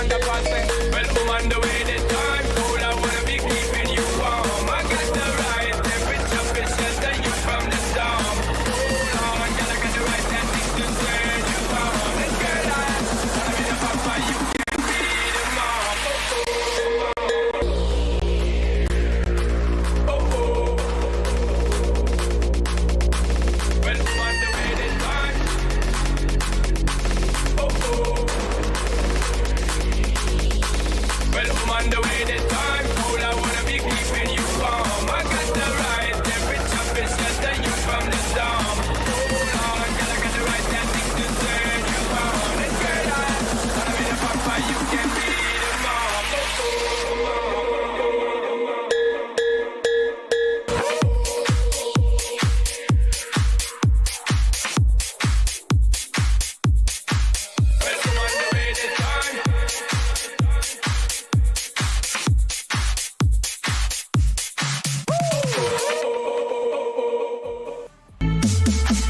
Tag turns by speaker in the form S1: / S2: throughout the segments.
S1: Well, woman, the way the time cold, I wanna be keeping you warm. I got the right temperature, fit shelter you from the storm. Hold on, girl, I got the right tactics to turn you on. And girl, I be the papa, you can be the mom. Oh, oh. Well, woman, the way the time. Oh, oh. Well, woman, the way the time cold, I wanna be keeping you warm. I got the right temperature, fit shelter you from the storm. Hold on, girl, I got the right tactics to turn you on. And girl, I wanna be the papa, you can be the mom. Well, woman, the way the time.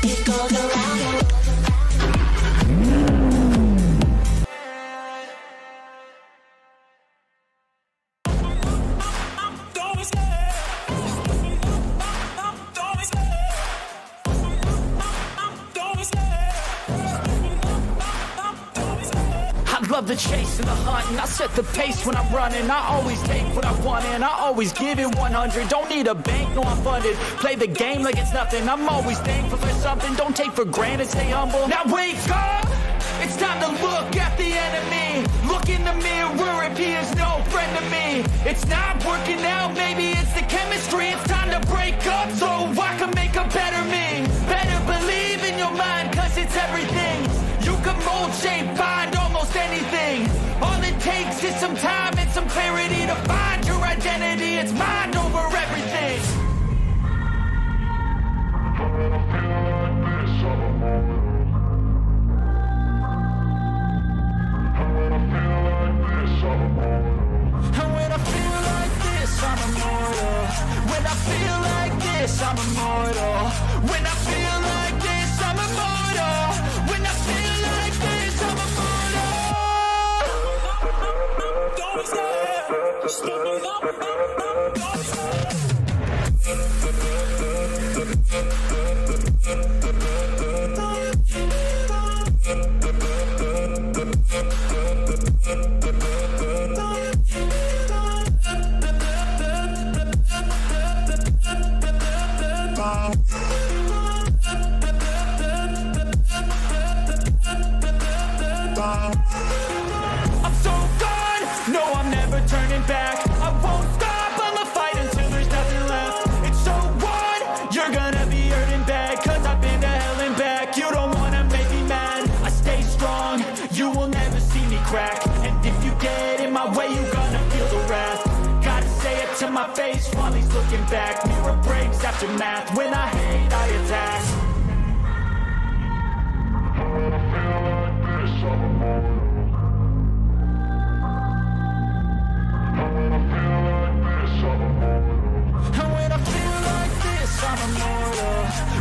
S2: It goes around and
S3: I love the chase and the hunt, and I set the pace when I'm running. I always take what I want and I always give it 100. Don't need a bank, no I'm funded. Play the game like it's nothing. I'm always thankful for something. Don't take for granted, stay humble. Now wake up! It's time to look at the enemy. Look in the mirror if he is no friend to me. It's not working out, maybe it's the chemistry. It's time to break up so I can make a better me. Better believe in your mind, cause it's everything. You can mold, shape, find almost anything. All it takes is some time and some clarity to find your identity. It's mind over everything. And when I feel like this, I'm immortal. When I feel like this, I'm immortal. When I feel like this, I'm immortal. When I feel like this, I'm immortal. Don't I'm so gone, no I'm never turning back. I won't stop, I'ma fight until there's nothing left. It's so on, you're gonna be hurting bad. Cause I've been to hell and back. You don't wanna make me mad, I stay strong. You will never see me crack. And if you get in my way, you're gonna feel the wrath. Gotta say it to my face while he's looking back. Mirror breaks after math, when I hate I attack. And when I feel like this, I'm immortal.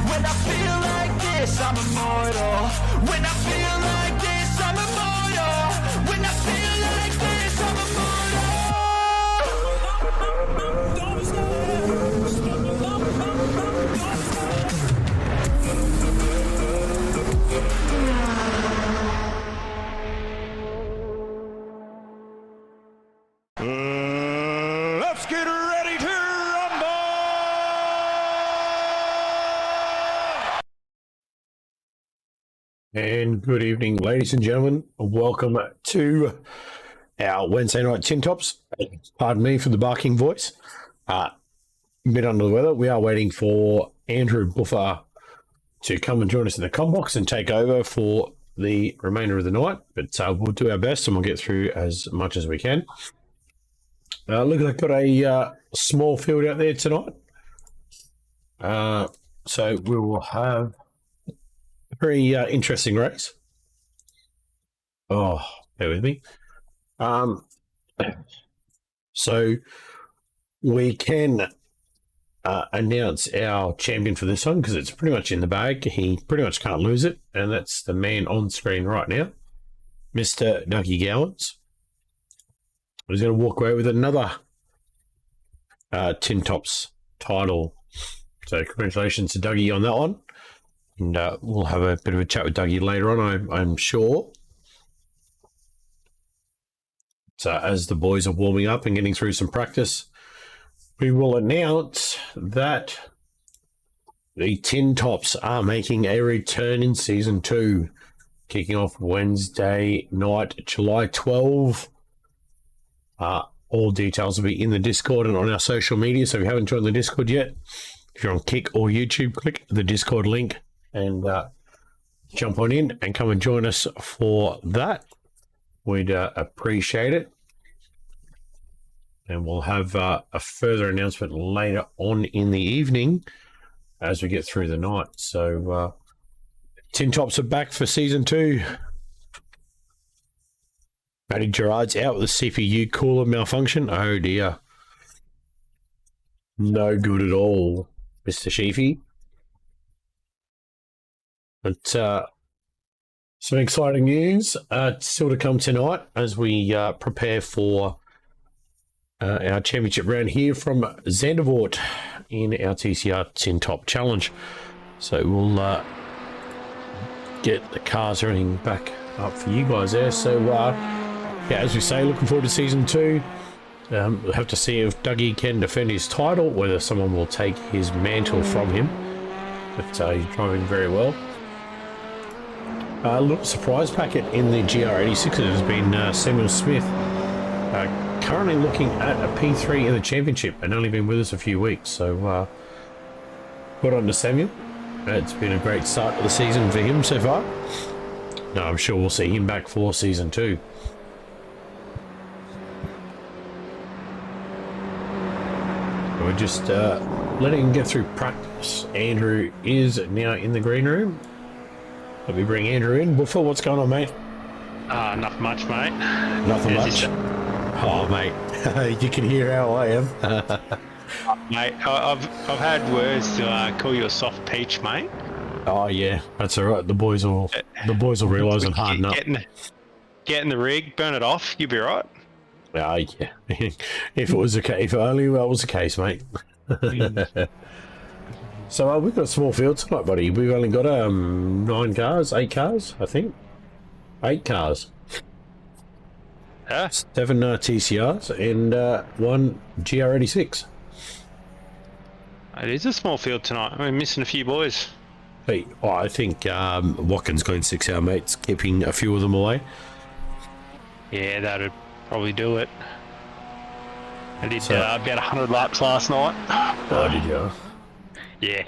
S3: When I feel like this, I'm immortal. When I feel like this, I'm immortal. When I feel like this, I'm
S4: Let's get ready to rumble!
S5: And good evening, ladies and gentlemen. Welcome to our Wednesday night Tin Tops. Pardon me for the barking voice. A bit under the weather. We are waiting for Andrew Buffer to come and join us in the comm box and take over for the remainder of the night. But we'll do our best and we'll get through as much as we can. Look, I've got a small field out there tonight. So we will have a very interesting race. Oh, bear with me. So we can announce our champion for this one because it's pretty much in the bag. He pretty much can't lose it, and that's the man on screen right now, Mr. Dougie Gowans. He's going to walk away with another Tin Tops title. So congratulations to Dougie on that one. And we'll have a bit of a chat with Dougie later on, I'm sure. So as the boys are warming up and getting through some practice, we will announce that the Tin Tops are making a return in Season 2, kicking off Wednesday night, July 12. All details will be in the Discord and on our social media, so if you haven't joined the Discord yet, if you're on Kick or YouTube, click the Discord link and jump on in and come and join us for that. We'd appreciate it. And we'll have a further announcement later on in the evening as we get through the night. So Tin Tops are back for Season 2. Matty Gerard's out with the CPU cooler malfunction. Oh dear. No good at all, Mr. Sheafy. But some exciting news still to come tonight as we prepare for our championship round here from Zandvoort in our TCR Tin Top Challenge. So we'll get the cars and everything back up for you guys there. So yeah, as we say, looking forward to Season 2. We'll have to see if Dougie can defend his title, whether someone will take his mantle from him. But he's driving very well. A little surprise packet in the GR86 has been Samuel Smith, currently looking at a P3 in the championship and only been with us a few weeks. So well on to Samuel. It's been a great start to the season for him so far. No, I'm sure we'll see him back for Season 2. We're just letting him get through practice. Andrew is now in the green room. Let me bring Andrew in. Before, what's going on, mate?
S6: Nothing much, mate.
S5: Nothing much? Oh, mate. You can hear how I am.
S6: Mate, I've had words to call you a soft peach, mate.
S5: Oh, yeah. That's all right. The boys will realise and harden up.
S6: Get in the rig, burn it off, you'll be right.
S5: Yeah. If it was if only that was the case, mate. So we've got a small field tonight, buddy. We've only got 8 cars, I think. 8 cars.
S6: Yeah.
S5: 7 TCRs and 1 GR86.
S6: It is a small field tonight. We're missing a few boys.
S5: Hey, I think Watkins going 6 hour, mate's keeping a few of them away.
S6: Yeah, that'd probably do it. I did about 100 laps last night.
S5: Oh, did you?
S6: Yeah.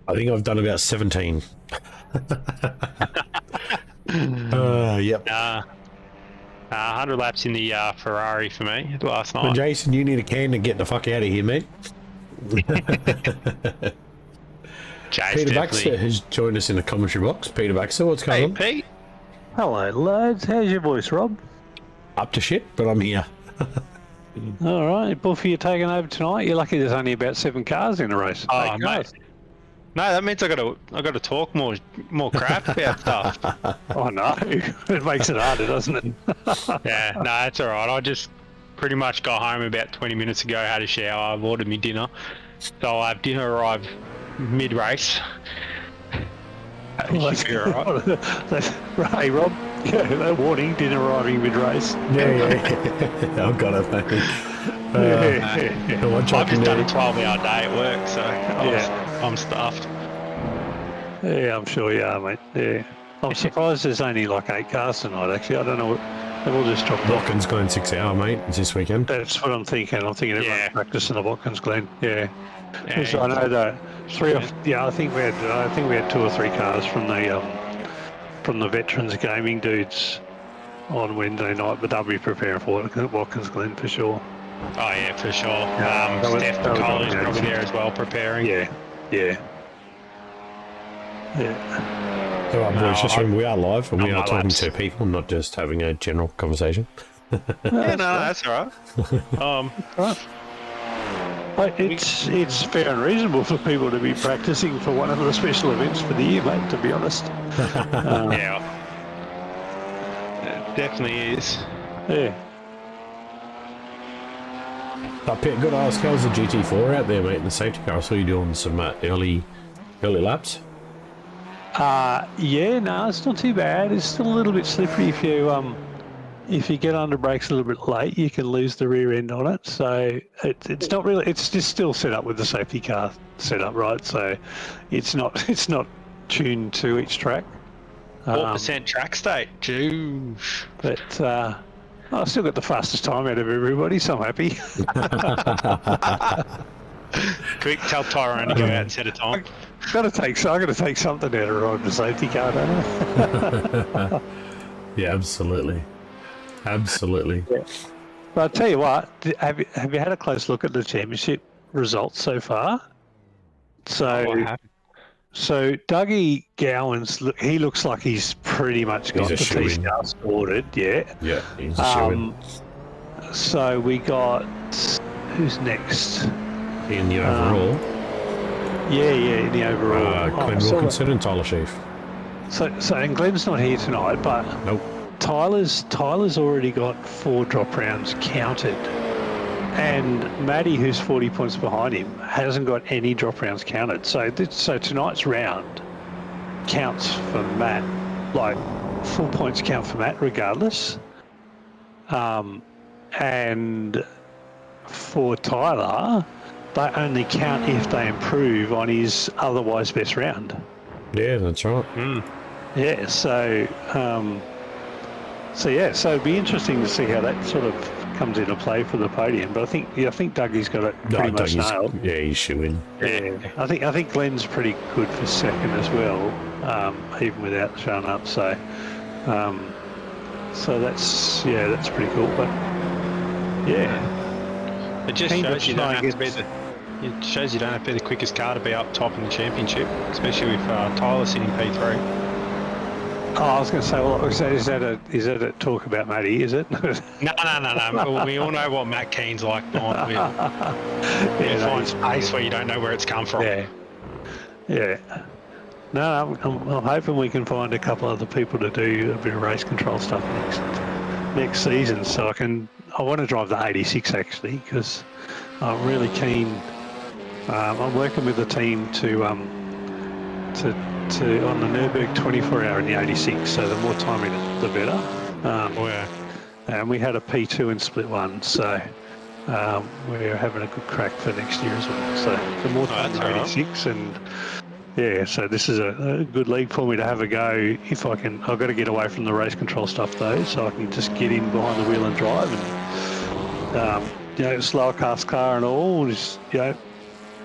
S5: I think I've done about 17. Yep.
S6: 100 laps in the Ferrari for me last night.
S5: Well, Jason, you need a can to get the fuck out of here, mate. Peter Baxter has joined us in the commentary box. Peter Baxter, what's going on?
S6: Pete.
S7: Hello, lads. How's your voice, Rob?
S5: Up to shit, but I'm here.
S7: All right, Buffy, you're taking over tonight. You're lucky there's only about 7 cars in the race.
S6: Oh, mate. No, that means I got to talk more crap about stuff.
S7: Oh no, it makes it harder, doesn't it?
S6: Yeah, no, that's all right. I just pretty much got home about 20 minutes ago, had a shower, I've ordered me dinner. So I have dinner arrive mid-race.
S7: Well,
S6: Should be all right.
S7: Right, Rob. Yeah, that warning, dinner arriving mid-race.
S5: Yeah. I've got it, mate.
S6: I've just done a 12-hour day at work, so I'm stuffed.
S7: Yeah, I'm sure you are, mate. Yeah. I'm surprised there's only like 8 cars tonight, actually. I don't know. They've all just dropped off.
S5: Watkins going 6 hour, mate. It's this weekend.
S7: That's what I'm thinking. I'm thinking everyone's practicing the Watkins Glen. Yeah.
S6: Yeah.
S7: So I know that I think we had 2 or 3 cars from the veterans gaming dudes on Wednesday night, but they'll be preparing for it at Watkins Glen for sure.
S6: Oh yeah, for sure.
S7: Yeah,
S6: Steph Collins probably there as well, preparing.
S7: Yeah.
S5: All right, boys, just remember we are live and we are talking to people, not just having a general conversation.
S6: Yeah, no, that's all right.
S7: It's fair and reasonable for people to be practicing for one of the special events for the year, mate, to be honest.
S6: Yeah. It definitely is.
S7: Yeah.
S5: Pete, good ask. How's the GT4 out there, mate? In the safety car, I saw you doing some early laps.
S7: Yeah, no, it's not too bad. It's still a little bit slippery if you get under brakes a little bit late, you can lose the rear end on it. So it's not really. It's just still set up with the safety car setup, right? So it's not tuned to each track.
S6: 4% track state. Jeez.
S7: But I still got the fastest time out of everybody, so I'm happy.
S6: Quick, tell Tyrone to go out and set a time.
S7: I'm gonna take something out of riding the safety car, don't I?
S5: Yeah, absolutely.
S7: Yeah. But I'll tell you what, have you had a close look at the championship results so far? So Dougie Gowans, he looks like he's pretty much got the TCR sorted, yeah.
S5: Yeah, he's a shoo-in.
S7: So we got, who's next?
S5: In the overall.
S7: In the overall.
S5: Glenn Wilkinson and Tyler Sheaf.
S7: So and Glenn's not here tonight, but
S5: Nope.
S7: Tyler's already got 4 drop rounds counted. And Matty, who's 40 points behind him, hasn't got any drop rounds counted. So tonight's round counts for Matt, like full points count for Matt regardless. And for Tyler, they only count if they improve on his otherwise best round.
S5: Yeah, that's right.
S7: Yeah, so it'd be interesting to see how that sort of comes into play for the podium. But I think Dougie's got it pretty much nailed.
S5: Yeah, he's shoo-in.
S7: Yeah, I think Glenn's pretty good for second as well, even without showing up. So that's pretty cool. But yeah,
S6: it just shows you don't have to be the quickest car to be up top in the championship, especially with Tyler sitting P3.
S7: Oh, I was going to say, well, is that a talk about Matty? Is it?
S6: No. We all know what Matt Keen's like. Find space where you don't know where it's come from.
S7: Yeah. No, I'm hoping we can find a couple other people to do a bit of race control stuff next season. So I want to drive the 86 actually, because I'm really keen. I'm working with the team to on the Nürburgring 24-hour in the 86. So the more time in it, the better. And we had a P2 in split 1, so we're having a good crack for next year as well. So the more time in 86, and yeah, so this is a good league for me to have a go. If I can, I've got to get away from the race control stuff though, so I can just get in behind the wheel and drive, and slower cast car and all, just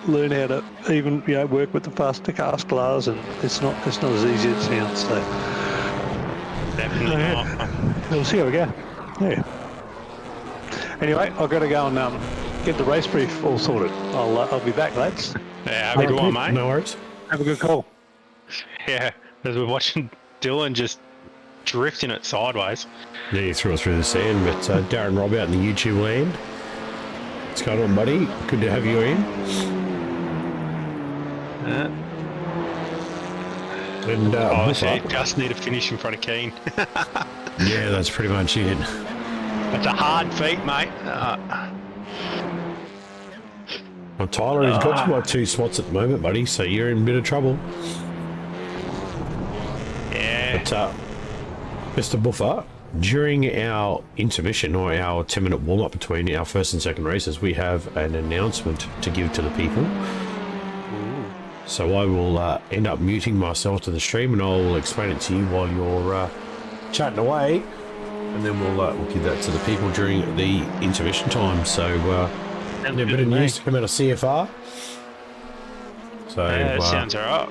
S7: learn how to even work with the faster cast cars, and it's not as easy as it sounds. So
S6: Definitely not.
S7: We'll see how we go. Yeah. Anyway, I've got to go and get the race brief all sorted. I'll be back, lads.
S6: Yeah, have a good one, mate.
S5: No worries.
S7: Have a good call.
S6: Yeah, as we're watching Dylan just drifting it sideways.
S5: Yeah, you threw it through the sand, but Darren Robb out in the YouTube land. What's going on, buddy? Good to have you in. And
S6: obviously, just need to finish in front of Keen.
S5: Yeah, that's pretty much it.
S6: It's a hard feat, mate.
S5: Well, Tyler, he's got you by 2 spots at the moment, buddy, so you're in a bit of trouble.
S6: Yeah.
S5: But, Mr. Buffer, during our intermission, or our 10-minute warm-up between our first and second races, we have an announcement to give to the people. So I will end up muting myself to the stream, and I'll explain it to you while you're chatting away, and then we'll give that to the people during the intermission time. So a bit of news to come out of CFR. So
S6: that sounds alright.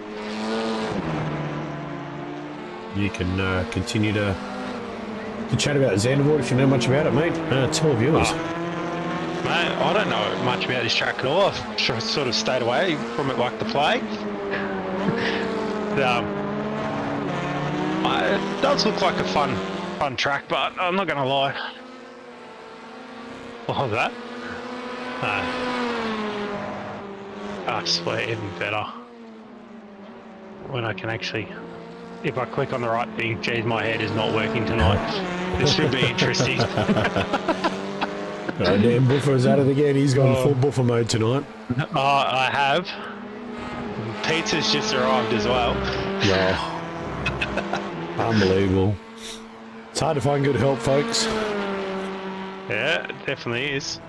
S5: You can continue to chat about Zandvoort if you know much about it, mate. Tell viewers.
S6: Mate, I don't know much about this track at all. I've sort of stayed away from it like the plague. It does look like a fun track, but I'm not going to lie. What was that? I swear, even better. When I can actually, if I click on the right thing, geez, my head is not working tonight. This should be interesting.
S5: Damn Buffer's at it again. He's gone full Buffer mode tonight.
S6: Oh, I have. Pizza's just arrived as well.
S5: Oh. Unbelievable. It's hard to find good help, folks.
S6: Yeah, it definitely is.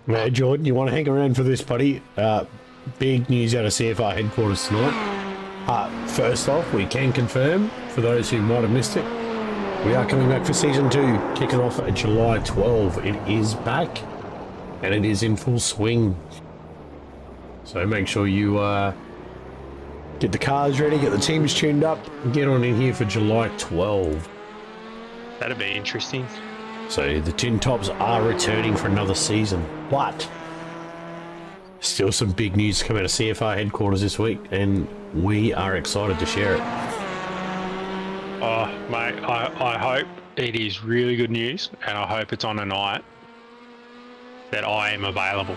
S5: Now, Jordan, you want to hang around for this, buddy? Big news out of CFR headquarters tonight. First off, we can confirm, for those who might have missed it, we are coming back for Season 2, kicking off at July 12. It is back, and it is in full swing. So make sure you get the cars ready, get the teams tuned up, and get on in here for July 12.
S6: That'd be interesting.
S5: So the Tin Tops are returning for another season, but still some big news coming out of CFR headquarters this week, and we are excited to share it.
S6: Oh, mate, I hope it is really good news, and I hope it's on a night that I am available.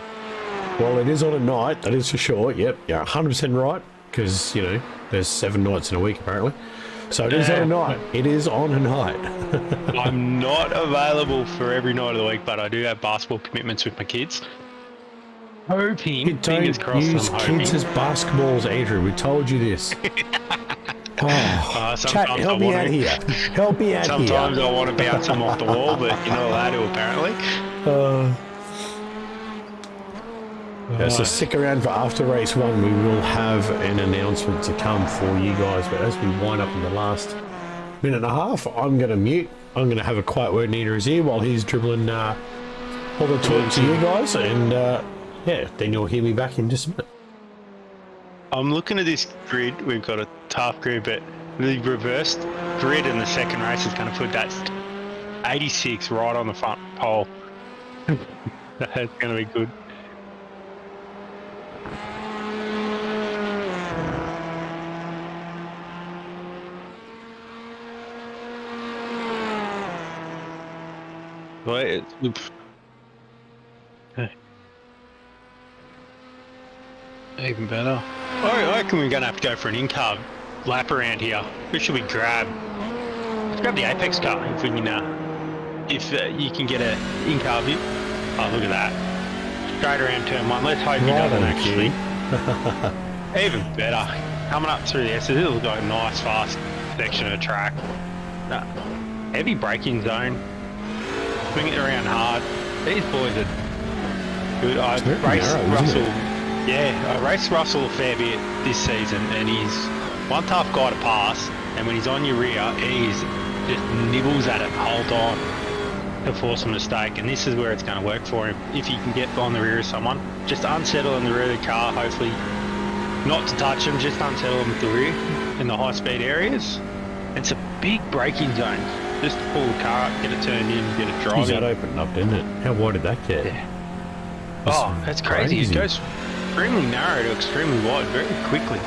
S5: Well, it is on a night, that is for sure. Yep, you're 100% right, because, you know, there's 7 nights in a week, apparently. So it is on a night. It is on a night.
S6: I'm not available for every night of the week, but I do have basketball commitments with my kids. Hoping, fingers crossed,
S5: use
S6: I'm hoping.
S5: kids as basketballs, Andrew. We told you this. Oh, chat, help me out here. Help me out here.
S6: Sometimes I want to bounce them off the wall, but you're not allowed to, apparently.
S5: Yeah, so stick around for after race 1. We will have an announcement to come for you guys. But as we wind up in the last minute and a half, I'm going to mute. I'm going to have a quiet word in Nita's ear while he's dribbling all the talk to you guys. And yeah, then you'll hear me back in just a minute.
S6: I'm looking at this grid. We've got a tough grid, but the reversed grid in the second race is going to put that 86 right on the front pole. That's going to be good. Wait, even better. I reckon we're going to have to go for an in-car lap around here. Who should we grab? Let's grab the Apex car if we can. If you can get an in-car view. Oh, look at that! Straight around turn 1. Let's hope he doesn't actually. Even better. Coming up through the S, it looks like a nice fast section of track. Heavy braking zone. Swing it around hard. These boys are good. I raced Russell. Yeah, I raced Russell a fair bit this season, and he's one tough guy to pass. And when he's on your rear, he's just nibbles at it the whole time to force a mistake. And this is where it's going to work for him. If you can get on the rear of someone, just unsettle in the rear of the car. Hopefully, not to touch them, just unsettle them at the rear in the high-speed areas. It's a big braking zone. Just to pull the car up, get it turned in, get it driving.
S5: That opened up, didn't it? How wide did that get?
S6: Yeah. Oh, that's crazy. It goes extremely narrow to extremely wide very quickly.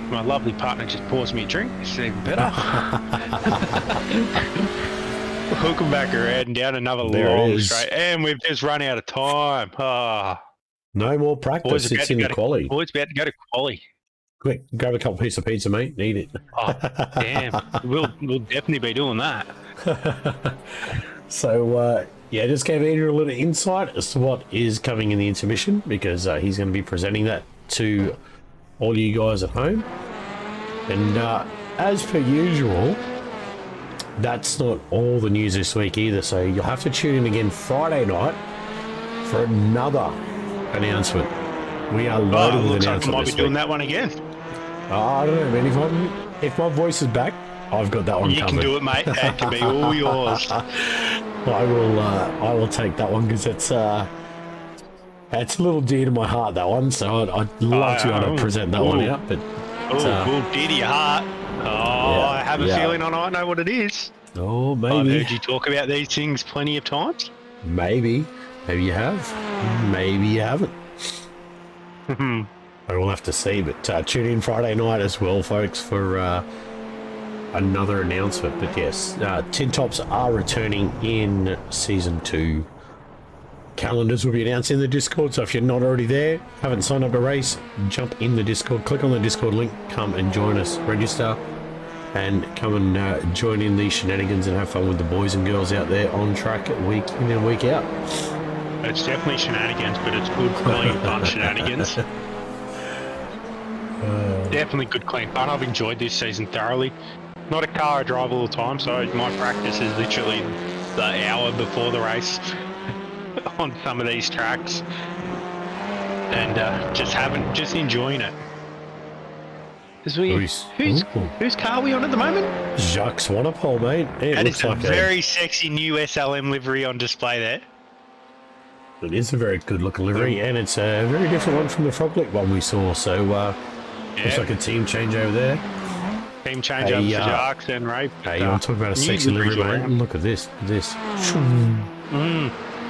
S6: My lovely partner just pours me a drink. It's even better. Hook them back around and down another long straight. And we've just run out of time. Oh.
S5: No more practice. It's in the quali.
S6: Boys about to go to quali.
S5: Quick, grab a couple pieces of pizza, mate. Need it.
S6: Oh, damn. We'll definitely be doing that.
S5: So, yeah, just gave Andrew a little insight as to what is coming in the intermission, because he's going to be presenting that to all you guys at home. And as per usual, that's not all the news this week either. So you'll have to tune in again Friday night for another announcement. We are loaded with announcements.
S6: Looks like I might be doing that one again.
S5: I don't know, man. If my voice is back, I've got that one covered.
S6: You can do it, mate. That can be all yours.
S5: I will take that one because it's a little dear to my heart, that one. So I'd love to be able to present that one out. But
S6: little dear to your heart. Oh, I have a feeling I might know what it is.
S5: Oh, maybe.
S6: I've heard you talk about these things plenty of times.
S5: Maybe you have. Maybe you haven't. I will have to see, but tune in Friday night as well, folks, for another announcement. But yes, Tin Tops are returning in Season 2. Calendars will be announced in the Discord, so if you're not already there, haven't signed up to race, jump in the Discord, click on the Discord link, come and join us, register, and come and join in the shenanigans and have fun with the boys and girls out there on track week in and week out.
S6: It's definitely shenanigans, but it's good, clean, fun shenanigans. Definitely good, clean fun. I've enjoyed this season thoroughly. Not a car I drive all the time, so my practice is literally the hour before the race on some of these tracks, and just enjoying it. Whose car are we on at the moment?
S5: Jacques Swanepoel, mate. It
S6: That
S5: looks
S6: is a
S5: like
S6: very sexy new SLM livery on display there.
S5: it is a very good looking livery, and it's a very different one from the Froglick one we saw. So looks like a team change over there.
S6: Team change up for Jacques and Ray.
S5: Hey, you want to talk about a sexy livery, mate? Look at this.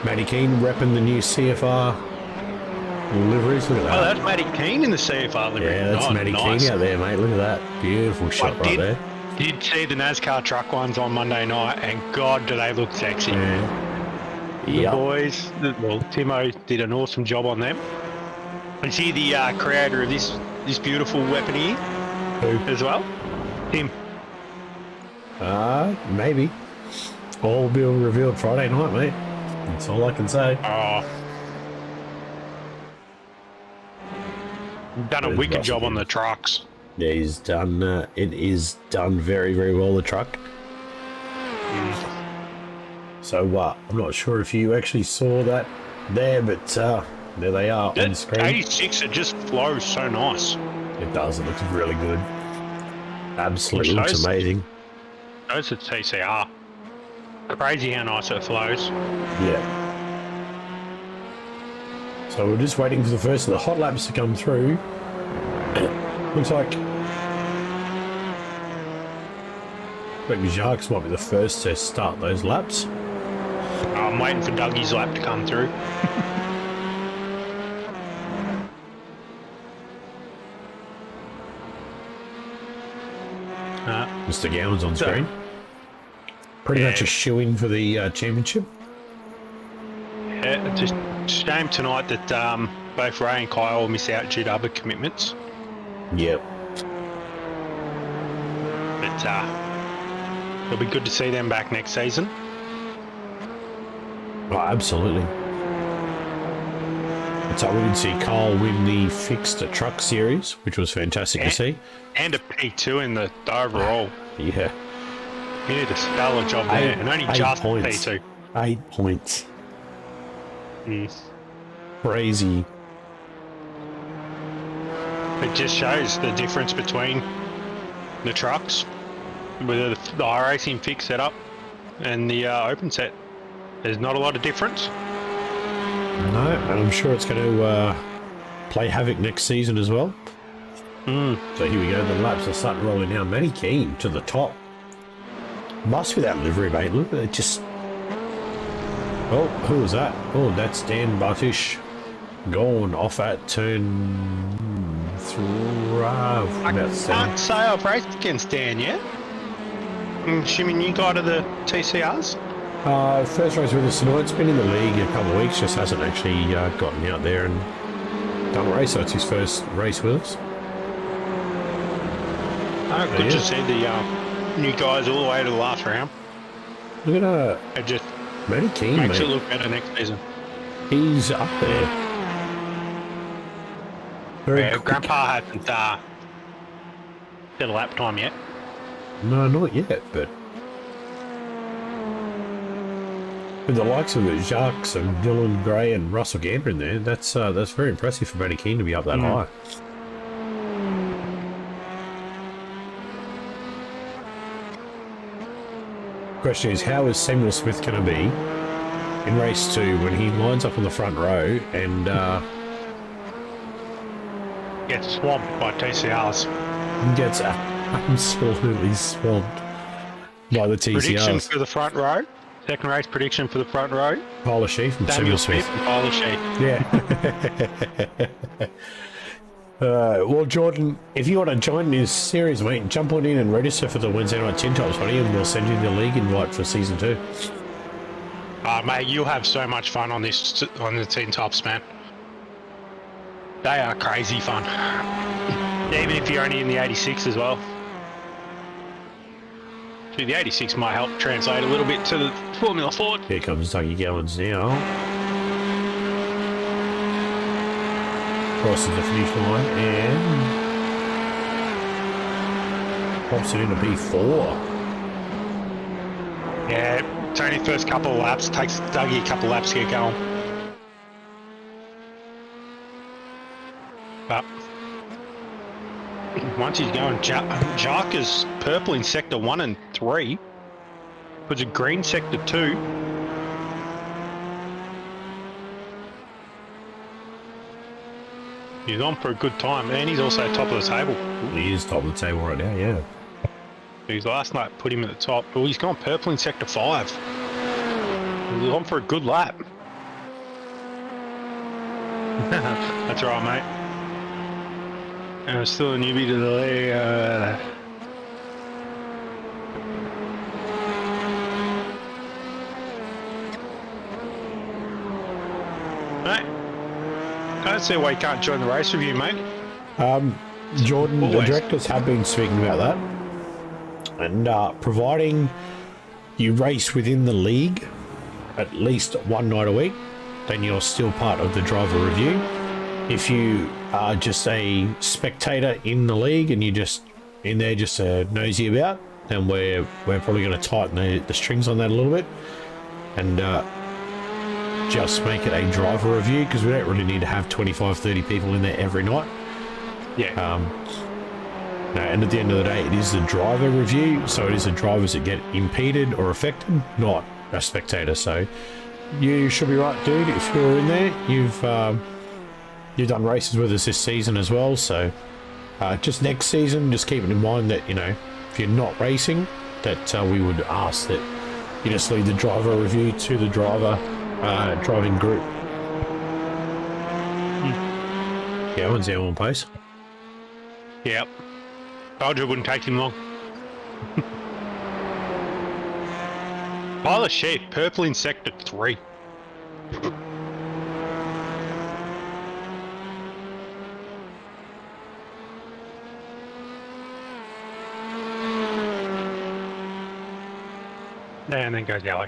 S5: Matty Keane repping the new CFR liveries. Look at that.
S6: Oh, that's Matty Keane in the CFR livery.
S5: Yeah, that's Matty Keane out there, mate. Look at that. Beautiful shot right there.
S6: Did see the NASCAR truck ones on Monday night, and God, do they look sexy. The boys, Timo did an awesome job on them. Is he the creator of this beautiful weapon here?
S5: Who?
S6: As well? Tim.
S5: Maybe. All will be revealed Friday night, mate. That's all I can say.
S6: Oh. Done a wicked job on the trucks.
S5: Yeah, he's done. It is done very, very well. The truck. So I'm not sure if you actually saw that there, but there they are on the screen.
S6: 86, it just flows so nice.
S5: It does. It looks really good. Absolutely looks amazing.
S6: Those are TCR. Crazy how nice it flows.
S5: Yeah. So we're just waiting for the first of the hot laps to come through. Looks like Jacques might be the first to start those laps.
S6: I'm waiting for Dougie's lap to come through.
S5: Mr. Gowan's on screen. Pretty much a shoe-in for the championship.
S6: Yeah, just shame tonight that both Ray and Kyle will miss out due to other commitments.
S5: Yep.
S6: But it'll be good to see them back next season.
S5: Oh, absolutely. It's like we did see Kyle win the fixed truck series, which was fantastic to see.
S6: And a P2 in the overall.
S5: Yeah.
S6: He did a stellar job there, and only just
S5: points.
S6: P2.
S5: 8 points. Crazy.
S6: It just shows the difference between the trucks, with the iRacing fixed setup and the open set. There's not a lot of difference.
S5: No, and I'm sure it's going to play havoc next season as well. So here we go, the laps are starting rolling now. Matty Keane to the top. Must be that livery, mate. Look at it, just... Oh, who was that? Oh, that's Dan Bartish going off at turn 3.
S6: I can't say I've raced against Dan yet. I'm assuming you got to the TCRs?
S5: First race with us tonight. It's been in the league a couple of weeks, just hasn't actually gotten out there and done a race, so it's his first race with us.
S6: Good to see the new guys all the way to the last round.
S5: Look at
S6: It just
S5: Matty Keane,
S6: makes
S5: mate.
S6: it look better next season.
S5: He's up there. Very quick.
S6: Grandpa hasn't set a lap time yet.
S5: No, not yet, but with the likes of Jacques and Dylan Gray and Russell Gander in there, that's very impressive for Matty Keane to be up that high. Question is, how is Samuel Smith going to be in race 2 when he lines up on the front row and
S6: Gets swamped by TCRs.
S5: gets absolutely swamped by the
S6: Prediction
S5: TCRs?
S6: for the front row. Second race prediction for the front row.
S5: Tyler Sheaf and
S6: Samuel
S5: Samuel
S6: Smith
S5: Smith.
S6: and Tyler Sheep.
S5: Yeah. Well, Jordan, if you want to join this series, mate, jump on in and register for the Wednesday night Tin Tops, buddy, and we'll send you the league invite for season 2.
S6: Mate, you'll have so much fun on the Tin Tops, man. They are crazy fun. Even if you're only in the 86 as well. Gee, the 86 might help translate a little bit to the Formula Ford.
S5: Here comes Dougie Gowans now. Crosses the finish line and pops it into P4.
S6: Yeah, it's only first couple of laps. Takes Dougie a couple of laps to get going. But once he's going, Jacques is purple in sector 1 and 3. Puts a green sector 2. He's on for a good time, and he's also top of the table.
S5: He is top of the table right now, yeah.
S6: His last lap put him at the top. Well, he's gone purple in sector 5. He's on for a good lap. That's right, mate. And I'm still a newbie to the league. Mate, I don't see why you can't join the race review, mate.
S5: Jordan, the
S6: Always.
S5: directors have been speaking about that. And providing you race within the league at least one night a week, then you're still part of the driver review. If you are just a spectator in the league and you're just in there just nosy about, then we're probably going to tighten the strings on that a little bit and just make it a driver review, because we don't really need to have 25-30 people in there every night.
S6: Yeah.
S5: No, and at the end of the day, it is a driver review, so it is the drivers that get impeded or affected, not a spectator. So you should be right, dude. If you're in there, you've done races with us this season as well. So just next season, just keep it in mind that, you know, if you're not racing, that we would ask that you just leave the driver review to the driver driving group. Yeah, one's there on pace.
S6: Yep. Told you it wouldn't take him long. Pile of sheep, purple in sector 3. And then goes yellow.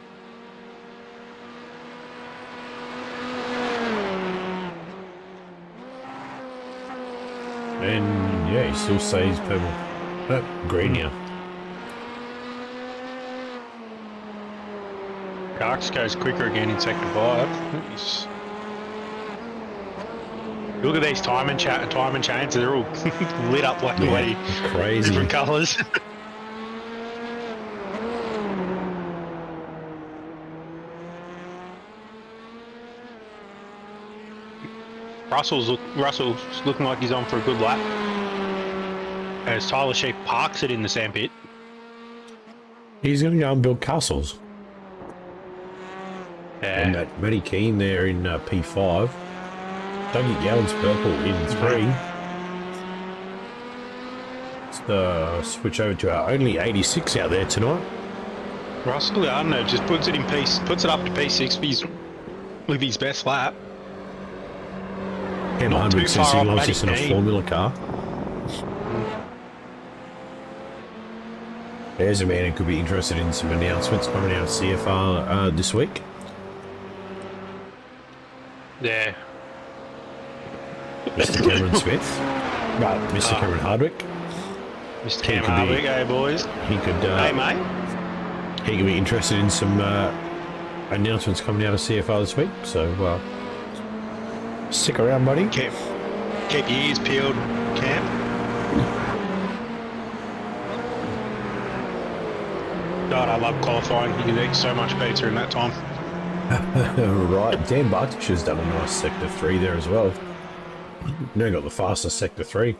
S5: And yeah, he still stays purple. Green now.
S6: Darks goes quicker again in sector 5. He's... Look at these time and chains, they're all lit up like bloody
S5: Crazy.
S6: different colours. Russell's looking like he's on for a good lap. As Tyler Sheep parks it in the sandpit.
S5: He's going to go and build castles. And
S6: Yeah.
S5: that Matty Keane there in P5. Dougie Gowan's purple in 3. Let's switch over to our only 86 out there tonight.
S6: Russell, I don't know, just puts it up to P6 with his best lap.
S5: Ken
S6: Not
S5: Hardwick
S6: too
S5: says he
S6: far off
S5: loves
S6: Matty
S5: this in a
S6: Keane.
S5: Formula car. There's a man who could be interested in some announcements coming out of CFR this week.
S6: Yeah.
S5: Mr. Cameron Smith. Mr. Cameron Hardwick.
S6: Mr.
S5: He
S6: Cam
S5: could
S6: Hardwick,
S5: be-
S6: hey boys.
S5: He could
S6: Hey mate.
S5: he could be interested in some announcements coming out of CFR this week. So stick around, buddy.
S6: Keep your ears peeled, Cam. God, I love qualifying. You can eat so much pizza in that time.
S5: Right, Dan Bartish has done a nice sector 3 there as well. Now got the fastest sector 3.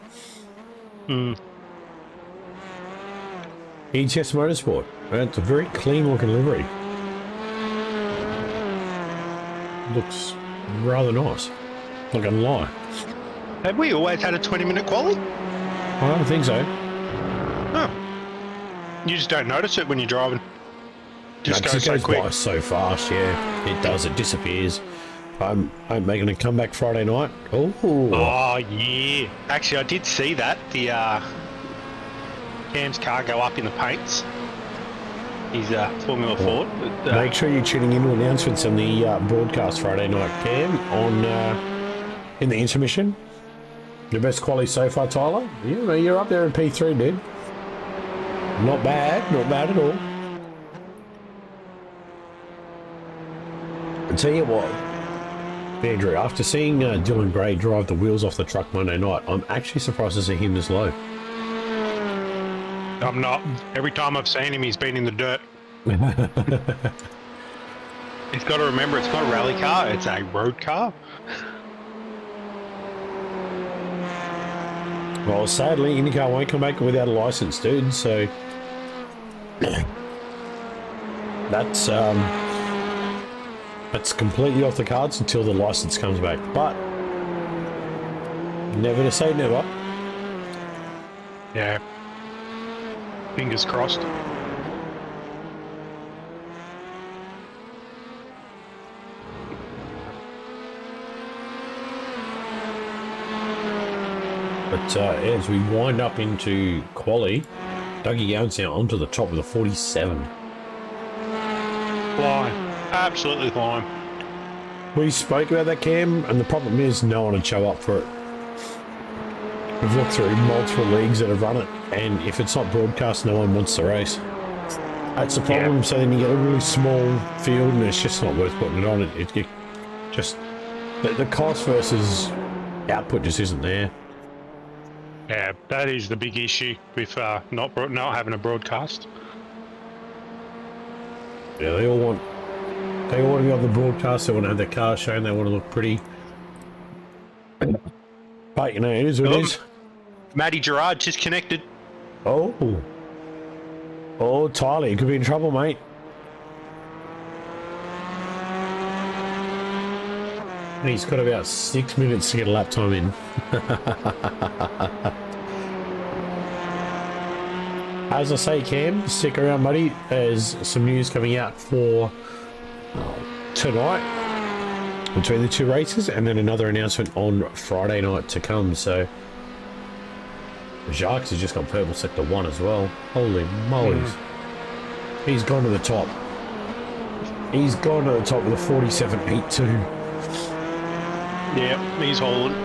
S5: ETS Motorsport. It's a very clean looking livery. Looks rather nice. Not gonna lie.
S6: Have we always had a 20-minute quali?
S5: I don't think so.
S6: Oh. You just don't notice it when you're driving. Just
S5: No, 'cause
S6: goes
S5: it
S6: so
S5: goes
S6: quick.
S5: by so fast, yeah. It does, it disappears. I'm making a comeback Friday night. Oh,
S6: Oh, yeah. Actually, I did see that. The Cam's car go up in the paints. He's Formula Ford. But,
S5: Make sure you're tuning into announcements on the broadcast Friday night, Cam, on in the intermission. The best quality so far, Tyler. You're up there in P3, dude. Not bad at all. I tell you what, Andrew, after seeing Dylan Gray drive the wheels off the truck Monday night, I'm actually surprised to see him this low.
S6: I'm not. Every time I've seen him, he's been in the dirt. He's got to remember, it's not a rally car, it's a road car.
S5: Well, sadly, IndyCar won't come back without a license, dude, so that's completely off the cards until the license comes back. But never to say never.
S6: Yeah. Fingers crossed.
S5: But as we wind up into quali, Dougie Gowan's now onto the top with a 47.
S6: Flying. Absolutely flying.
S5: We spoke about that, Cam, and the problem is no one would show up for it. We've looked through multiple leagues that have run it, and if it's not broadcast, no one wants the race. That's the problem.
S6: Yeah.
S5: So then you get a really small field, and it's just not worth putting it on. It just the cost versus output just isn't there.
S6: Yeah, that is the big issue with not having a broadcast.
S5: Yeah, they all want to be on the broadcast. They want to have their car shown. They want to look pretty. But you know, it is what it is.
S6: Matty Gerard just connected.
S5: Oh, Tyler, you could be in trouble, mate. And he's got about 6 minutes to get a lap time in. As I say, Cam, stick around, buddy. There's some news coming out for tonight between the two races, and then another announcement on Friday night to come. So Jacques has just got purple sector 1 as well. Holy mollies. He's gone to the top. He's gone to the top with a 47.82.
S6: Yeah, he's holding.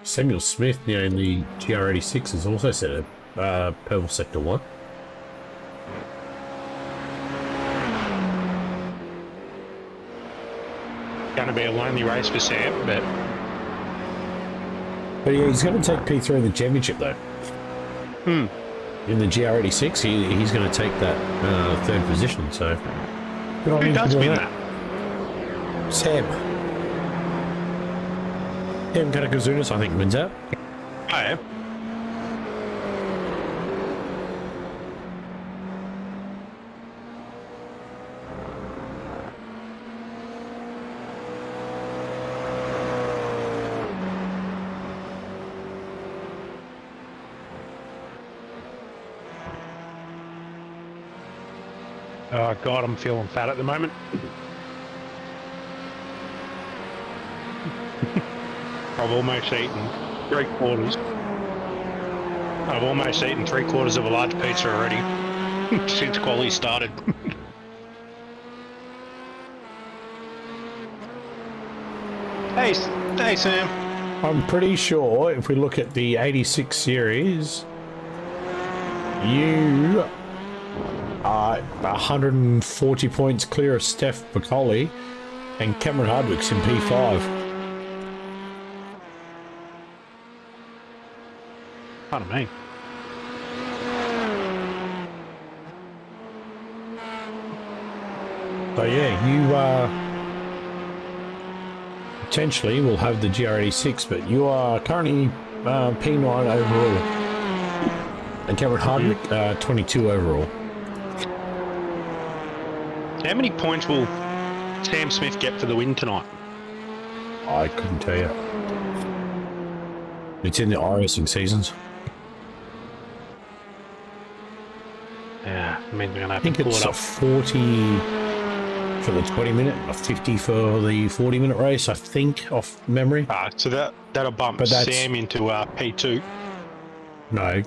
S5: Samuel Smith, in the GR86 has also set a purple sector 1.
S6: Going to be a lonely race for Sam, but
S5: yeah, he's going to take P3 in the championship though. In the GR86, he's going to take that third position. So good on
S6: who
S5: him for
S6: does
S5: doing
S6: win
S5: that?
S6: that?
S5: Sam Karakazunas, I think, wins out.
S6: I am. Oh God, I'm feeling fat at the moment. I've almost eaten 3/4. I've almost eaten 3/4 of a large pizza already since quali started. Hey Sam.
S5: I'm pretty sure if we look at the 86 series, you are 140 points clear of Steph Piccoli and Cameron Hardwick's in P5.
S6: Pardon me.
S5: So yeah, you potentially will have the GR86, but you are currently P9 overall, and Cameron Hardwick 22 overall.
S6: How many points will Sam Smith get for the win tonight?
S5: I couldn't tell you. It's in the iRacing seasons.
S6: Yeah, I mean, we're gonna
S5: I
S6: have
S5: think
S6: to pull
S5: it's
S6: it
S5: a
S6: up.
S5: 40 for the 20 minute, a 50 for the 40 minute race, I think, off memory.
S6: So that'll bump
S5: But that's-
S6: Sam into P2.
S5: No.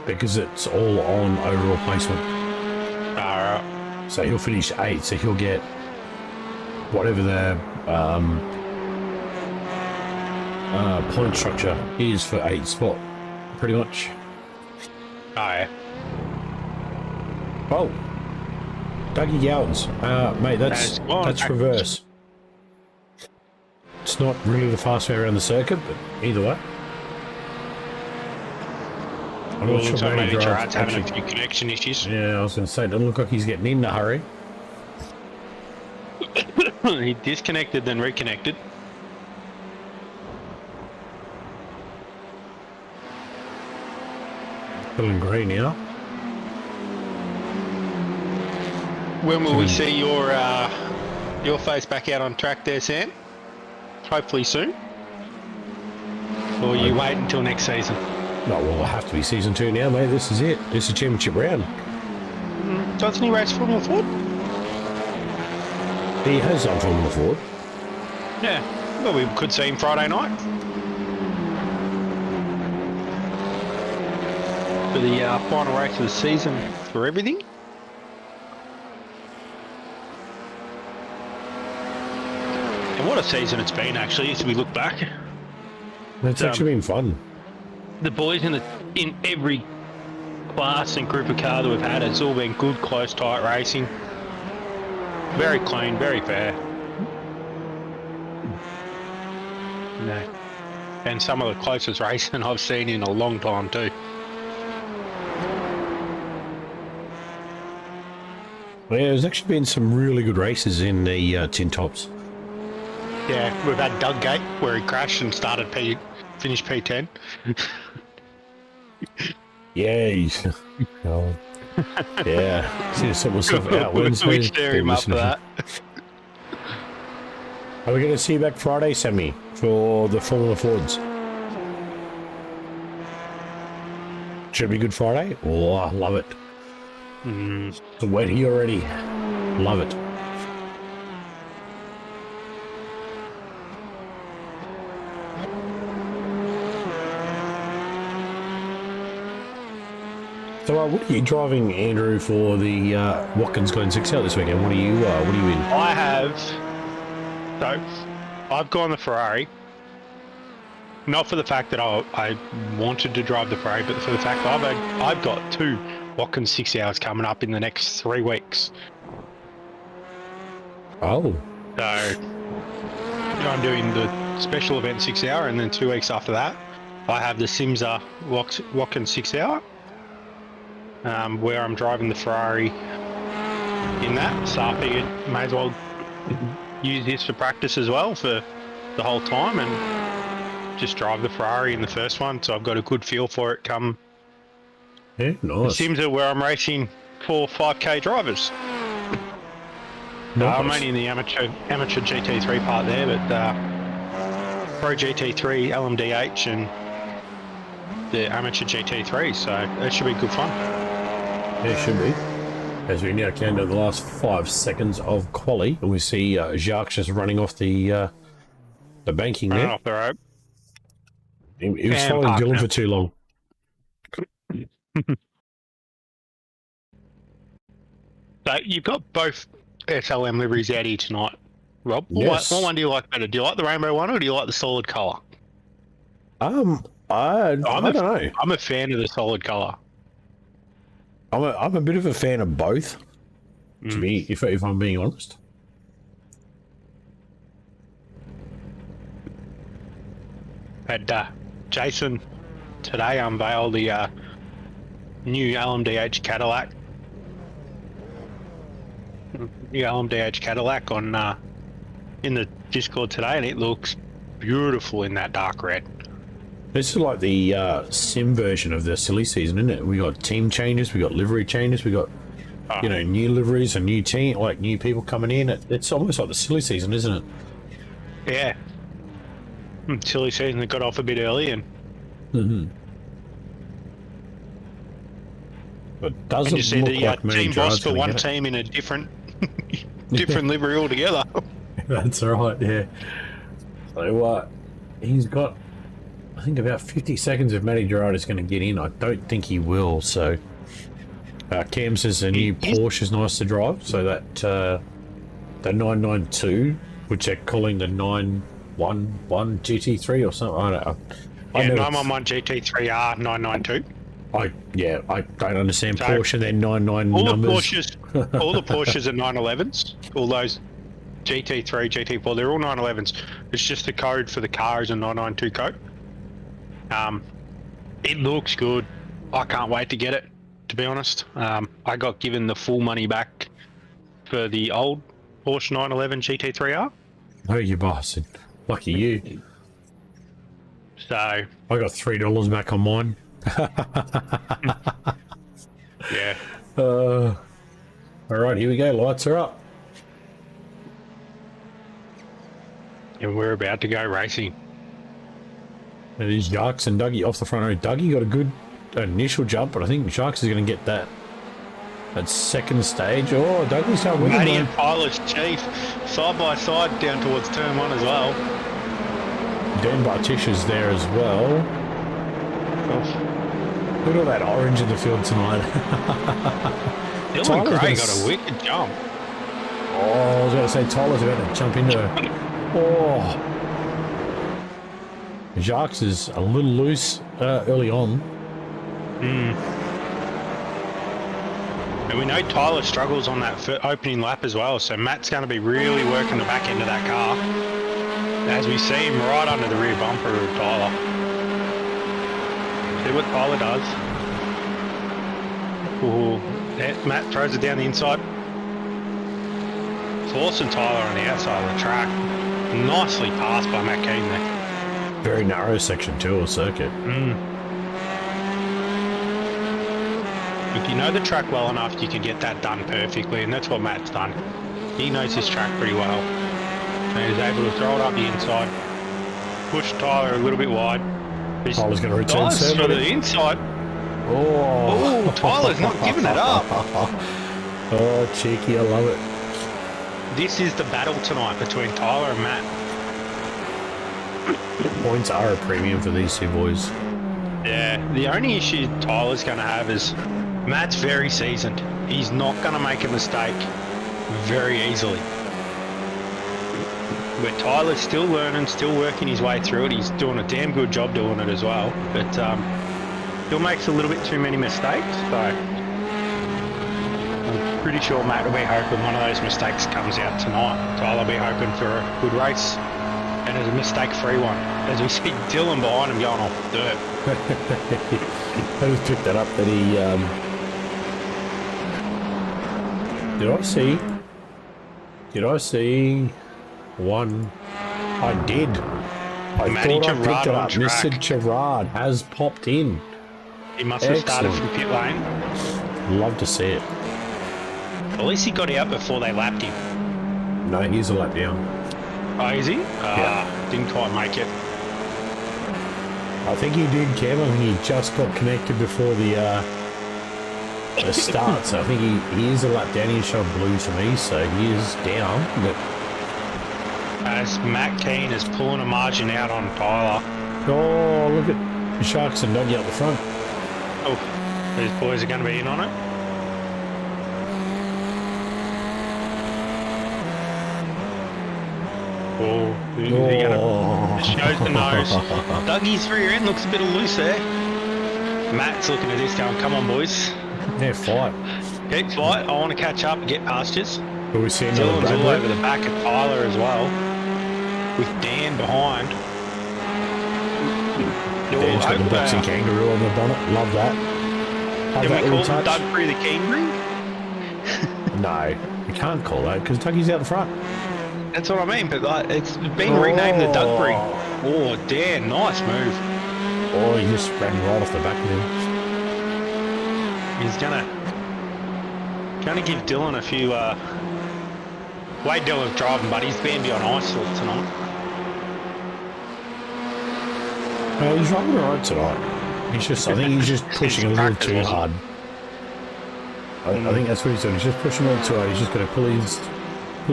S5: Because it's all on overall placement.
S6: Alright.
S5: So he'll finish 8th. So he'll get whatever the point structure is for 8th spot, pretty much.
S6: Oh, yeah.
S5: Oh, Dougie Gowans. Mate, that's reverse. It's not really the fast way around the circuit, but either way. I'm not sure
S6: Matty
S5: Gerard's
S6: Gerard's having a
S5: actually...
S6: few connection issues.
S5: Yeah, I was going to say, it doesn't look like he's getting in a hurry.
S6: He disconnected, then reconnected.
S5: Feeling green now.
S6: When will we see your face back out on track there, Sam? Hopefully soon. Or you wait until next season?
S5: No, well, it'll have to be season 2 now, mate. This is it. This is championship round.
S6: Doesn't he race Formula Ford?
S5: He has done Formula Ford.
S6: Yeah. Well, we could see him Friday night. For the final race of the season for everything. And what a season it's been, actually, as we look back.
S5: It's actually been fun.
S6: The boys in every class and group of car that we've had, it's all been good, close, tight racing. Very clean, very fair. No. And some of the closest racing I've seen in a long time too.
S5: Yeah, there's actually been some really good races in the tin tops.
S6: Yeah, we've had Doug Gate where he crashed and finished P10.
S5: Yeah, oh. Yeah. See, sort myself out Wednesday.
S6: We stir him up for that.
S5: Are we going to see you back Friday, Sammy, for the Formula Fords? Should be Good Friday? Oh, I love it. It's waiting already. Love it. So, what are you driving, Andrew, for the Watkins Glen 6 out this weekend? What are you in?
S6: I have. So, I've gone the Ferrari. Not for the fact that I wanted to drive the Ferrari, but for the fact that I've got 2 Watkins 6 hours coming up in the next 3 weeks.
S5: Oh.
S6: So, I'm doing the special event 6 hour, and then 2 weeks after that, I have the Simsa Watkins 6 hour. Where I'm driving the Ferrari in that, so I figured may as well use this for practice as well for the whole time and just drive the Ferrari in the first one, so I've got a good feel for it come
S5: Yeah, nice.
S6: Simsa, where I'm racing for 5k drivers.
S5: Nice.
S6: I'm only in the amateur GT3 part there, but Pro GT3, LMDH and the amateur GT3, so that should be good fun.
S5: Yeah, it should be. As we now count down the last 5 seconds of quali, and we see Jacques just running off the banking
S6: Running
S5: there.
S6: off the road.
S5: He was
S6: And
S5: following
S6: park
S5: Dylan
S6: now.
S5: for too long.
S6: So you've got both SLM liveries out here tonight, Rob.
S5: Yes.
S6: What one do you like better? Do you like the rainbow one or do you like the solid colour?
S5: I don't know.
S6: I'm a fan of the solid colour.
S5: I'm a bit of a fan of both. To be, if I'm being honest.
S6: Had Jason today unveiled the new LMDH Cadillac. New LMDH Cadillac on in the Discord today, and it looks beautiful in that dark red.
S5: This is like the sim version of the silly season, isn't it? We got team changes, we got livery changes, we got new liveries and new team, like new people coming in. It's almost like the silly season, isn't it?
S6: Yeah. Silly season that got off a bit early, and
S5: But doesn't
S6: and you see
S5: look
S6: the
S5: like Matty
S6: team
S5: Gerard's
S6: boss for
S5: gonna
S6: one
S5: get it.
S6: team in a different livery altogether.
S5: That's right, yeah. So what? He's got, I think, about 50 seconds if Matty Gerard is going to get in. I don't think he will, so Cam says the new Porsche is nice to drive. So that the 992, which they're calling the 911 GT3 or something. I don't know.
S6: Yeah, 911 GT3R 992.
S5: I don't understand
S6: So,
S5: Porsche and their 99
S6: All
S5: numbers.
S6: all the Porsches are 911s. All those GT3, GT4, they're all 911s. It's just the code for the car is a 992 code. It looks good. I can't wait to get it, to be honest. I got given the full money back for the old Porsche 911 GT3R.
S5: Oh, you bastard. Lucky you.
S6: So,
S5: I got $3 back on mine.
S6: yeah.
S5: All right, here we go. Lights are up.
S6: And we're about to go racing.
S5: It is Jacques and Dougie off the front row. Dougie got a good initial jump, but I think Jacques is going to get that second stage. Oh, Dougie's not winning.
S6: Matty and Tyler's Chief side by side down towards turn 1 as well.
S5: Dan Bartish there as well. Look at all that orange in the field tonight.
S6: Dylan Gray got a wicked jump.
S5: Oh, I was going to say Tyler's about to jump into it. Oh. Jacques is a little loose early on.
S6: And we know Tyler struggles on that opening lap as well, so Matt's going to be really working the back end of that car. As we see him right under the rear bumper of Tyler. See what Tyler does. Ooh, yeah, Matt throws it down the inside. Forcing Tyler on the outside of the track. Nicely passed by Matt Keane there.
S5: Very narrow section too, or circuit.
S6: If you know the track well enough, you can get that done perfectly, and that's what Matt's done. He knows his track pretty well. And he's able to throw it up the inside, push Tyler a little bit wide.
S5: Tyler's going to return
S6: to the inside. Oh, Tyler's not giving it up.
S5: Oh, cheeky, I love it.
S6: This is the battle tonight between Tyler and Matt.
S5: Points are a premium for these two boys.
S6: Yeah, the only issue Tyler's going to have is Matt's very seasoned. He's not going to make a mistake very easily. But Tyler's still learning, still working his way through it. He's doing a damn good job doing it as well. But he'll make a little bit too many mistakes. So I'm pretty sure Matt will be hoping one of those mistakes comes out tonight. Tyler will be hoping for a good race and a mistake-free one. As we see Dylan behind him going off dirt.
S5: I just picked that up that he... Did I see one? I did. I
S6: Matty
S5: thought I picked
S6: Gerard
S5: it
S6: on
S5: up.
S6: track.
S5: Mr. Gerard has popped in.
S6: He must have started from pit lane.
S5: Love to see it.
S6: At least he got out before they lapped him.
S5: No, he's a lap down.
S6: Oh, is he?
S5: Yeah.
S6: Didn't quite make it.
S5: I think he did, Cam. I think he just got connected before the start. So I think he is a lap down. He showed blue to me, so he is down. But...
S6: As Matt Keane is pulling a margin out on Tyler.
S5: Oh, look at Sharks and Dougie up the front.
S6: Oh, these boys are going to be in on it. Oh, they're gonna shows the nose. Dougie's rear end looks a bit loose there. Matt's looking at this going, come on, boys.
S5: Yeah, fight.
S6: Keep fight. I want to catch up and get past you.
S5: But we see another
S6: Dylan's all
S5: Bradley.
S6: over the back of Tyler as well, with Dan behind.
S5: Dan's got the boxing kangaroo on the bonnet. Love that. Have
S6: Can
S5: that
S6: we
S5: little
S6: call
S5: touch.
S6: Doug Free the kangaroo?
S5: No, you can't call that because Dougie's out the front.
S6: That's what I mean, but like, it's been renamed the Doug Free. Oh, Dan, nice move.
S5: Oh, he just ran right off the back of him.
S6: He's gonna give Dylan a few. Way Dylan's driving, but he's been on ice tonight.
S5: He's running all right tonight. He's just, I think he's just pushing a little too hard. I think that's what he's doing. He's just pushing a little too hard. He's just going to pull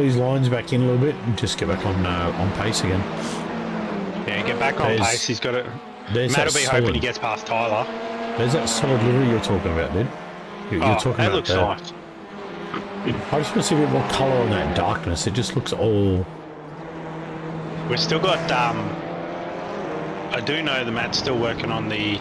S5: his lines back in a little bit and just get back on pace again.
S6: Yeah, get back on pace. He's got it. Matt will be hoping he gets past Tyler.
S5: There's that solid livery you're talking about, dude. You're
S6: Oh,
S5: talking
S6: that
S5: about
S6: looks
S5: that.
S6: nice.
S5: I just want to see a bit more colour on that darkness. It just looks all...
S6: We've still got, I do know the Matt's still working on the,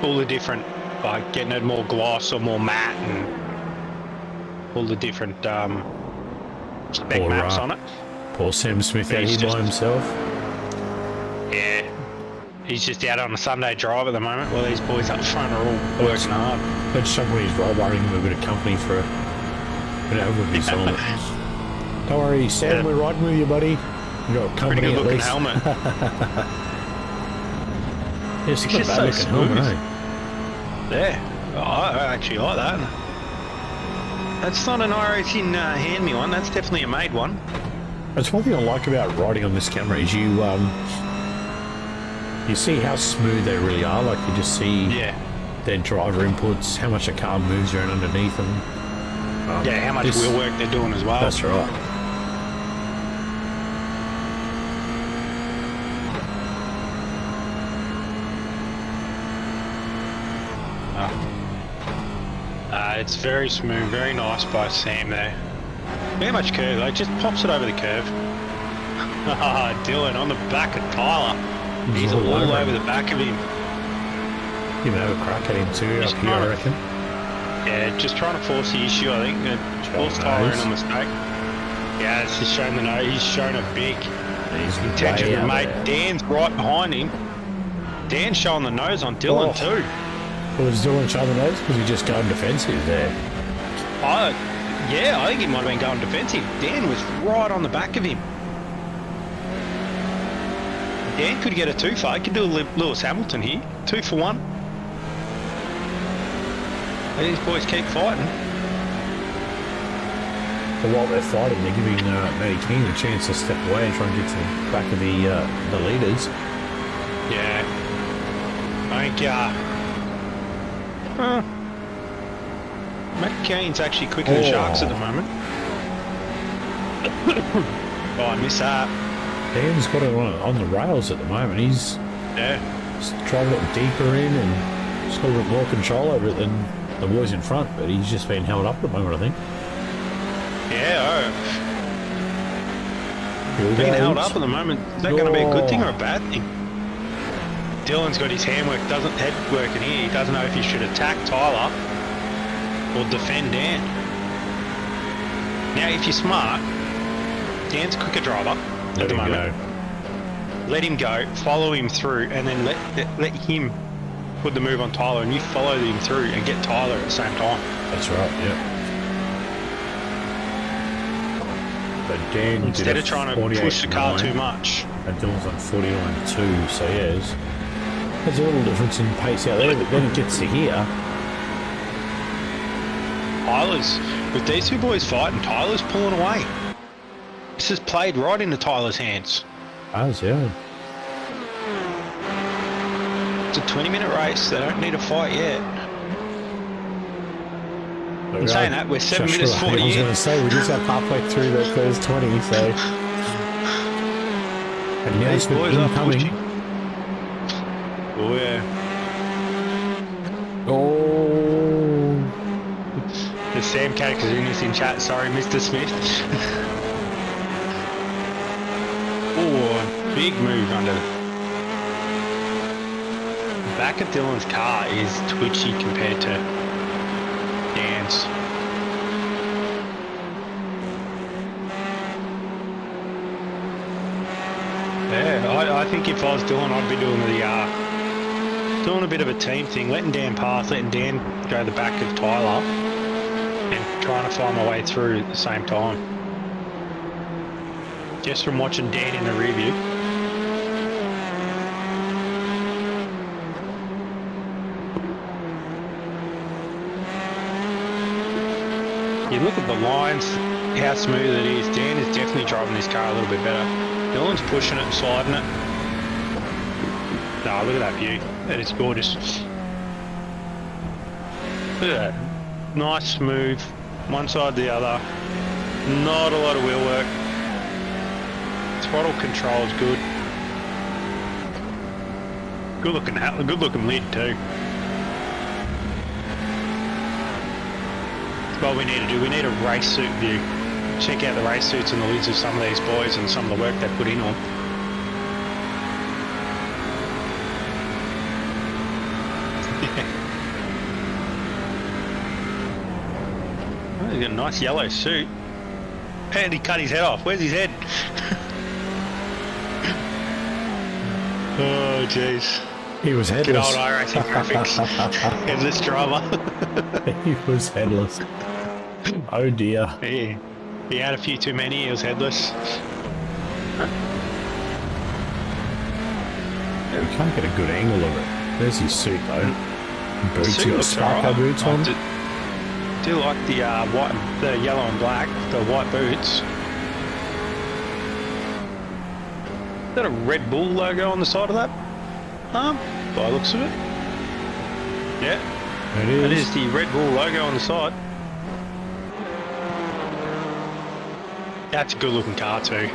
S6: all the different, like getting it more gloss or more matte and all the different, spec
S5: Or,
S6: maps on it.
S5: Poor Sam Smith out
S6: He's
S5: here by
S6: just-
S5: himself.
S6: Yeah. He's just out on a Sunday drive at the moment while these boys up front are all working hard.
S5: But somebody's robbing him a bit of company for a bit of overview on it. Don't worry, Sam, we're riding with you, buddy. You got
S6: Pretty
S5: company
S6: good
S5: at
S6: looking
S5: least.
S6: helmet.
S5: It's not a
S6: just
S5: bad
S6: so
S5: looking helmet,
S6: smooth.
S5: eh?
S6: Yeah. Oh, I actually like that. That's not an iRacing hand me one, that's definitely a made one.
S5: That's one thing I like about riding on this camera is you see how smooth they really are. Like you just see
S6: Yeah.
S5: their driver inputs, how much a car moves around underneath them.
S6: Yeah, how much
S5: this-
S6: wheel work they're doing as well.
S5: That's right.
S6: It's very smooth, very nice by Sam there. Very much curve, like just pops it over the curve. Dylan on the back of Tyler. He's all over the back of him.
S5: You can have a crack at him too
S6: Just
S5: up here, I
S6: trying
S5: reckon.
S6: Yeah, just trying to force the issue, I think. Force Tyler in a mistake. Yeah, it's just shown the nose. He's shown it big.
S5: He's
S6: Intention
S5: way
S6: to
S5: out
S6: make
S5: there.
S6: Dan's right behind him. Dan's showing the nose on Dylan
S5: Oh.
S6: too.
S5: Was Dylan showing the nose because he just going defensive there?
S6: Yeah, I think he might have been going defensive. Dan was right on the back of him. Dan could get a two-for. He could do a Lewis Hamilton here. 2 for 1. These boys keep fighting.
S5: But while they're fighting, they're giving Matty King a chance to step away and try and get to the back of the leaders.
S6: Yeah. I think, Matt Kane's actually quicker than Sharks at the moment. Oh, I miss that.
S5: Dan's got it on the rails at the moment. He's
S6: Yeah.
S5: tried a little deeper in and just got a bit more control over it than the boys in front, but he's just been held up at the moment, I think.
S6: Yeah,
S5: Here we
S6: being
S5: go.
S6: held up at the moment. Is that going to be a good thing or a bad thing? Dylan's got his head work in here. He doesn't know if he should attack Tyler or defend Dan. Now, if you're smart, Dan's a quicker driver at the moment. Let him go, follow him through, and then let him put the move on Tyler, and you follow him through and get Tyler at the same time.
S5: That's right, yeah. But Dan
S6: Instead of trying to push the car too much.
S5: And Dylan's on 49.2, so yeah, there's a little difference in pace out there, but then it gets to here.
S6: Tyler's, with these two boys fighting, Tyler's pulling away. This has played right into Tyler's hands.
S5: Does, yeah.
S6: It's a 20-minute race. They don't need a fight yet.
S5: There
S6: In
S5: we
S6: saying
S5: are.
S6: that, we're 7 minutes
S5: I
S6: 40
S5: was going
S6: in.
S5: to say, we just got halfway through the first 20, so... And now
S6: These
S5: it's been
S6: boys are
S5: incoming.
S6: pushing. Oh, yeah.
S5: Oh...
S6: The Sam Catakazunis in chat. Sorry, Mr. Smith. Oh, big move under the back of Dylan's car is twitchy compared to Dan's. Yeah, I think if I was Dylan, I'd be doing doing a bit of a team thing, letting Dan pass, letting Dan go the back of Tyler, and trying to find my way through at the same time. Just from watching Dan in the rear view. You look at the lines, how smooth it is. Dan is definitely driving this car a little bit better. Dylan's pushing it and sliding it. No, look at that view. That is gorgeous. Look at that. Nice, smooth, one side to the other. Not a lot of wheel work. Throttle control is good. Good looking lid too. That's what we need to do. We need a race suit view. Check out the race suits and the lids of some of these boys and some of the work they put in on. Oh, he's got a nice yellow suit. And he cut his head off. Where's his head? Oh, jeez.
S5: He was
S6: Good
S5: headless.
S6: old iRacing graphics. Headless driver.
S5: He was headless. Oh dear.
S6: Yeah. He had a few too many. He was headless.
S5: Yeah, we can't get a good angle of it. There's his suit though. Boots,
S6: Suit
S5: he got
S6: looks
S5: Sparko
S6: alright.
S5: boots on.
S6: Do like the white, the yellow and black, the white boots. Is that a Red Bull logo on the side of that? By the looks of it. Yeah,
S5: It is.
S6: it is the Red Bull logo on the side. That's a good looking car too.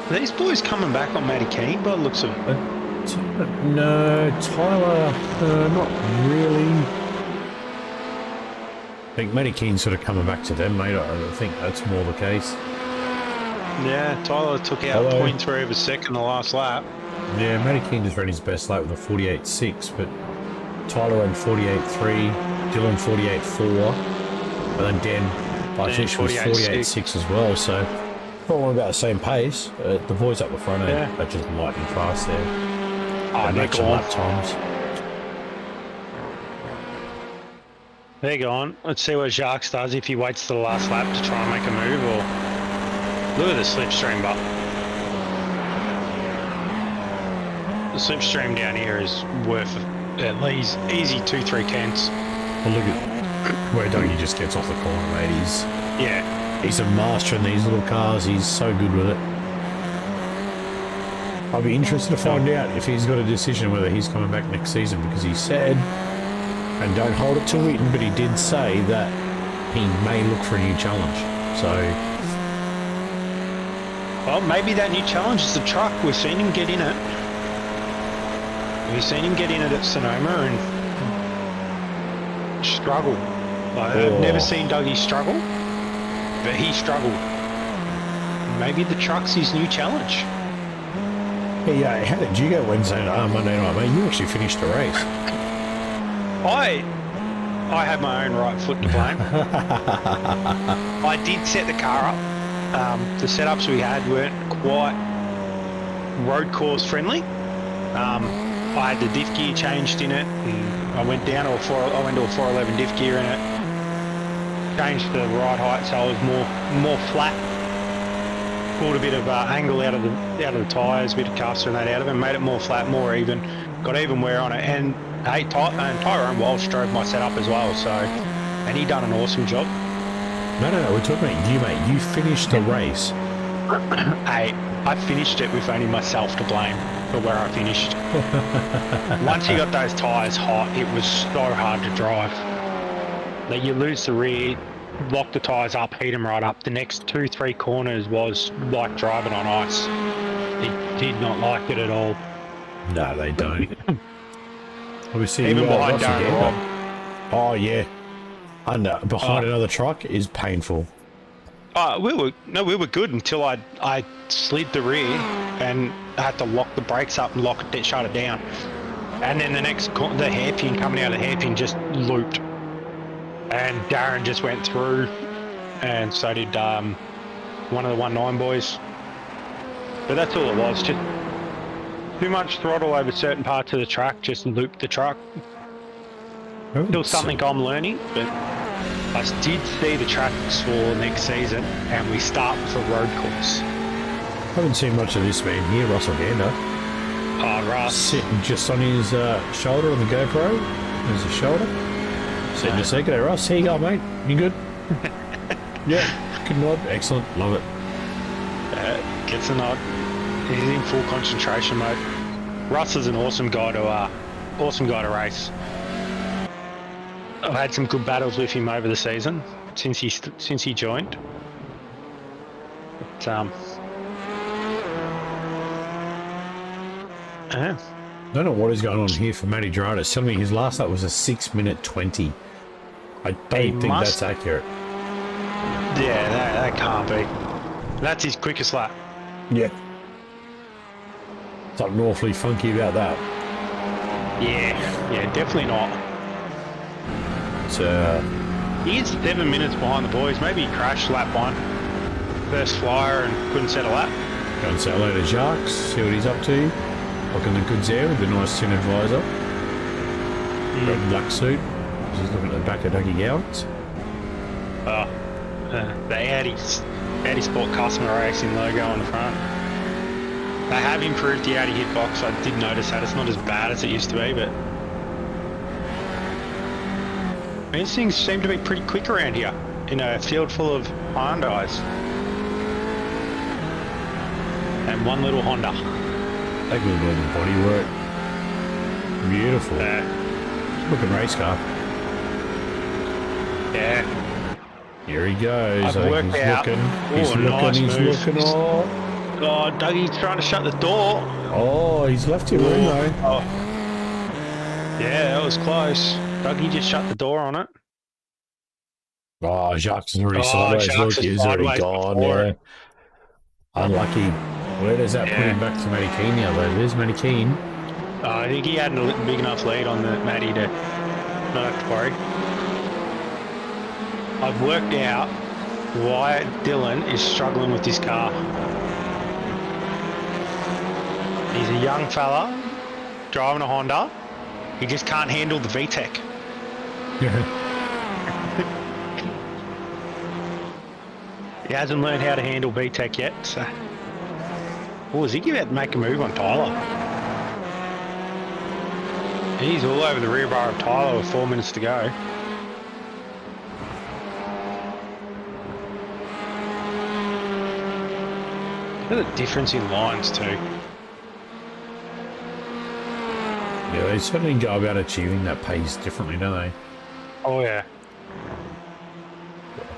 S6: Are these boys coming back on Matty Keane by the looks of it?
S5: No, Tyler, not really. I think Matty Keane's sort of coming back to them, mate. I think that's more the case.
S6: Yeah, Tyler took out
S5: Hello.
S6: 0.3 of a second the last lap.
S5: Yeah, Matty Keane just ran his best lap with a 48.6, but Tyler ran 48.3, Dylan 48.4, and then Dan Bartich was 48.6 as well, so all about the same pace. The boys up the front end
S6: Yeah.
S5: are just lightning fast there.
S6: Oh,
S5: They
S6: they're
S5: make some
S6: gone.
S5: lap times.
S6: They're gone. Let's see what Jacques does if he waits to the last lap to try and make a move, or look at the slipstream, but the slipstream down here is worth at least easy 2-3 tenths.
S5: Well, look at where Dougie just gets off the corner, mate.
S6: Yeah,
S5: He's a master in these little cars. He's so good with it. I'll be interested to find out if he's got a decision whether he's coming back next season, because he said, and don't hold it to Wheaton, but he did say that he may look for a new challenge. So,
S6: well, maybe that new challenge is the truck. We've seen him get in it. We've seen him get in it at Sonoma and struggle. Like, I've never seen Dougie struggle, but he struggled. Maybe the truck's his new challenge.
S5: hey, how did you go Monday night, mate? You actually finished the race.
S6: I had my own right foot to blame. I did set the car up. The setups we had weren't quite road course friendly. I had the diff gear changed in it, and I went down to a 411 diff gear in it. Changed the ride height so it was more flat. Pulled a bit of angle out of the tyres, a bit of caster and that out of it, made it more flat, more even. Got even wear on it, and hey, Tyrone Walsh drove my setup as well, so, and he done an awesome job.
S5: No, we're talking about you, mate. You finished the race.
S6: Hey, I finished it with only myself to blame for where I finished. Once you got those tyres hot, it was so hard to drive. Like, you lose the rear, lock the tyres up, heat them right up. The next 2-3 corners was like driving on ice. He did not like it at all.
S5: No, they don't. Obviously,
S6: Even behind
S5: Russell
S6: Darren
S5: Gandhi.
S6: Robb.
S5: Oh yeah, behind another truck is painful.
S6: We were good until I slid the rear and I had to lock the brakes up and shut it down. And then the hairpin coming out of the hairpin just looped, and Darren just went through, and so did one of the 19 boys. But that's all it was. Just too much throttle over certain parts of the track. Just looped the truck. Still something I'm learning, but I did see the tracks for next season, and we start with a road course.
S5: Haven't seen much of this man here, Russell Gander.
S6: Oh, Russ.
S5: Sitting just on his shoulder on the GoPro. There's his shoulder. Sitting a second. Hey, Russ, here you go, mate. You good? Yeah, good nod. Excellent. Love it.
S6: Gets a nod. He's in full concentration mode. Russ is an awesome guy to race. I've had some good battles with him over the season since he joined.
S5: I don't know what is going on here for Matty Gerard. It's telling me his last lap was a 6:20. I don't think that's accurate.
S6: Yeah, that can't be. That's his quickest lap.
S5: Yeah. Something awfully funky about that.
S6: Yeah, definitely not.
S5: It's,
S6: He's 7 minutes behind the boys. Maybe he crashed lap 1. First flyer and couldn't set a lap.
S5: go and say hello to Jacques, see what he's up to. Looking the goods there with the nice tin advisor. Red and black suit. He's looking at the back of Dougie Gowans.
S6: The Audi Sport Customer Racing logo on the front. They have improved the Audi hitbox. I did notice that. It's not as bad as it used to be, but these things seem to be pretty quick around here in a field full of Hyundais. And one little Honda.
S5: They good with all the bodywork. Beautiful. Looking race car.
S6: Yeah.
S5: Here he goes.
S6: I've worked out.
S5: He's looking. Oh.
S6: God, Dougie's trying to shut the door.
S5: Oh, he's left him room though.
S6: Oh. Yeah, that was close. Dougie just shut the door on it.
S5: Oh, Jacques is already sideways. Look, he's already gone. Yeah. Unlucky. Where does that put him back to Matty Keane now though? There's Matty Keane.
S6: I think he had a big enough lead on the Matty to not have to worry. I've worked out why Dylan is struggling with this car. He's a young fella driving a Honda. He just can't handle the VTEC. He hasn't learned how to handle VTEC yet. So. Oh, is he about to make a move on Tyler? He's all over the rear bar of Tyler with 4 minutes to go. Look at the difference in lines too.
S5: Yeah, they certainly go about achieving that pace differently, don't they?
S6: Oh yeah.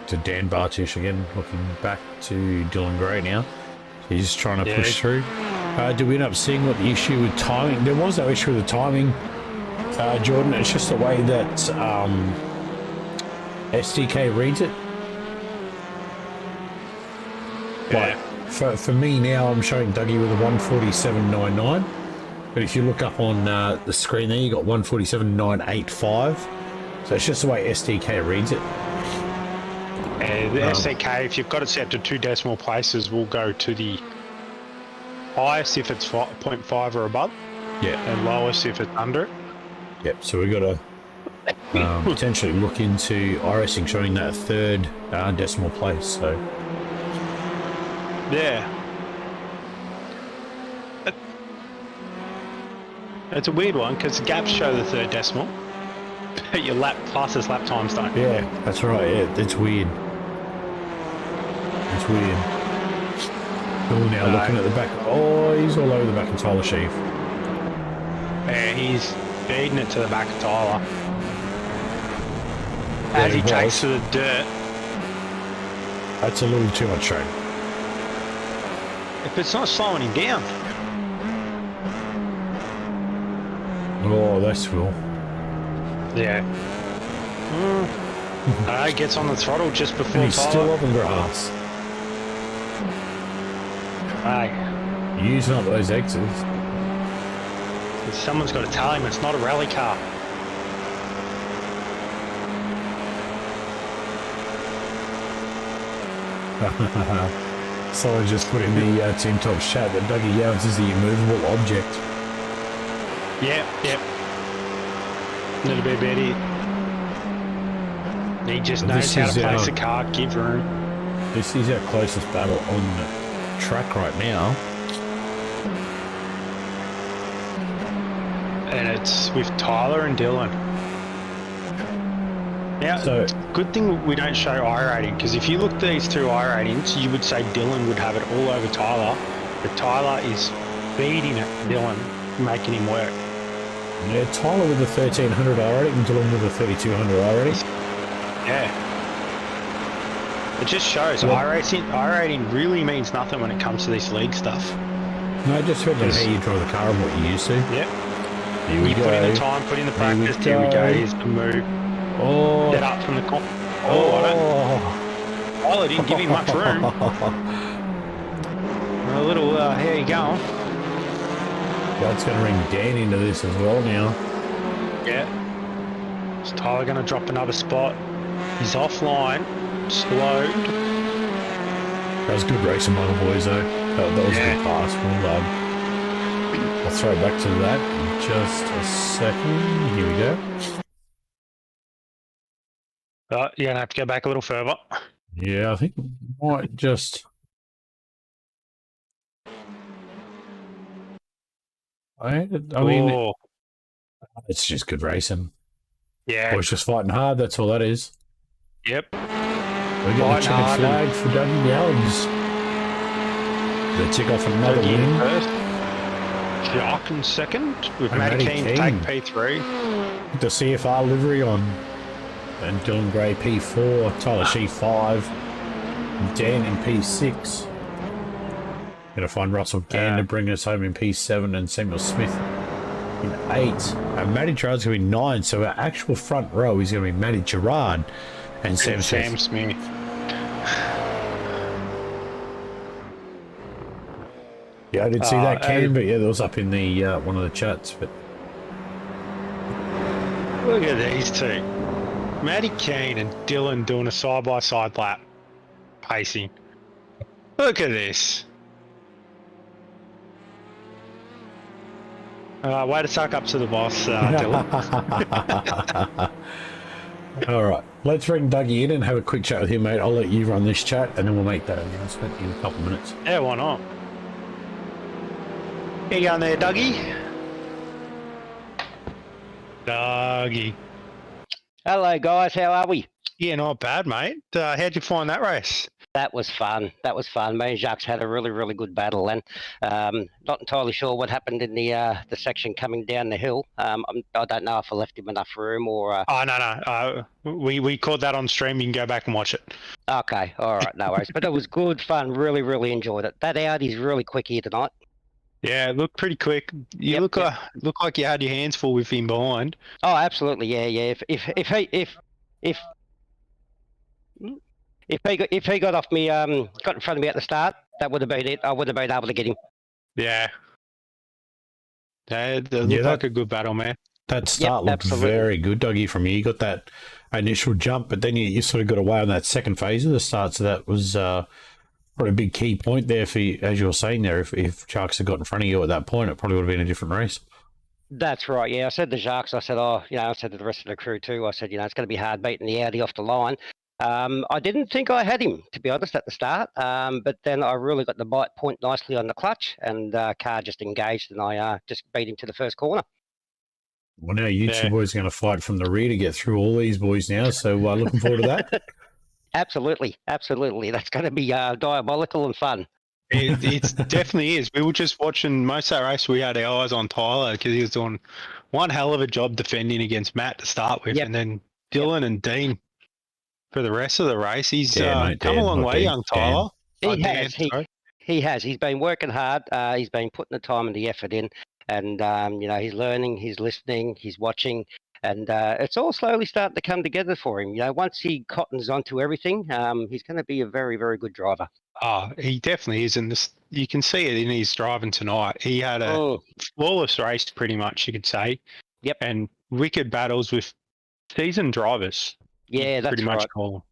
S5: To Dan Bartish again, looking back to Dylan Gray now. He's trying to push through. Did we end up seeing what the issue with timing? There was no issue with the timing, Jordan. It's just the way that SDK reads it.
S6: Yeah.
S5: Like, for me now, I'm showing Dougie with a 147.99. But if you look up on the screen there, you got 147.985. So it's just the way SDK reads it.
S6: The SDK, if you've got it set to 2 decimal places, will go to the highest if it's 0.5 or above.
S5: Yeah.
S6: And lowest if it's under it.
S5: Yep. So we've got to potentially look into iRacing showing that 3rd decimal place. So.
S6: Yeah. It's a weird one because the gaps show the 3rd decimal, but your fastest lap times don't.
S5: Yeah, that's right. Yeah, it's weird. It's weird. Bill now looking at the back. Oh, he's all over the back of Tyler Sheaf.
S6: Yeah, he's feeding it to the back of Tyler. As he takes to the dirt.
S5: That's a little too much train.
S6: If it's not slowing him down.
S5: Oh, that's cool.
S6: Yeah. Gets on the throttle just before
S5: And he's
S6: Tyler.
S5: still on the grass.
S6: Hey.
S5: Using up those exits.
S6: Someone's got to tell him it's not a rally car.
S5: Someone just put in the Team Tops chat that Dougie Yowens is the immovable object.
S6: Yep. Little bit better. He just knows how to place a car, give room.
S5: This is our closest battle on the track right now.
S6: And it's with Tyler and Dylan. Now,
S5: So,
S6: good thing we don't show iRating, because if you look at these 2 iRatings, you would say Dylan would have it all over Tyler, but Tyler is beating it, Dylan, making him work.
S5: yeah, Tyler with the 1300 I rating and Dylan with the 3200 I rating.
S6: Yeah. It just shows iRacing really means nothing when it comes to this league stuff.
S5: No, it just depends on how you drive the car and what you're used to.
S6: Yep.
S5: Here we
S6: You
S5: go.
S6: put in the time, put in the practice. Here we go. Here's the move.
S5: Oh,
S6: Get up from the corner. Oh, it didn't give him much room. A little, here you go.
S5: That's going to bring Dan into this as well now.
S6: Yeah. Is Tyler going to drop another spot? He's offline. Slowed.
S5: That was good racing by the boys, though. That was a good pass. Well done. I'll throw it back to that in just a second. Here we go.
S6: You're going to have to go back a little further.
S5: Yeah, I think we might just... I mean, it's just good racing.
S6: Yeah.
S5: Boys just fighting hard, that's all that is.
S6: Yep.
S5: We got the checkered flag for Dougie Gallons. They tick off another win.
S6: First. Jock in second. With Matty Keane to take P3.
S5: The CFR livery on. And Dylan Gray P4, Tyler Shee 5, and Dan in P6. Gonna find Russell Gander bringing us home in P7 and Samuel Smith in 8. And Matty Gerard's going to be 9, so our actual front row is going to be Matty Gerard and Sam Smith. Yeah, I did see that, Cam, but yeah, that was up in the one of the chats. But
S6: look at these two. Matty Keane and Dylan doing a side-by-side lap. Pacing. Look at this. Way to suck up to the boss, Dylan.
S5: All right, let's bring Dougie in and have a quick chat with him, mate. I'll let you run this chat, and then we'll make that announcement in a couple of minutes.
S6: Yeah, why not? How you going there, Dougie? Dougie.
S8: Hello guys, how are we?
S6: Yeah, not bad, mate. How'd you find that race?
S8: That was fun. Me and Jacques had a really good battle, and not entirely sure what happened in the section coming down the hill. I don't know if I left him enough room or.
S6: Oh no. We caught that on stream. You can go back and watch it.
S8: Okay, all right, no worries. But it was good fun. Really enjoyed it. That Audi's really quick here tonight.
S6: Yeah, it looked pretty quick. You look like you had your hands full with him behind.
S8: Oh, absolutely. Yeah. If he got off me, got in front of me at the start, that would have been it. I would have been able to get him.
S6: Yeah. That looked like a good battle, man.
S5: That start looked very good, Dougie, from you. You got that initial jump, but then you sort of got away on that second phase of the start, so that was probably a big key point there for you, as you were saying there. If Sharks had got in front of you at that point, it probably would have been a different race.
S8: That's right, yeah. I said to Jacques, I said to the rest of the crew too, I said, it's going to be hard beating the Audi off the line. I didn't think I had him, to be honest, at the start, but then I really got the bite point nicely on the clutch, and car just engaged, and I just beat him to the first corner.
S5: Well, now you two boys are going to fight from the rear to get through all these boys now, so looking forward to that.
S8: Absolutely. That's going to be diabolical and fun.
S6: It definitely is. We were just watching most of that race. We had our eyes on Tyler because he was doing one hell of a job defending against Matt to start with, and then Dylan and Dean for the rest of the race. He's come a long way, young Tyler.
S8: He has. He's been working hard. He's been putting the time and the effort in, and he's learning, he's listening, he's watching. And it's all slowly starting to come together for him. Once he cottons onto everything, he's going to be a very, very good driver.
S6: Oh, he definitely is. And you can see it in his driving tonight. He had a flawless race, pretty much, you could say.
S8: Yep.
S6: And wicked battles with seasoned drivers.
S8: Yeah, that's
S6: pretty much cool.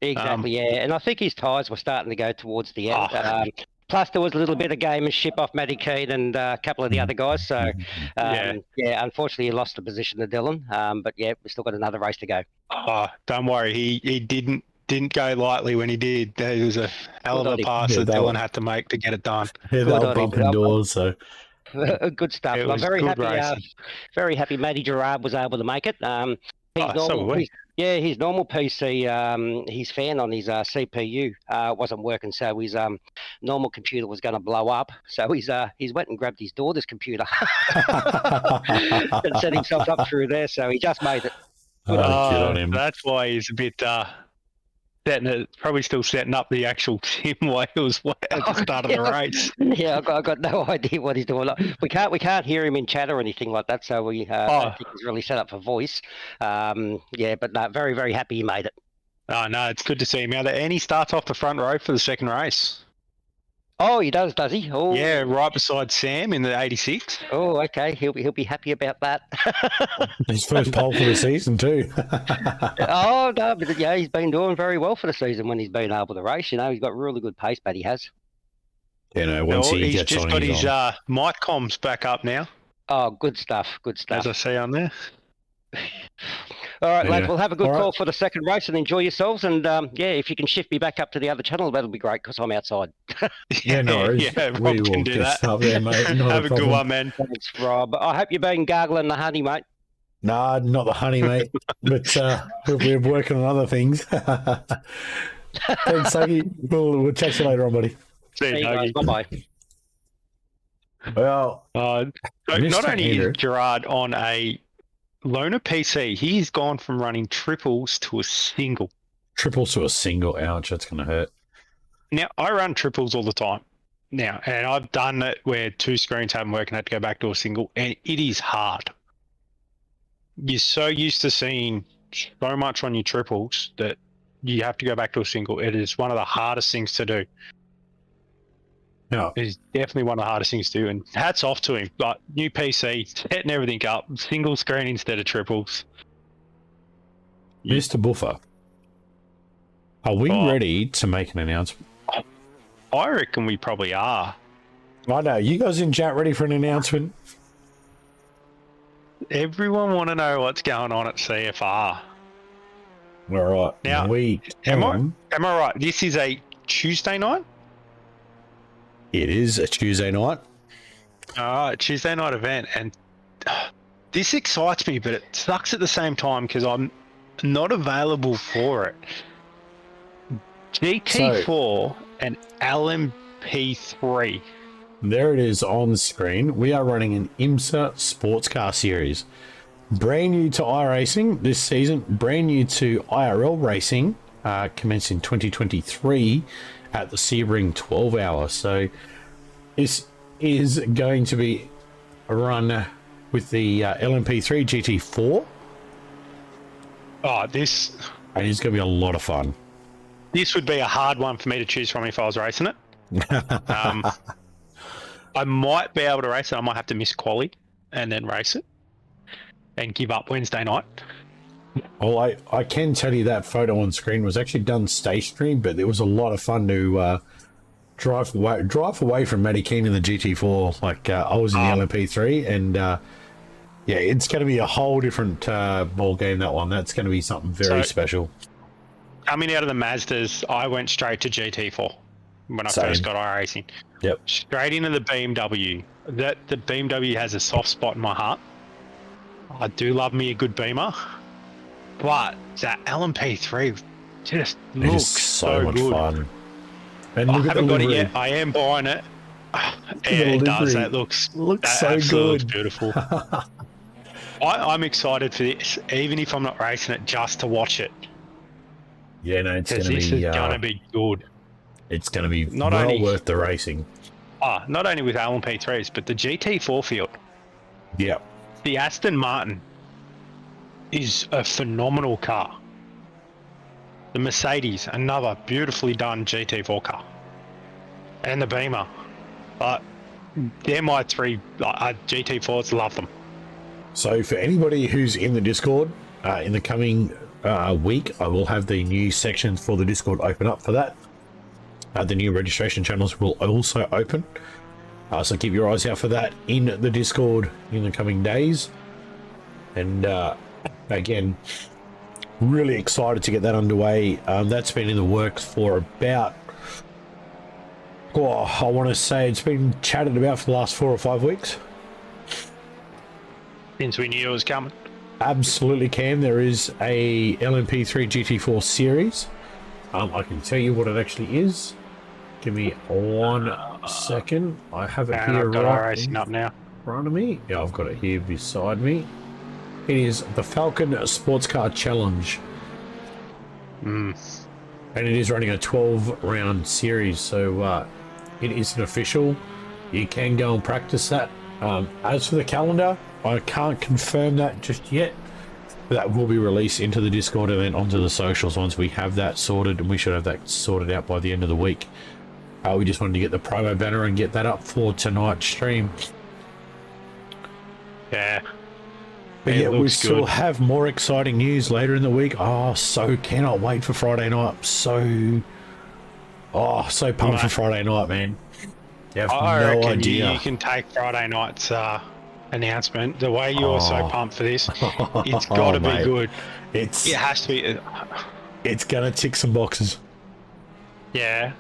S8: Exactly, yeah. And I think his tyres were starting to go towards the end. Plus, there was a little bit of gamemanship off Matty Keane and a couple of the other guys. So, unfortunately, he lost the position to Dylan. But, yeah, we've still got another race to go.
S6: Oh, don't worry. He didn't go lightly when he did. There was a hell of a pass that Dylan had to make to get it done.
S5: Yeah, they were bumping doors, so...
S8: Good stuff. I'm very happy Matty Gerard was able to make it. His normal PC, his fan on his CPU wasn't working, so his normal computer was going to blow up. So he's went and grabbed his daughter's computer and set himself up through there. So he just made it.
S6: Good on him. That's why he's a bit. probably still setting up the actual sim whales at the start of the race.
S8: Yeah, I got no idea what he's doing. Like, we can't hear him in chat or anything like that, so we don't think he's really set up for voice. Yeah, but no, very, very happy he made it.
S6: Oh, no, it's good to see him out there. And he starts off the front row for the second race.
S8: Oh, he does he? Oh,
S6: Yeah, right beside Sam in the 86.
S8: Oh, okay. He'll be happy about that.
S5: His first pole for the season too.
S8: Oh no, but yeah, he's been doing very well for the season when he's been able to race. You know, he's got really good pace, but he has.
S5: You know, once he
S6: he's
S5: gets
S6: just
S5: on,
S6: got
S5: he's
S6: his
S5: on.
S6: mic comms back up now,
S8: Oh, good stuff. Good stuff.
S6: as I see on there.
S8: All right, lads,
S5: Yeah.
S8: we'll have a good
S5: All right.
S8: call for the second race and enjoy yourselves. And yeah, if you can shift me back up to the other channel, that'll be great because I'm outside.
S5: Yeah, no worries.
S6: Yeah,
S5: We
S6: Rob
S5: will
S6: can do
S5: get
S6: that.
S5: up there, mate. Not
S6: Have a good
S5: problem.
S6: one, man.
S8: Thanks, Rob. I hope you've been gargling the honey, mate.
S5: Nah, not the honey, mate. But we're working on other things. Thanks, Suggy. We'll chat you later on, buddy.
S6: See
S8: See
S6: you,
S8: you guys.
S6: Dougie.
S8: Bye bye.
S5: Well,
S6: So
S5: Mr.
S6: not only
S5: Hayter.
S6: is Gerard on a loaner PC, he's gone from running triples to a single.
S5: triples to a single. Ouch, that's going to hurt.
S6: Now, I run triples all the time now, and I've done it where two screens haven't worked and I had to go back to a single, and it is hard. You're so used to seeing so much on your triples that you have to go back to a single. It is one of the hardest things to do.
S5: No,
S6: It is definitely one of the hardest things to do, and hats off to him. Like, new PC, setting everything up, single screen instead of triples.
S5: Mr. Buffer, are we ready to make an announcement?
S6: I reckon we probably are.
S5: I know. You guys in chat ready for an announcement?
S6: Everyone want to know what's going on at CFR.
S5: All right.
S6: Now,
S5: Am
S6: Am I right? This is a Tuesday night?
S5: It is a Tuesday night.
S6: Tuesday night event, and this excites me, but it sucks at the same time because I'm not available for it. GT4 and LMP3.
S5: There it is on the screen. We are running an IMSA sports car series. Brand new to iRacing this season, brand new to IRL racing, commencing 2023 at the Sebring 12 hour. So this is going to be a run with the LMP3 GT4.
S6: Oh, this
S5: And it's going to be a lot of fun.
S6: would be a hard one for me to choose from if I was racing it. I might be able to race it. I might have to miss quali and then race it and give up Wednesday night.
S5: Well, I can tell you that photo on screen was actually done stationary, but it was a lot of fun to drive away from Matty Keane in the GT4. Like I was in the LMP3, and yeah, it's going to be a whole different ball game. That one, that's going to be something very special.
S6: Coming out of the Mazdas, I went straight to GT4 when I
S5: Same.
S6: first got iRacing.
S5: Yep.
S6: Straight into the BMW. The BMW has a soft spot in my heart. I do love me a good Beamer, but that LMP3 just
S5: It
S6: looks
S5: is so much
S6: good.
S5: fun. And
S6: I
S5: look at the
S6: haven't got it
S5: livery.
S6: yet. I am buying it. Yeah,
S5: the
S6: it does.
S5: livery.
S6: That looks
S5: so
S6: absolutely looks
S5: good.
S6: beautiful. I'm excited for this, even if I'm not racing it, just to watch it.
S5: Yeah, no, it's going
S6: Because
S5: to
S6: this
S5: be
S6: is going to be good.
S5: it's going to be
S6: Not
S5: well
S6: only-
S5: worth the racing.
S6: Not only with LMP3s, but the GT4 field.
S5: Yeah.
S6: The Aston Martin is a phenomenal car. The Mercedes, another beautifully done GT4 car. And the Beamer. They're my three GT4s, love them.
S5: So for anybody who's in the Discord, in the coming week, I will have the new sections for the Discord open up for that. The new registration channels will also open. So keep your eyes out for that in the Discord in the coming days. And again, really excited to get that underway. That's been in the works for about, I want to say it's been chatted about for the last 4 or 5 weeks.
S6: Since we knew it was coming.
S5: Absolutely can. There is a LMP3 GT4 series. I can tell you what it actually is. Give me 1 second. I have it
S6: And
S5: here
S6: I've got
S5: right
S6: racing
S5: in
S6: up now.
S5: front of me. Yeah, I've got it here beside me. It is the Falcon Sports Car Challenge. and it is running a 12-round series, so it isn't official. You can go and practice that. As for the calendar, I can't confirm that just yet. But that will be released into the Discord and then onto the socials once we have that sorted, and we should have that sorted out by the end of the week. We just wanted to get the promo banner and get that up for tonight's stream.
S6: Yeah.
S5: But yeah, we still have more exciting news later in the week. Oh, so cannot wait for Friday night. So pumped for Friday night, man. You have
S6: I
S5: no
S6: reckon
S5: idea.
S6: you can take Friday night's announcement. The way you're so pumped for this, it's got to be good. It has to be.
S5: It's gonna tick some boxes.
S6: Yeah.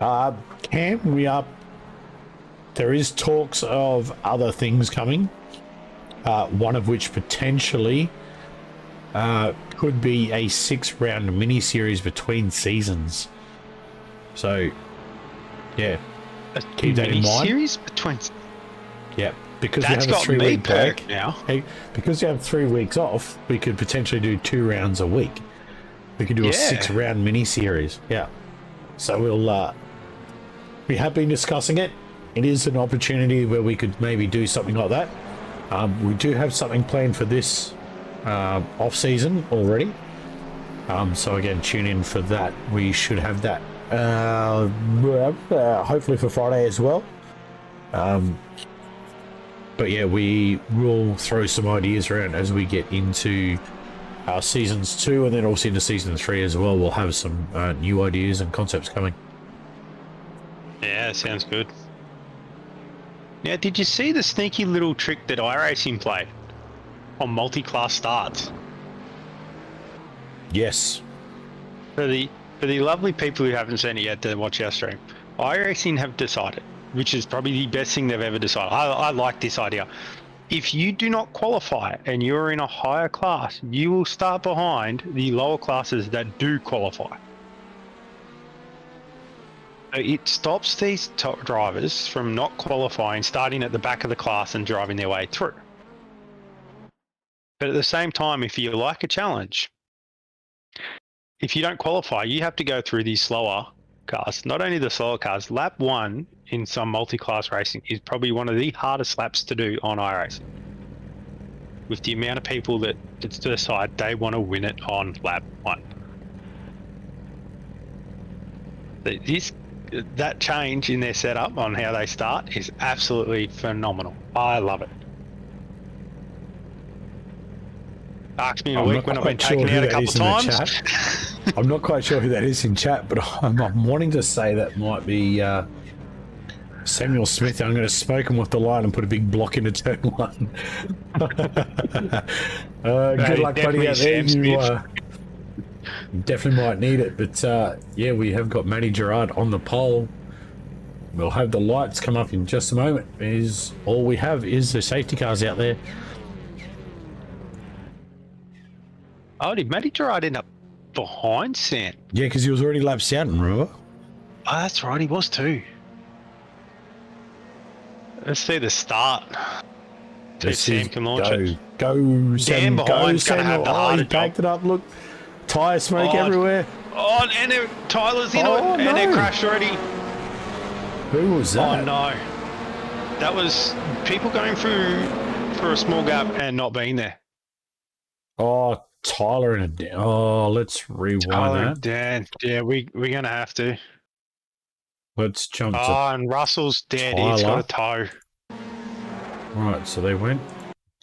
S5: Cam, there is talks of other things coming. One of which potentially could be a 6-round mini-series between seasons. So, yeah, keep that in mind.
S6: Series between.
S5: Yeah, because
S6: That's
S5: we have a 3-week break
S6: now.
S5: Hey, because you have 3 weeks off, we could potentially do 2 rounds a week. We could do a 6-round mini-series. Yeah. So we have been discussing it. It is an opportunity where we could maybe do something like that. We do have something planned for this off season already. So again, tune in for that. We should have that hopefully for Friday as well. But yeah, we will throw some ideas around as we get into seasons 2 and then also into season 3 as well. We'll have some new ideas and concepts coming.
S6: Yeah, sounds good. Now, did you see the sneaky little trick that iRacing played on multi-class starts?
S5: Yes.
S6: For the lovely people who haven't seen it yet to watch our stream, iRacing have decided, which is probably the best thing they've ever decided. I like this idea. If you do not qualify and you're in a higher class, you will start behind the lower classes that do qualify. It stops these top drivers from not qualifying, starting at the back of the class and driving their way through. But at the same time, if you like a challenge, if you don't qualify, you have to go through these slower cars. Not only the slower cars, lap 1 in some multi-class racing is probably one of the hardest laps to do on iRacing. With the amount of people that decide they want to win it on lap 1. That change in their setup on how they start is absolutely phenomenal. I love it. Ask me in a week when I've been taken out a couple of times.
S5: I'm not quite sure who that is in chat, but I'm wanting to say that might be Samuel Smith. I'm going to smoke him with the line and put a big block into turn 1. Good luck, buddy, out there. You definitely might need it, but yeah, we have got Matty Gerard on the pole. We'll have the lights come up in just a moment. All we have is the safety cars out there.
S6: Oh, did Matty Gerard end up behind Sam?
S5: Yeah, because he was already lapped out, remember?
S6: Oh, that's right, he was too. Let's see the start. See Sam can launch it.
S5: Go, Sam. Go, Sam. Oh, he backed it up. Look, tyre smoke everywhere.
S6: Oh, and Tyler's in it, and it crashed already.
S5: Who was that?
S6: Oh no, that was people going through for a small gap and not being there.
S5: Oh, Tyler and Dan. Oh, let's rewind
S6: Tyler
S5: that.
S6: and Dan. Yeah, we're gonna have to.
S5: Let's jump to
S6: and Russell's dead.
S5: Tyler.
S6: He's got a toe.
S5: Right, so they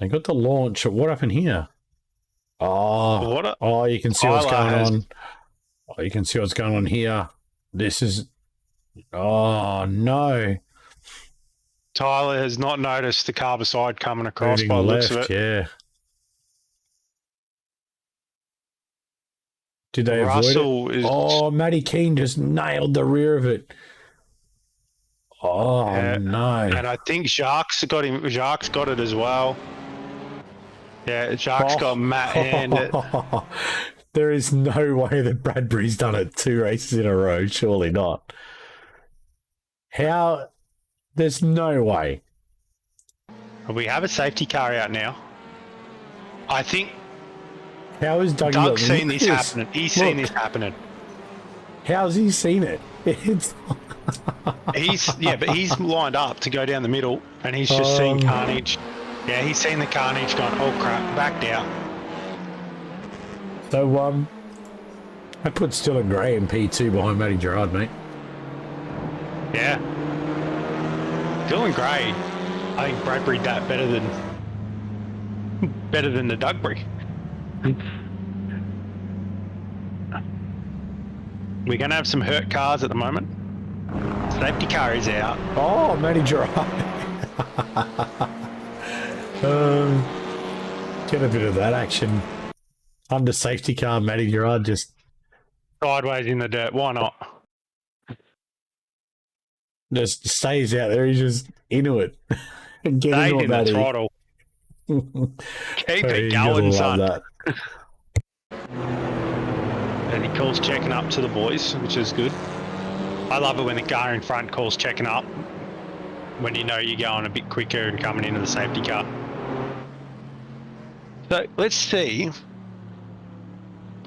S5: got the launch. What happened here? Oh, you can see what's going on. Oh, you can see what's going on here. This is, oh no.
S6: Tyler has not noticed the car beside coming across
S5: Moving
S6: by the
S5: left,
S6: looks of it.
S5: yeah. Did they
S6: Russell
S5: avoid it?
S6: is.
S5: Oh, Matty Keane just nailed the rear of it. Oh no!
S6: And I think Jacques got him. Jacques got it as well. Yeah, Jacques got Matt and it.
S5: There is no way that Bradbury's done it 2 races in a row. Surely not. How? There's no way.
S6: We have a safety car out now. I think
S5: How is Doug?
S6: Doug's seen this happening. He's seen this happening.
S5: How's he seen it? It's
S6: but he's lined up to go down the middle, and he's just seen carnage. Yeah, he's seen the carnage, gone, oh crap, backed out.
S5: so. I put Dylan Gray in P2 behind Matty Gerard, mate.
S6: Yeah. Dylan Gray, I think Bradbury that better than the Dugbury. We're going to have some hurt cars at the moment. Safety car is out.
S5: Oh, Matty Gerard. Get a bit of that action. Under safety car, Matty Gerard just
S6: Sideways in the dirt. Why not?
S5: stays out there. He's just into it. Get
S6: Stayed
S5: into
S6: in the
S5: Matty.
S6: throttle. Keep it
S5: You gotta
S6: going,
S5: love
S6: son.
S5: that.
S6: And he calls checking up to the boys, which is good. I love it when the car in front calls checking up when you know you're going a bit quicker and coming into the safety car. So let's see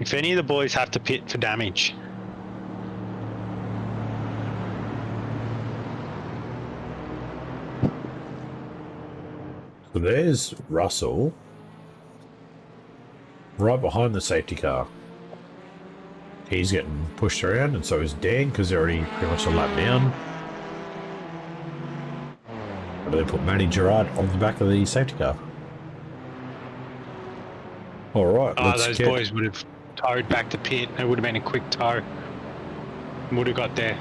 S6: if any of the boys have to pit for damage.
S5: So there's Russell right behind the safety car. He's getting pushed around, and so is Dan because they're already pretty much a lap down. And they put Matty Gerard on the back of the safety car. All right,
S6: Those boys would have towed back to pit. It would have been a quick tow. Would have got there.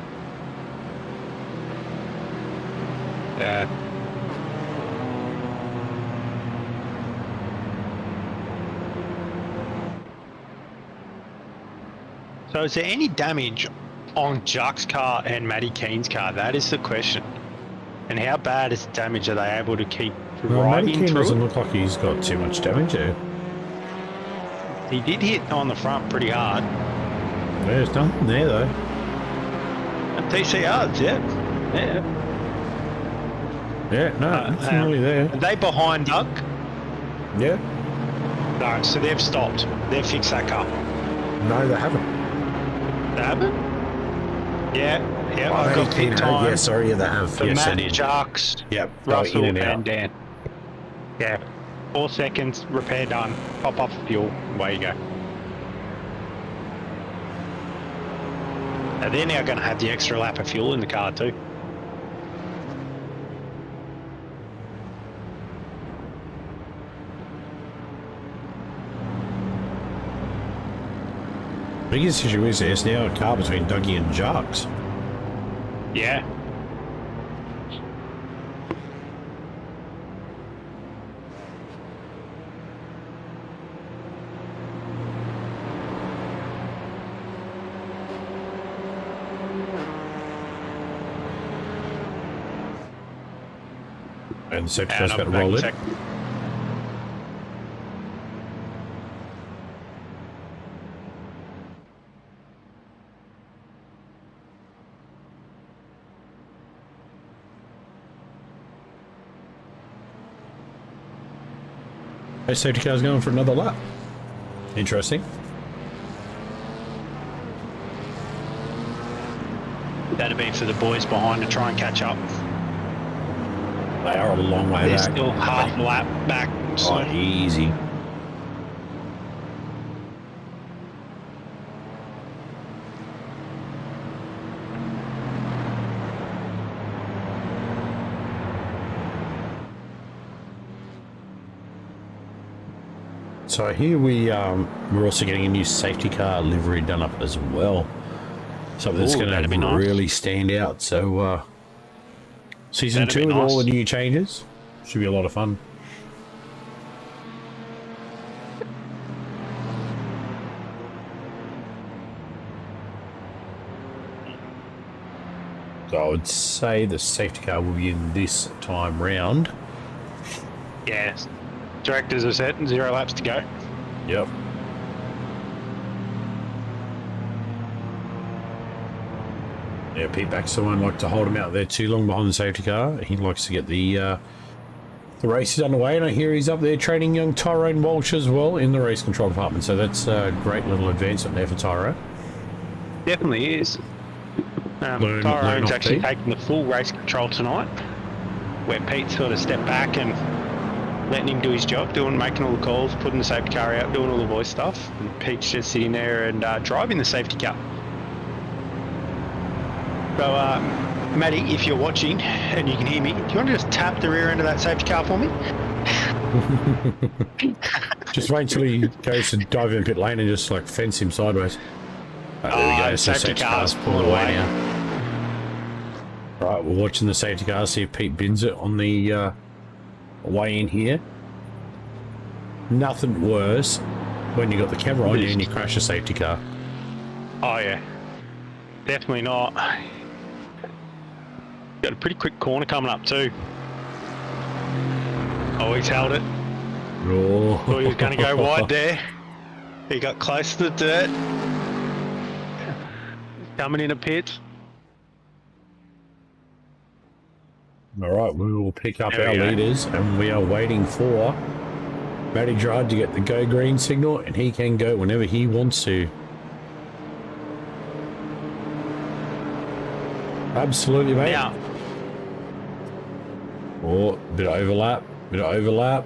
S6: So is there any damage on Jack's car and Matty Keen's car? That is the question. And how bad is the damage? Are they able to keep
S5: Well, Matty
S6: driving
S5: Keane
S6: through
S5: doesn't
S6: it?
S5: look like he's got too much damage there.
S6: He did hit on the front pretty hard.
S5: There's nothing there though.
S6: And TCRs, yeah.
S5: Yeah, no, nothing really there.
S6: Are they behind Doug?
S5: Yeah,
S6: No, so they've stopped. They've fixed that car.
S5: no, they haven't.
S6: They haven't? Yeah,
S5: Oh,
S6: I've
S5: Matty
S6: got
S5: Keane
S6: pit
S5: had-
S6: time
S5: yeah, sorry, yeah, they have.
S6: for
S5: Yes,
S6: Matty,
S5: and-
S6: Jacques,
S5: Yep, they were
S6: Russell,
S5: in and out.
S6: and Dan. Yeah, 4 seconds, repair done, pop off fuel, away you go. And they're now going to have the extra lap of fuel in the car too.
S5: Biggest issue is there's now a car between Dougie and Jacques.
S6: Yeah.
S5: And the safety
S6: And
S5: car's
S6: I'm
S5: about to
S6: back
S5: roll
S6: in
S5: in.
S6: sec-
S5: Hey, safety car's going for another lap. Interesting.
S6: That'd be for the boys behind to try and catch up.
S5: They are a long way
S6: They're
S5: back.
S6: still half a lap back. So
S5: Oh, easy. So here we're also getting a new safety car livery done up as well. Something that's
S6: Ooh,
S5: going
S6: that'd be
S5: to
S6: nice.
S5: really stand out. So season
S6: That'd
S5: 2
S6: be
S5: with all
S6: nice.
S5: the new changes should be a lot of fun. So I would say the safety car will be in this time round.
S6: yes, directors are set, 0 laps to go.
S5: Yep. Yeah, Pete Baxter won't like to hold him out there too long behind the safety car. He likes to get the races underway, and I hear he's up there training young Tyrone Walsh as well in the race control department. So that's a great little advancement there for Tyro.
S6: definitely is.
S5: Learn
S6: Tyrone's
S5: off
S6: actually
S5: Pete.
S6: taking the full race control tonight, where Pete sort of stepped back and letting him do his job, making all the calls, putting the safety car out, doing all the voice stuff, and Pete's just sitting there and driving the safety car. So, Matty, if you're watching and you can hear me, do you want to just tap the rear end of that safety car for me?
S5: Just wait until he goes to dive in pit lane and just like fence him sideways. There we go.
S6: The
S5: So
S6: safety car's
S5: pulling away now. Right, we're watching the safety car, see if Pete bins it on the way in here. Nothing worse when you got the camera on you and you crash a safety car.
S6: Oh yeah, definitely not. Got a pretty quick corner coming up too. Oh, he's held it.
S5: Oh,
S6: Thought he was going to go wide there. He got close to the dirt. Coming in a pit.
S5: All right, we will pick up
S6: There
S5: our
S6: we go.
S5: leaders and we are waiting for Matty Gerard to get the go green signal and he can go whenever he wants to. Absolutely, mate.
S6: Now,
S5: Oh, bit of overlap, bit of overlap,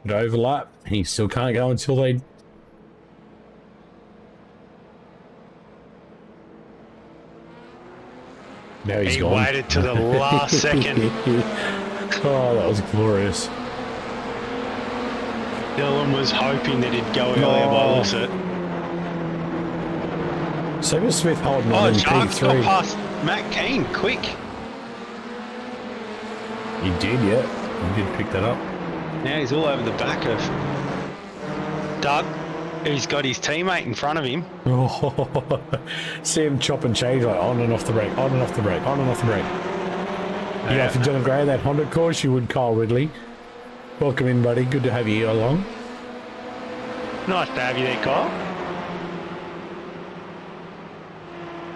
S5: bit of overlap. He still can't go until they... Now he's
S6: he
S5: gone.
S6: waited to the last second.
S5: Oh, that was glorious.
S6: Dylan was hoping that he'd go earlier by the looks of it.
S5: Samuel Smith holding
S6: Oh,
S5: on in
S6: Sharks got
S5: P3.
S6: past Matt Keane, quick.
S5: He did, yeah. He did pick that up.
S6: Now he's all over the back of Doug. He's got his teammate in front of him.
S5: Oh, see him chop and change like on and off the brake, on and off the brake, on and off the brake. You know, for Dylan Gray, that Honda course, you would Kyle Ridley. Welcome in, buddy. Good to have you along.
S6: Nice to have you there, Kyle.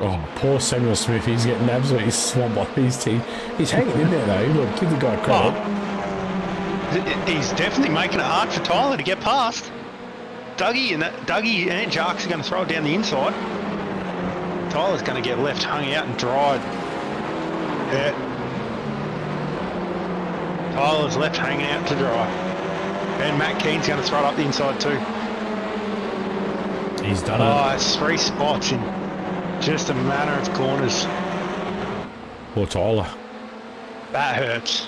S5: Oh, poor Samuel Smith. He's getting absolutely swamped by his team. He's hanging in there, though. Look, give the guy credit.
S6: He's definitely making it hard for Tyler to get past. Dougie and Jarks are going to throw it down the inside. Tyler's going to get left hung out and dried. Yeah. Tyler's left hanging out to dry. And Matt Keane's going to throw it up the inside too.
S5: He's done
S6: Oh, it's 3 spots in just a matter of corners.
S5: it. Poor Tyler.
S6: That hurts.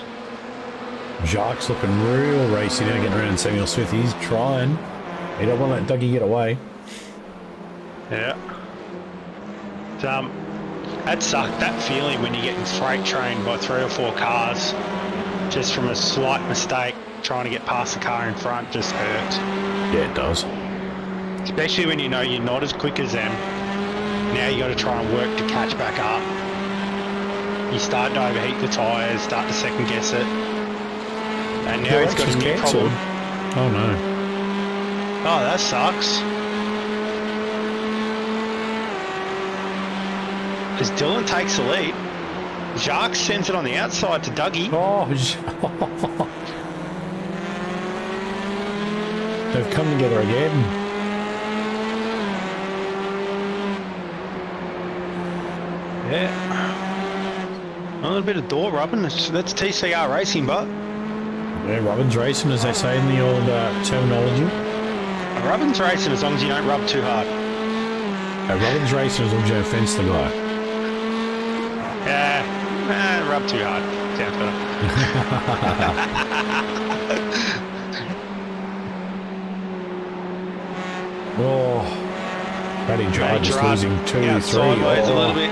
S5: Jacques looking real racy now, getting around Samuel Smith. He's trying. He don't want to let Dougie get away.
S6: Yeah. That sucked. That feeling when you're getting freight trained by 3 or 4 cars just from a slight mistake trying to get past the car in front just hurts.
S5: Yeah, it does.
S6: Especially when you know you're not as quick as them. Now you got to try and work to catch back up. You start to overheat the tyres, start to second guess it. And now he's got a new problem.
S5: Oh no.
S6: Oh, that sucks. As Dylan takes the lead, Jacques sends it on the outside to Dougie.
S5: Oh, they've come together again.
S6: Yeah. A little bit of door rubbing. That's TCR racing, but
S5: Yeah, Robin's racing, as they say in the old terminology.
S6: rubbing's racing as long as you don't rub too hard.
S5: Robin's racing as long as you don't fence the guy.
S6: Yeah, rub too hard. Sounds better.
S5: Oh, Matty Gerard just
S6: Gerard,
S5: losing 2,
S6: yeah,
S5: 3.
S6: sideways a
S5: Oh.
S6: little bit.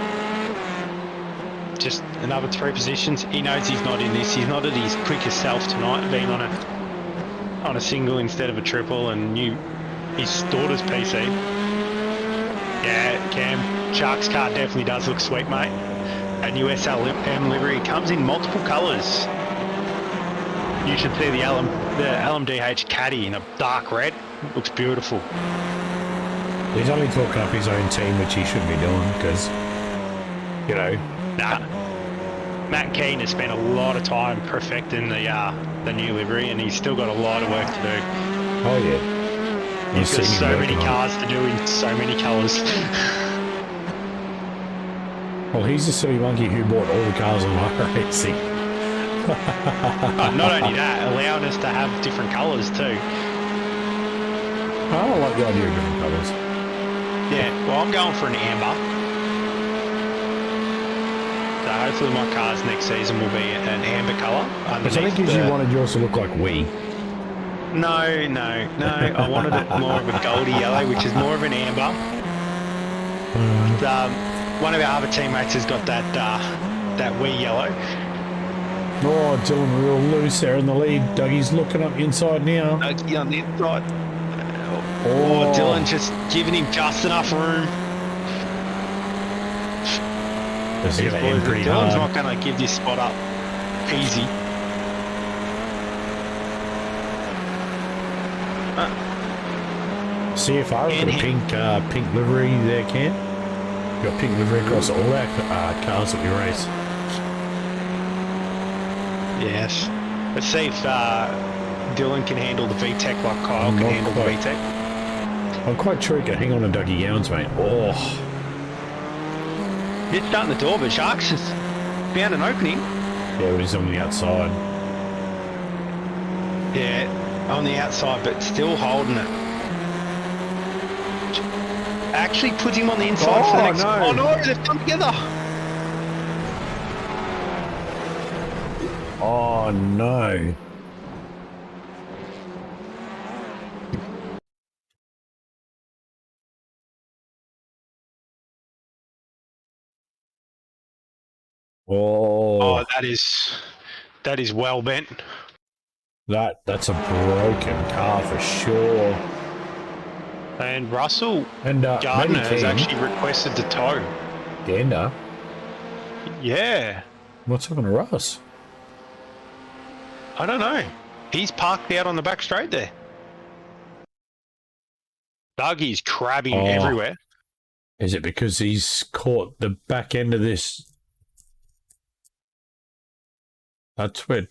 S6: Just another 3 positions. He knows he's not in this. He's not at his quickest self tonight, being on a single instead of a triple, and his daughter's PC. Yeah, Cam, Sharks car definitely does look sweet, mate. And USLM livery comes in multiple colours. You should see the LMDH Caddy in a dark red. Looks beautiful.
S5: He's only talking up his own team, which he shouldn't be doing, because, you know.
S6: Nah. Matt Keane has spent a lot of time perfecting the new livery, and he's still got a lot of work to do.
S5: Oh, yeah. You see
S6: There's
S5: me
S6: so many
S5: working on it.
S6: cars to do in so many colours.
S5: Well, he's the silly monkey who bought all the cars on iRacing.
S6: But not only that, allowing us to have different colours too.
S5: I like the idea of different colours.
S6: Yeah, well, I'm going for an amber. So hopefully my cars next season will be an amber colour.
S5: Which I think is you wanted yours to look like we.
S6: No. I wanted it more of a goldy yellow, which is more of an amber. But, one of our other teammates has got that wee yellow.
S5: Oh, Dylan real loose there in the lead. Dougie's looking up inside now.
S6: Dougie on the inside. Oh, Dylan just giving him just enough room.
S5: This is gonna end pretty
S6: Dylan's
S5: hard.
S6: not going to give this spot up easy.
S5: CFR has got a pink livery there, Cam. Got pink livery across all our cars that we race.
S6: Yes. Let's see if Dylan can handle the VTEC like Kyle can handle the VTEC.
S5: I'm quite sure he can hang on to Dougie Gowns, mate. Oh.
S6: It's starting the door, but Sharks has found an opening.
S5: Yeah, he's on the outside.
S6: Yeah, on the outside, but still holding it. Actually put him on the inside for the next...
S5: no.
S6: Oh no, they've come together.
S5: Oh, no.
S6: Oh, that is well bent.
S5: That's a broken car for sure.
S6: And Russell
S5: And
S6: Gardner
S5: maybe
S6: has
S5: Keane.
S6: actually requested to tow.
S5: Gander.
S6: Yeah,
S5: What's happened to Russ?
S6: I don't know. He's parked out on the back straight there. Dougie's crabbing everywhere.
S5: Is it because he's caught the back end of this? That's weird.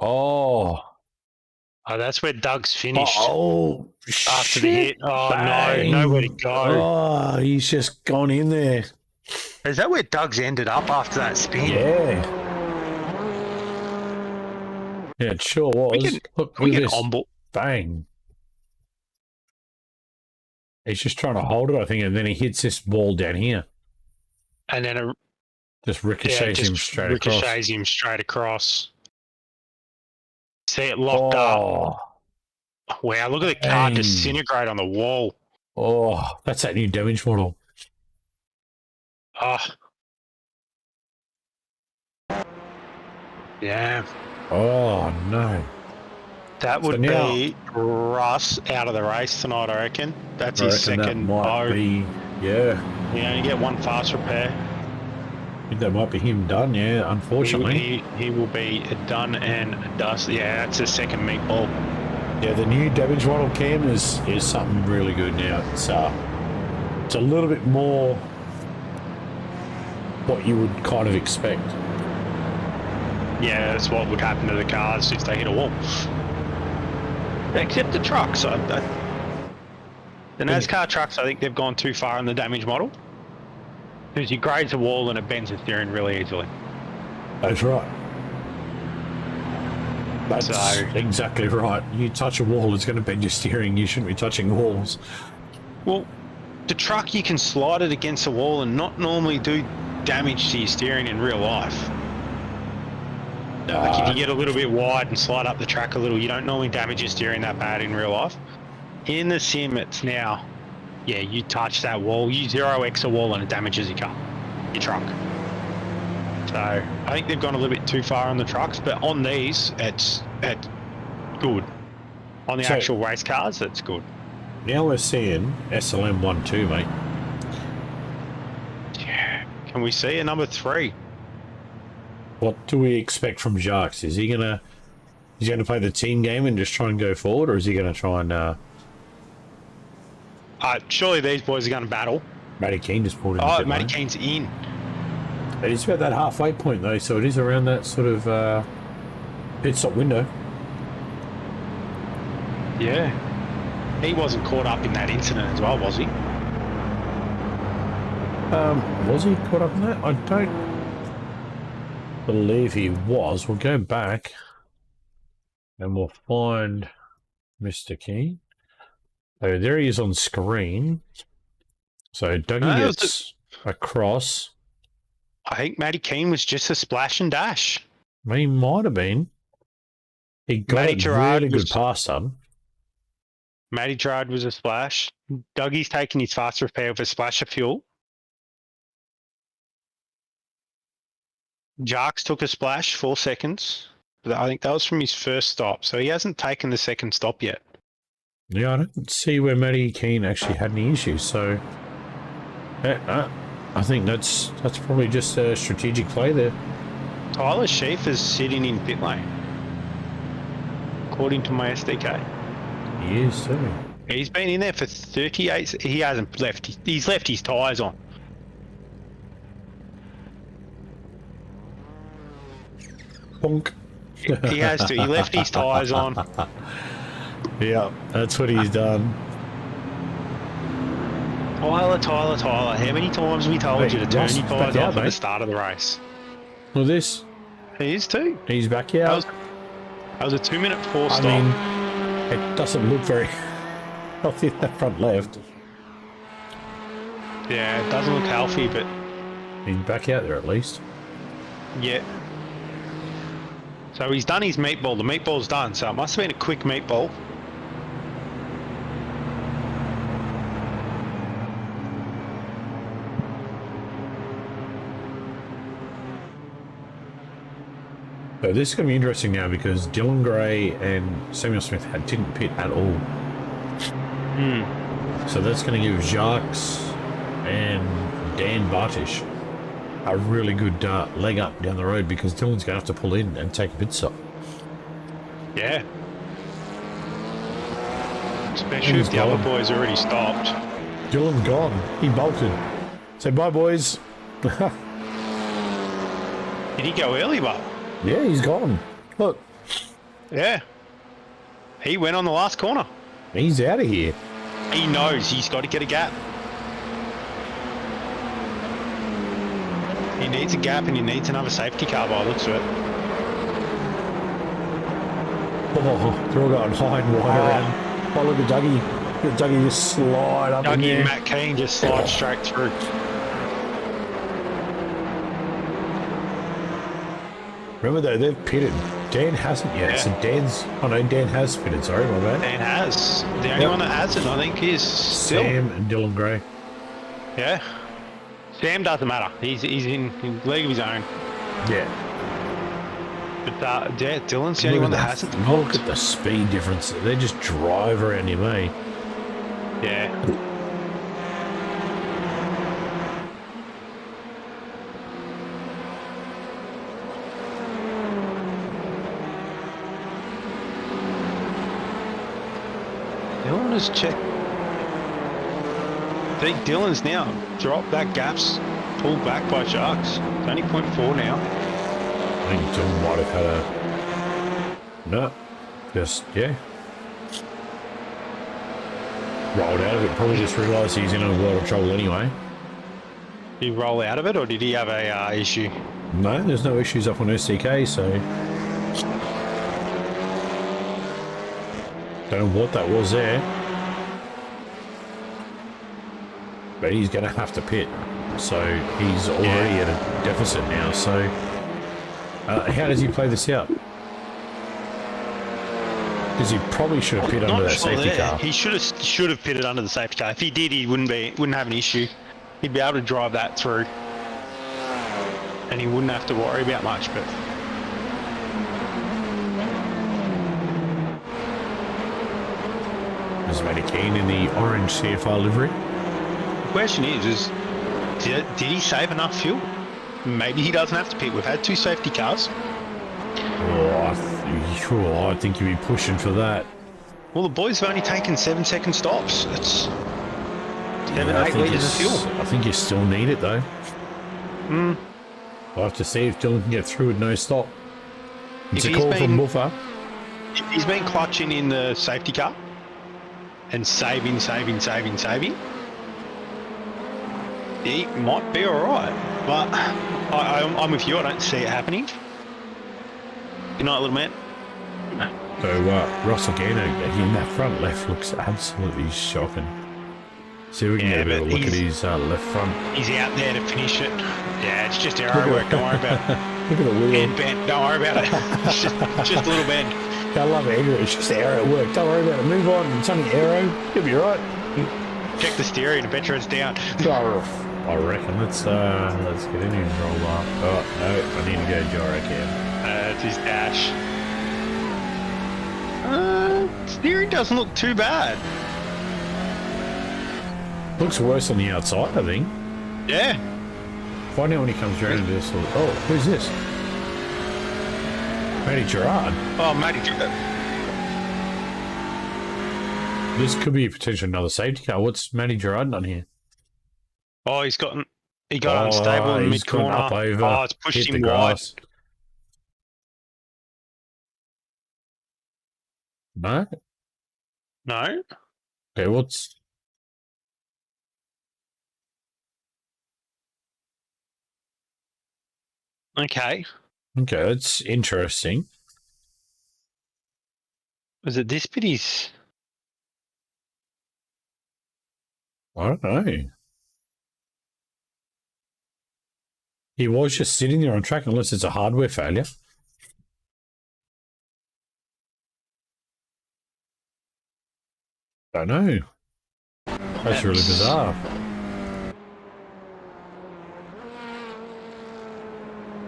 S5: Oh,
S6: That's where Doug's finished.
S5: oh,
S6: After the hit. Oh,
S5: bang.
S6: no, nowhere to go.
S5: Oh, he's just gone in there.
S6: Is that where Doug's ended up after that spin?
S5: Yeah. Yeah, it sure was. Look
S6: We
S5: at
S6: get
S5: this.
S6: on board.
S5: Bang. He's just trying to hold it, I think, and then he hits this ball down here.
S6: And then it
S5: Just ricochets him straight across.
S6: ricochets him straight across. See it locked up.
S5: Oh,
S6: Wow, look at the car
S5: Dang.
S6: disintegrate on the wall.
S5: oh, that's that new damage model.
S6: Oh. Yeah.
S5: Oh, no.
S6: That
S5: So
S6: would
S5: now-
S6: be Russ out of the race tonight, I reckon. That's
S5: I
S6: his
S5: reckon that
S6: second
S5: might
S6: O.
S5: be, yeah.
S6: You only get one fast repair.
S5: I think that might be him done, yeah, unfortunately.
S6: He will be done and dust. Yeah, that's his second meatball.
S5: Yeah, the new damage model cam is something really good now. It's a little bit more what you would kind of expect.
S6: Yeah, that's what would happen to the cars if they hit a wall. Except the trucks. The NASCAR trucks, I think they've gone too far on the damage model. Because you graze a wall and it bends the steering really easily.
S5: That's right. That's
S6: So-
S5: exactly right. You touch a wall, it's going to bend your steering. You shouldn't be touching walls.
S6: Well, the truck, you can slide it against a wall and not normally do damage to your steering in real life. Like if you get a little bit wide and slide up the track a little, you don't normally damage your steering that bad in real life. In the sim, it's now, yeah, you touch that wall, you 0x a wall and it damages your car, your truck. So I think they've gone a little bit too far on the trucks, but on these, it's good. On the
S5: So-
S6: actual race cars, it's good.
S5: Now we're seeing SLM 1-2, mate.
S6: Yeah. Can we see a number 3?
S5: What do we expect from Jacques? Is he gonna play the team game and just try and go forward, or is he gonna try and
S6: Surely these boys are going to battle.
S5: Matty Keane just pulled in?
S6: Oh,
S5: the pit
S6: Matty
S5: lane.
S6: Keane's in.
S5: It is about that halfway point though, so it is around that sort of pit stop window.
S6: Yeah. He wasn't caught up in that incident as well, was he?
S5: Was he caught up in that? I don't believe he was. We'll go back and we'll find Mr. King. Oh, there he is on screen. So Dougie gets across.
S6: I think Matty Keane was just a splash and dash.
S5: He might have been. He got
S6: Matty
S5: it
S6: Gerard
S5: really
S6: was-
S5: good past him.
S6: Matty Gerard was a splash. Dougie's taking his fast repair with a splash of fuel. Jarks took a splash, 4 seconds. But I think that was from his first stop, so he hasn't taken the second stop yet.
S5: Yeah, I don't see where Matty Keane actually had any issues. So, I think that's probably just a strategic play there.
S6: Tyler Sheaf is sitting in pit lane, according to my SDK.
S5: He is too.
S6: He's been in there for 38. He hasn't left. He's left his tyres on.
S5: Bonk.
S6: He has to. He left his tyres on.
S5: Yeah, that's what he's done.
S6: Tyler. How many times have we told
S5: Wait,
S6: you to turn
S5: Ross
S6: your
S5: is
S6: tyres
S5: back out,
S6: off at the
S5: mate.
S6: start of the race?
S5: Well, this,
S6: He is too.
S5: he's back
S6: That
S5: out.
S6: was a 2-minute 4
S5: I
S6: stop.
S5: mean, it doesn't look very healthy in that front left.
S6: Yeah, it doesn't look healthy, but
S5: He's back out there at least.
S6: yeah. So he's done his meatball. The meatball's done, so it must have been a quick meatball.
S5: So this is going to be interesting now because Dylan Gray and Samuel Smith didn't pit at all. So that's going to give Jacques and Dan Bartish a really good leg up down the road because Dylan's going to have to pull in and take a pit stop.
S6: Yeah. Especially if the other boys already stopped.
S5: Dylan's gone. He bolted. Say bye, boys.
S6: Did he go early, but?
S5: Yeah, he's gone. Look,
S6: Yeah. He went on the last corner.
S5: he's out of here.
S6: He knows he's got to get a gap. He needs a gap and he needs another safety car by the looks of it.
S5: Oh, they're all going high and wide around. Oh, look at Dougie. Look at Dougie just slide up in
S6: Dougie
S5: there.
S6: and Matt Keane just slide straight through.
S5: Remember though, they've pitted. Dan hasn't yet.
S6: Yeah.
S5: So Dan has pitted. Sorry, my bad.
S6: Dan has. The only one that hasn't, I think, is still.
S5: Sam and Dylan Gray.
S6: Yeah. Sam doesn't matter. He's in league of his own.
S5: Yeah.
S6: But yeah, Dylan's the only one that hasn't.
S5: Look at the speed difference. They just drive around him, eh?
S6: Yeah. Dylan has checked. I think Dylan's now dropped that gap's pulled back by Sharks. It's only 0.4 now.
S5: I think Dylan might have had a... No. Just, yeah. Rolled out of it. Probably just realised he's in a lot of trouble anyway.
S6: Did he roll out of it, or did he have a issue?
S5: No, there's no issues up on SDK, so... Don't know what that was there. But he's going to have to pit. So he's already at a deficit now. So how does he play this out? Because he probably should have pitted under that safety car.
S6: He should have pitted under the safety car. If he did, he wouldn't have an issue. He'd be able to drive that through, and he wouldn't have to worry about much. But
S5: There's Matty Keane in the orange CFR livery.
S6: the question is did he save enough fuel? Maybe he doesn't have to pit. We've had 2 safety cars.
S5: I think you'd be pushing for that.
S6: Well, the boys have only taken 7-second stops. It's 7,
S5: I
S6: 8
S5: think
S6: litres of fuel.
S5: I think you still need it though. I'll have to see if Dylan can get through with no stop. It's
S6: If
S5: a
S6: he's
S5: call from
S6: been-
S5: Buffer.
S6: If he's been clutching in the safety car, and saving, he might be all right. But I'm with you. I don't see it happening. Good night, little man.
S5: So Russell Gano in that front left looks absolutely shocking. See if we can get a bit of a look at his left front.
S6: He's out there to finish it. Yeah, it's just arrow work. Don't worry about it.
S5: Look at the wheel.
S6: And bent. Don't worry about it. It's just a little bend.
S5: I love it. It's just arrow work. Don't worry about it. Move on. It's only arrow. You'll be right.
S6: Check the steering. I bet you it's down.
S5: I reckon. Let's get in here and roll up. Oh no, I need to go gyro cam.
S6: It's his dash. Steering doesn't look too bad.
S5: Looks worse on the outside, I think.
S6: Yeah.
S5: Find out when he comes around and just oh, who's this? Matty Gerard.
S6: Oh, Matty Gerard.
S5: This could be potentially another safety car. What's Matty Gerard done here?
S6: Oh, he got unstable in mid corner.
S5: Up over,
S6: oh, it's pushed him wide.
S5: No?
S6: No?
S5: Okay, what's...
S6: Okay.
S5: Okay, that's interesting.
S6: Was it this bit he's...
S5: I don't know. He was just sitting there on track unless it's a hardware failure. Don't know. That's really bizarre.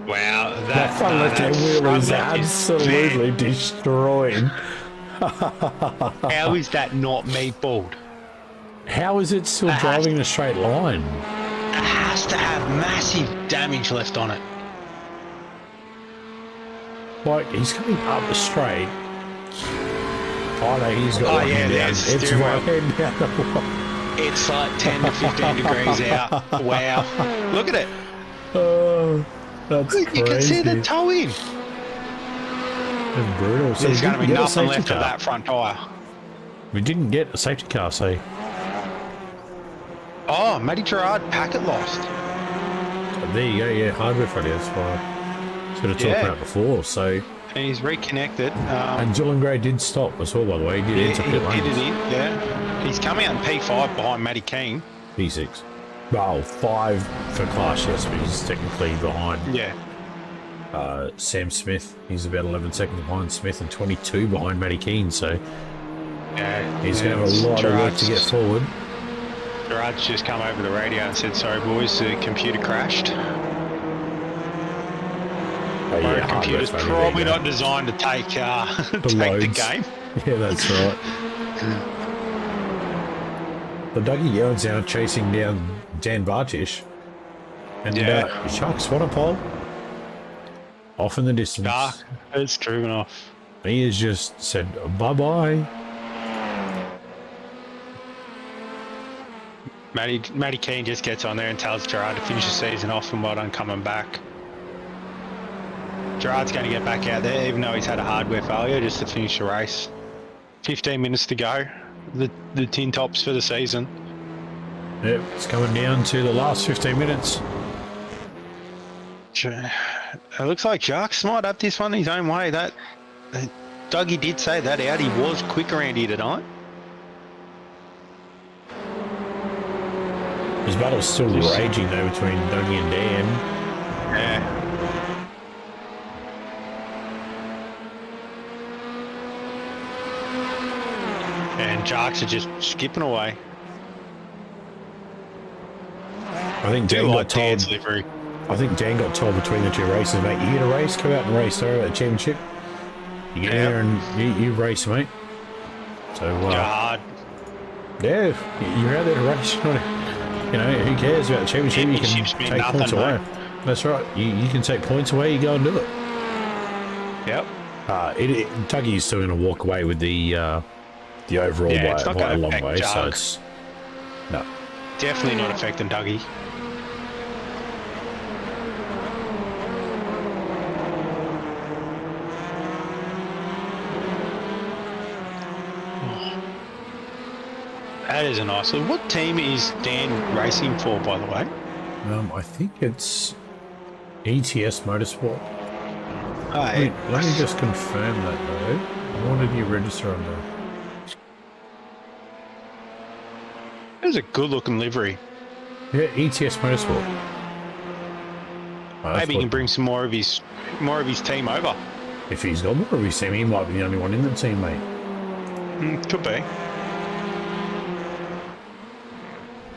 S6: Wow,
S5: That front left-hand wheel is absolutely destroyed.
S6: How is that not meatballed?
S5: How is it still driving in a straight line?
S6: It has to have massive damage left on it.
S5: Like, he's coming up the straight. Oh no, he's got one hand down. It's right hand down.
S6: It's like 10 to 15 degrees out. Wow. Look at it.
S5: Oh, that's crazy.
S6: You can see the toe in.
S5: That's brutal. So
S6: there's going to be nothing left
S5: car.
S6: of that front tyre.
S5: We didn't get a safety car, so...
S6: Oh, Matty Gerard packet lost.
S5: There you go, yeah, hardware failure, that's why I sort of talked about before, so...
S6: And he's reconnected.
S5: And Dylan Gray did stop as well, by the way. He did enter pit lanes.
S6: He did it in, yeah. He's coming out in P5 behind Matty Keane.
S5: P6. Well, 5 for class, yes, but he's technically behind Sam Smith. He's about 11 seconds behind Smith and 22 behind Matty Keane, so he's going to have a lot of work to get forward.
S6: Gerard's just come over the radio and said, sorry boys, the computer crashed.
S5: Yeah,
S6: the computer's probably not designed to take, take the game.
S5: Yeah, that's right. The Dougie Young's now chasing down Dan Bartish. And Shucks, what a pole. Off in the distance.
S6: It's driven off.
S5: He has just said bye-bye.
S6: Matty Keane just gets on there and tells Gerard to finish the season off and well done coming back. Gerard's going to get back out there even though he's had a hardware failure just to finish the race. 15 minutes to go. The tin tops for the season.
S5: Yep, it's coming down to the last 15 minutes.
S6: It looks like Jacques might have this one his own way. Dougie did say that Audi was quick around here tonight.
S5: His battle's still raging though between Dougie and Dan.
S6: Yeah. And Jacques are just skipping away.
S5: I think Dan got told. I think Dan got told between the two races, mate. You get a race, come out and race. Sorry about the championship. You get in there and you race, mate. So
S6: hard.
S5: Yeah, you're out there to race. You know, who cares about the championship? You can take points away. That's right. You can take points away. You go and do it.
S6: Yep.
S5: Dougie's still going to walk away with the overall by a long way. So it's no.
S6: Definitely not affecting Dougie. That is a nice one. What team is Dan racing for, by the way?
S5: I think it's ETS Motorsport.
S6: Oh,
S5: Wait, let me just confirm that though. What did you register under?
S6: It's a good-looking livery.
S5: Yeah, ETS Motorsport. Oh,
S6: Maybe he can bring some more of his team over.
S5: If he's got more of his team, he might be the only one in the team, mate.
S6: Could be.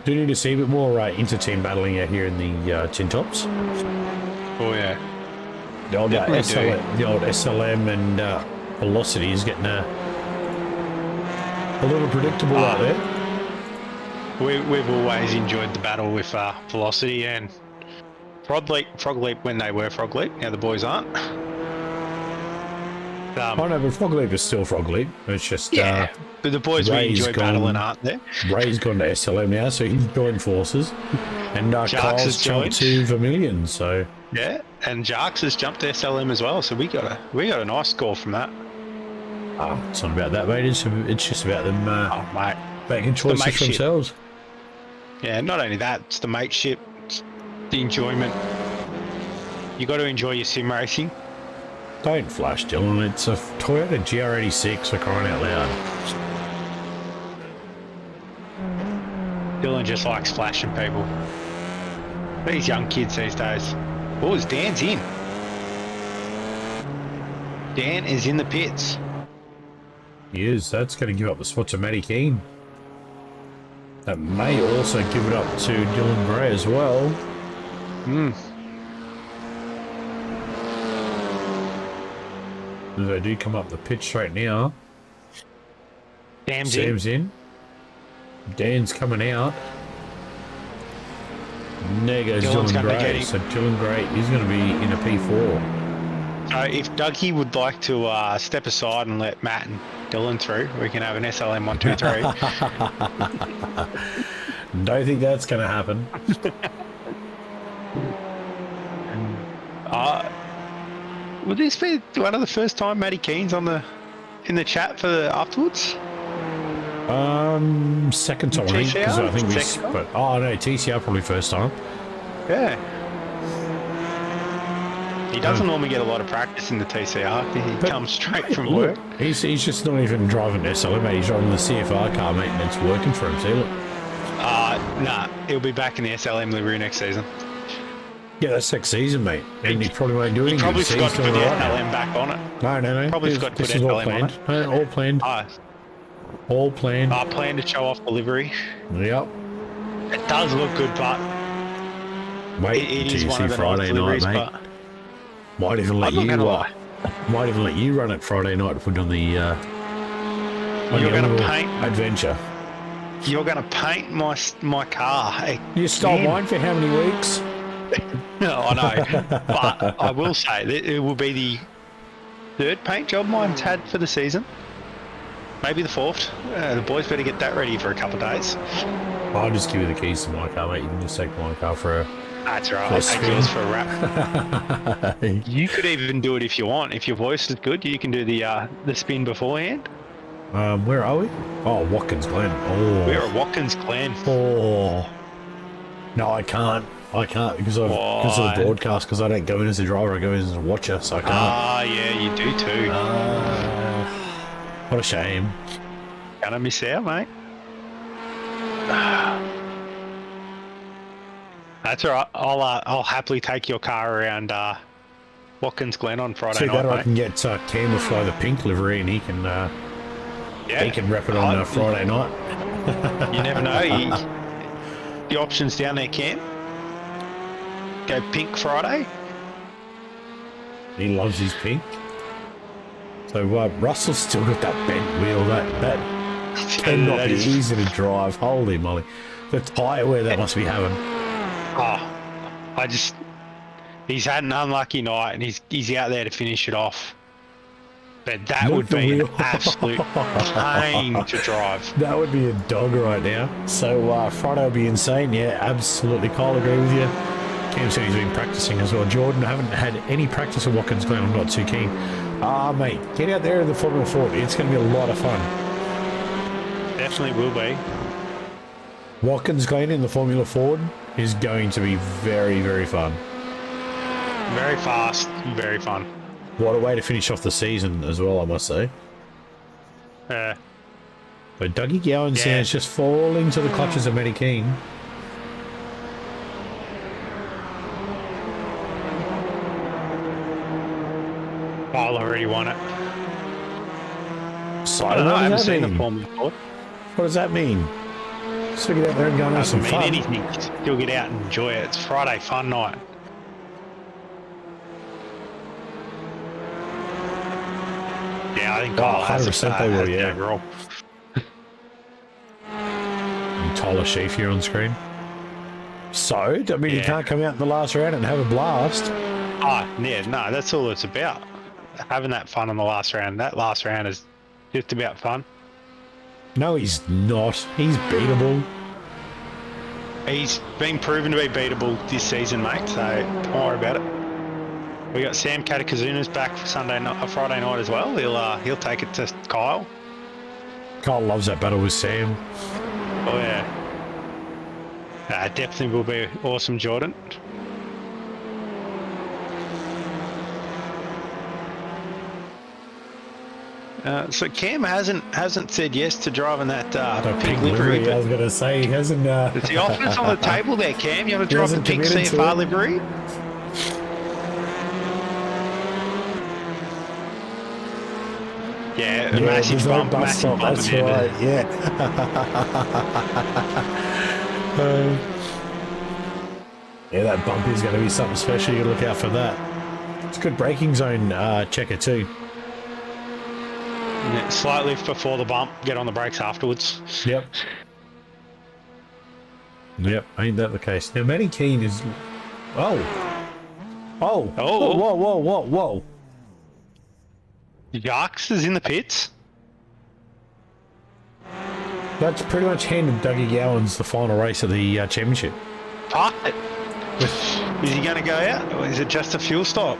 S5: Do you need to see a bit more inter-team battling out here in the Tin Tops?
S6: Oh yeah.
S5: The old,
S6: Definitely
S5: the old SLM and Velocity is getting a little predictable out there.
S6: We've always enjoyed the battle with Velocity and Frog Leap when they were Frog Leap. Now the boys aren't.
S5: Oh no, but Frog Leap is still Frog Leap. It's just
S6: but the boys we enjoy battling aren't there.
S5: Ray's gone to SLM now, so he's joined forces, and Kyle's jumped to Vermilion. So
S6: yeah, and Jarks has jumped to SLM as well. So we got a nice score from that.
S5: It's not about that, mate. It's just about them
S6: mate,
S5: making choices for themselves.
S6: Yeah, not only that, it's the mateship, it's the enjoyment. You got to enjoy your sim racing.
S5: Don't flash, Dylan. It's a Toyota GR86 for crying out loud.
S6: Dylan just likes flashing people. These young kids these days. Oh, Dan's in. Dan is in the pits.
S5: He is. That's going to give up the spot to Matty Keane. That may also give it up to Dylan Gray as well. They do come up the pitch straight now. Sam's in. Dan's coming out. There goes Dylan Gray. So Dylan Gray is going to be in a P4.
S6: If Dougie would like to step aside and let Matt and Dylan through, we can have an SLM 123.
S5: Don't think that's going to happen.
S6: Would this be one of the first time Matty Keane's in the chat for afterwards?
S5: Second time, I think we. But no, TCR probably first time.
S6: Yeah. He doesn't normally get a lot of practice in the TCR. He comes straight from work.
S5: He's just not even driving SLM, mate. He's driving the CFR car, mate, and it's working for him. See, look.
S6: Nah, he'll be back in the SLM livery next season.
S5: Yeah, that's next season, mate. And he probably won't do anything.
S6: He probably forgot to put the SLM back on it.
S5: No.
S6: Probably forgot to put SLM on it.
S5: No, all planned. All planned.
S6: Planned to show off the livery.
S5: Yep.
S6: It does look good, but
S5: wait,
S6: it is one of the
S5: Friday night, mate. Might even let you run it Friday night to put on the
S6: you're going to paint
S5: adventure.
S6: You're going to paint my car.
S5: You stole mine for how many weeks?
S6: No, I know. But I will say that it will be the third paint job mine's had for the season. Maybe the fourth. The boys better get that ready for a couple of days.
S5: I'll just give you the keys to my car, mate. You can just take my car for a...
S6: That's right. I'll take yours for a wrap. You could even do it if you want. If your voice is good, you can do the spin beforehand.
S5: Where are we? Oh, Watkins Glen. Oh.
S6: We're at Watkins Glen.
S5: Oh. No, I can't because of the broadcast, because I don't go in as a driver, I go in as a watcher, so I can't.
S6: Yeah, you do too.
S5: What a shame.
S6: Gonna miss out, mate. That's all right. I'll happily take your car around Watkins Glen on Friday night.
S5: I can get Cam to fly the pink livery, and he can rep it on Friday night.
S6: You never know. The options down there, Cam. Go pink Friday.
S5: He loves his pink. So Russell's still got that bent wheel. That cannot be easy to drive. Holy moly. The tyre wear that must be having.
S6: He's had an unlucky night and he's out there to finish it off. But that would be an absolute pain to drive.
S5: That would be a dog right now. So Friday will be insane. Yeah, absolutely. Kyle, agree with you. Cam said he's been practicing as well. Jordan, I haven't had any practice at Watkins Glen. I'm not too keen. Mate, get out there in the Formula 4. It's going to be a lot of fun.
S6: Definitely will be.
S5: Watkins Glen in the Formula Ford is going to be very, very fun.
S6: Very fast, very fun.
S5: What a way to finish off the season as well, I must say.
S6: Yeah.
S5: But Dougie Gowan sounds just falling to the clutches of Matty Keane.
S6: Kyle already won it.
S5: So
S6: I don't know, I haven't seen the
S5: mean?
S6: Formula Ford.
S5: What does that mean? Still get out there and go and have some
S6: Doesn't mean
S5: fun.
S6: anything. Still get out and enjoy it. It's Friday fun night. Yeah, I think Kyle has
S5: 100% they will,
S6: has
S5: yeah.
S6: the overall.
S5: And Tyler Sheaf here on screen. So, I mean, you
S6: Yeah.
S5: can't come out in the last round and have a blast.
S6: Oh, yeah, no, that's all it's about. Having that fun in the last round. That last round is just about fun.
S5: No, he's not. He's beatable.
S6: He's been proven to be beatable this season, mate, so don't worry about it. We got Sam Katakazunas back for Friday night as well. He'll take it to Kyle.
S5: Kyle loves that battle with Sam.
S6: Oh yeah. Definitely will be awesome, Jordan. So Cam hasn't said yes to driving that
S5: The
S6: pink livery.
S5: I
S6: But
S5: was going to say, he hasn't...
S6: it's the offers on the table there, Cam. You want to
S5: He
S6: drive the
S5: hasn't
S6: pink
S5: committed to
S6: CFR
S5: it.
S6: livery? Yeah, a massive
S5: there's no
S6: bump,
S5: bus
S6: massive
S5: stop,
S6: bump
S5: that's
S6: in there.
S5: right, yeah. Yeah, that bump is going to be something special. You look out for that. It's a good braking zone checker too.
S6: Yeah, slight lift before the bump, get on the brakes afterwards.
S5: Yep. Yep, ain't that the case? Now, Matty Keane is... Oh! Oh!
S6: Oh.
S5: Whoa, whoa, whoa, whoa!
S6: Yarks is in the pits.
S5: That's pretty much handed Dougie Gowans the final race of the championship.
S6: Fuck it. Is he going to go out, or is it just a fuel stop?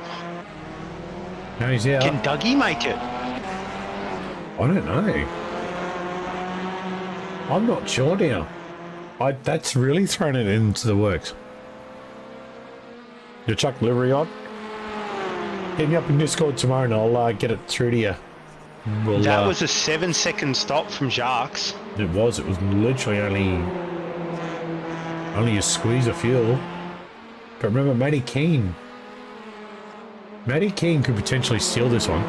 S5: No, he's out.
S6: Can Dougie make it?
S5: I don't know. I'm not sure now. That's really thrown it into the works. You chuck livery on? Hit me up in Discord tomorrow and I'll get it through to you. We'll,
S6: That was a 7-second stop from Jarks.
S5: It was literally only a squeeze of fuel. But remember, Matty Keane could potentially steal this one.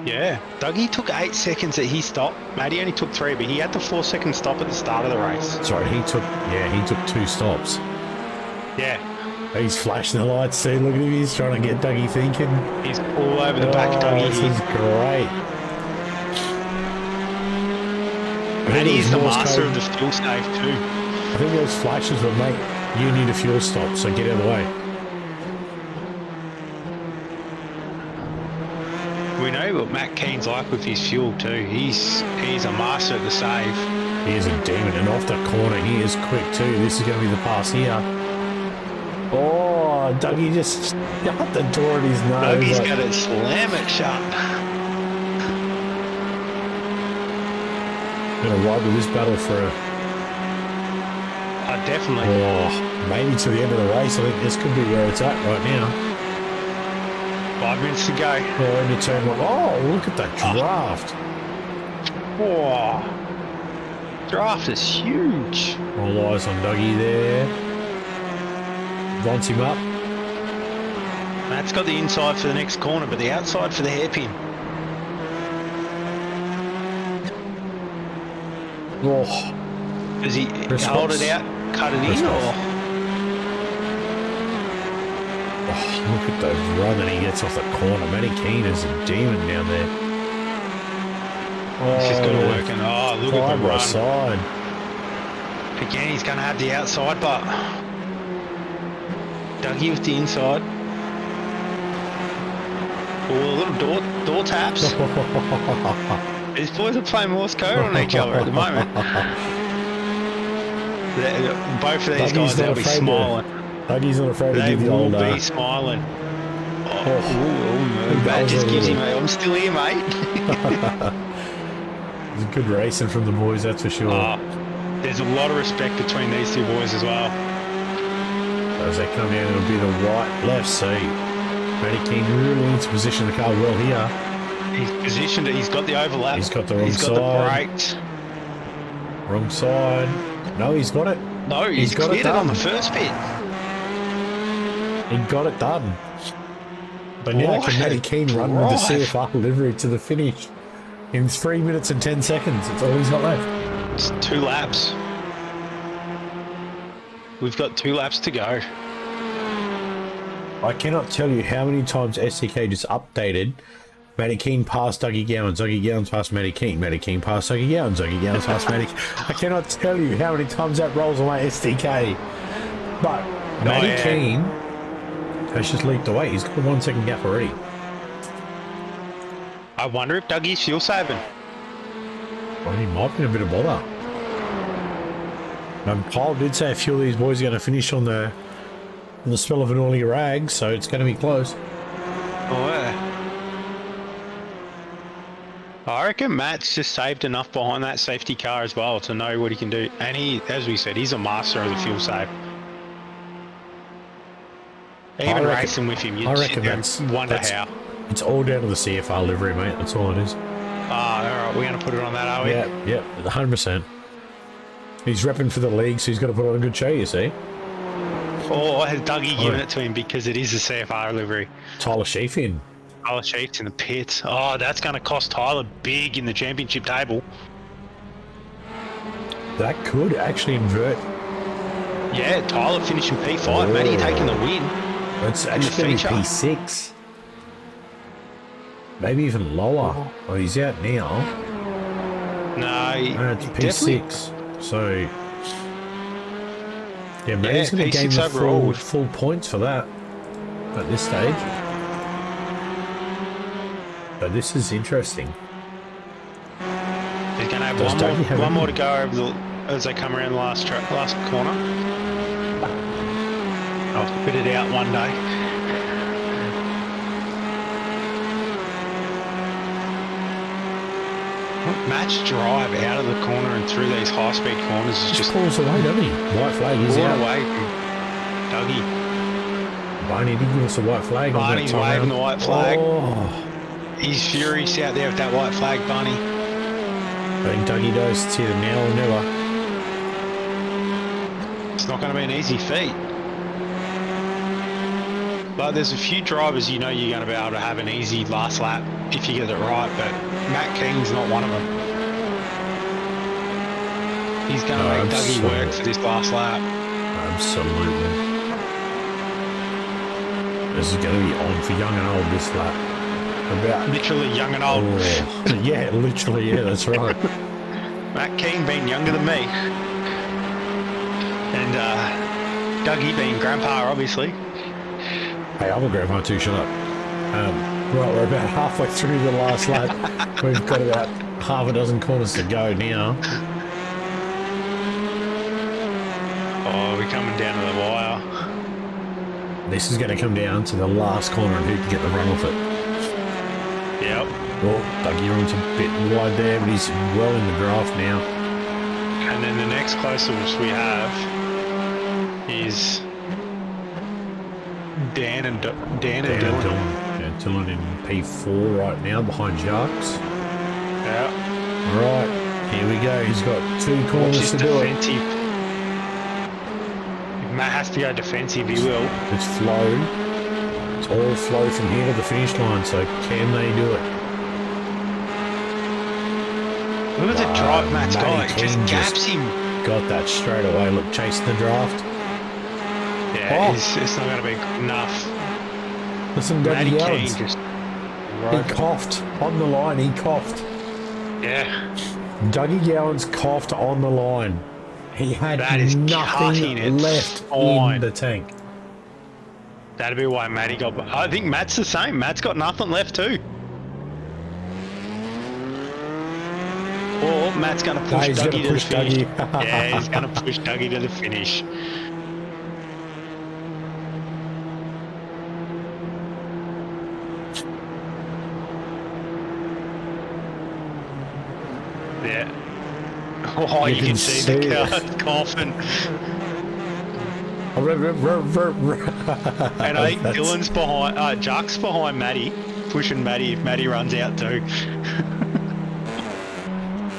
S6: Yeah, Dougie took 8 seconds at his stop. Matty only took 3, but he had the 4-second stop at the start of the race.
S5: Sorry, he took 2 stops.
S6: Yeah,
S5: He's flashing the lights, see, look at him, he's trying to get Dougie thinking.
S6: he's all over the back of Dougie
S5: This
S6: here.
S5: is great.
S6: Matty is the
S5: Morse
S6: master
S5: code.
S6: of the fuel save too.
S5: I think those flashes were, mate, you need a fuel stop, so get out of the way.
S6: We know what Matt Keane's like with his fuel too. He's a master at the save.
S5: He is a demon, and off the corner, he is quick too. This is going to be the pass here. Oh, Dougie just shut the door at his nose.
S6: Dougie's got to slam it shut.
S5: Going to ride with this battle for
S6: Definitely.
S5: maybe to the end of the race. I think this could be where it's at right now.
S6: 5 minutes to go.
S5: Oh, into turn one. Oh, look at that draft.
S6: Whoa. Draft is huge.
S5: All eyes on Dougie there. Wants him up.
S6: Matt's got the inside for the next corner, but the outside for the hairpin.
S5: Oh,
S6: Does he
S5: Chris
S6: hold
S5: Fox.
S6: it out, cut it
S5: Chris
S6: in,
S5: Fox.
S6: or?
S5: oh, look at the run that he gets off the corner. Matty Keane is a demon down there.
S6: This is going to work. And look at
S5: Side
S6: the
S5: by
S6: run.
S5: side.
S6: Again, he's going to have the outside, but Dougie with the inside. Oh, little door taps. These boys are playing Morse code on each other at the moment. Both of these
S5: Dougie's
S6: guys,
S5: not
S6: they'll be
S5: afraid to-
S6: smiling.
S5: Dougie's not afraid to
S6: They
S5: give the
S6: will
S5: old...
S6: be smiling. Oh,
S5: that
S6: that
S5: was
S6: just
S5: a
S6: gives him
S5: little-
S6: a, I'm still here, mate.
S5: It's good racing from the boys, that's for sure.
S6: There's a lot of respect between these two boys as well.
S5: As they come down, it'll be the right left seat. Matty Keane really needs to position the car well here.
S6: He's positioned it. He's got the overlap.
S5: He's got the wrong
S6: He's got
S5: side.
S6: the brakes.
S5: Wrong side. No, he's got it.
S6: No, he's
S5: got
S6: cleared it on
S5: done.
S6: the first bit.
S5: He got it done. But now can Matty Keane run with the CFR livery to the finish in 3 minutes and 10 seconds? That's all he's got left.
S6: It's 2 laps. We've got 2 laps to go.
S5: I cannot tell you how many times STK just updated. Matty Keane passed Dougie Gowans, Dougie Gowans passed Matty Keane, Matty Keane passed Dougie Gowans, Dougie Gowans passed Matty Keane. I cannot tell you how many times that rolls on my STK. But Matty Keane has just leaked away. He's got a 1 second gap already.
S6: I wonder if Dougie's fuel saving.
S5: Well, he might be in a bit of bother. Kyle did say a few of these boys are going to finish on the smell of an oily rag, so it's going to be close.
S6: Oh, yeah. I reckon Matt's just saved enough behind that safety car as well to know what he can do. And he, as we said, he's a master of the fuel save. Even racing with him, you wonder how.
S5: It's all down to the CFR livery, mate. That's all it is.
S6: Ah, all right. We're going to put it on that, are we?
S5: Yeah, 100%. He's repping for the league, so he's got to put on a good show, you see.
S6: Or has Dougie given it to him because it is a CFR livery?
S5: Tyler Sheaf in.
S6: Tyler Sheets in the pits. Oh, that's going to cost Tyler big in the championship table.
S5: That could actually invert.
S6: Yeah, Tyler finishing P5. Matty taking the win.
S5: It's actually P6. Maybe even lower. Oh, he's out now.
S6: No,
S5: it's P6. So, yeah, Matty's going to gain the full points for that at this stage. But this is interesting.
S6: He's going to have one more to go over as they come around the last corner. I'll spit it out one day. Match drive out of the corner and through these high-speed corners is just
S5: pulls away, doesn't he? White flag is out.
S6: Away from Dougie.
S5: Barney did give us a white flag.
S6: Barney's waving the white flag.
S5: Oh.
S6: He's furious out there with that white flag, Barney.
S5: I think Dougie knows it's either now or never.
S6: It's not going to be an easy feat. But there's a few drivers you know you're going to be able to have an easy last lap if you get it right, but Matt King's not one of them. He's going to make Dougie work for this last lap.
S5: Absolutely. This is going to be on for young and old this lap.
S6: Literally young and old.
S5: Oh, yeah, literally, yeah, that's right.
S6: Matt Keane being younger than me. And Dougie being grandpa, obviously.
S5: Hey, I'm a grandpa too, shut up. Right, we're about halfway through the last lap. We've got about half a dozen corners to go now.
S6: Oh, we're coming down to the wire.
S5: This is going to come down to the last corner and who can get the run off it.
S6: Yep.
S5: Well, Dougie runs a bit wide there, but he's well in the draft now.
S6: And then the next closest we have is Dan and Dylan.
S5: Yeah, Dylan in P4 right now behind Jacques.
S6: Yeah.
S5: All right, here we go. He's got 2 corners to do it.
S6: If Matt has to go defensive, he will.
S5: It's flow. It's all flow from here to the finish line, so can they do it?
S6: Look at the drive Matt's got. It just gaps him.
S5: Got that straight away. Look, chasing the draft.
S6: Yeah, it's not going to be good enough.
S5: Listen, Dougie Gowans. He coughed on the line. He coughed.
S6: Yeah.
S5: Dougie Gowans coughed on the line. He had nothing left in the tank.
S6: That'd be why Matty got... I think Matt's the same. Matt's got nothing left too. Or Matt's going to push Dougie to the finish. Yeah, he's going to push Dougie to the finish. Yeah. Oh, you can see the
S5: it.
S6: car coughing. And I think Dylan's behind, Jack's behind Matty, pushing Matty if Matty runs out too.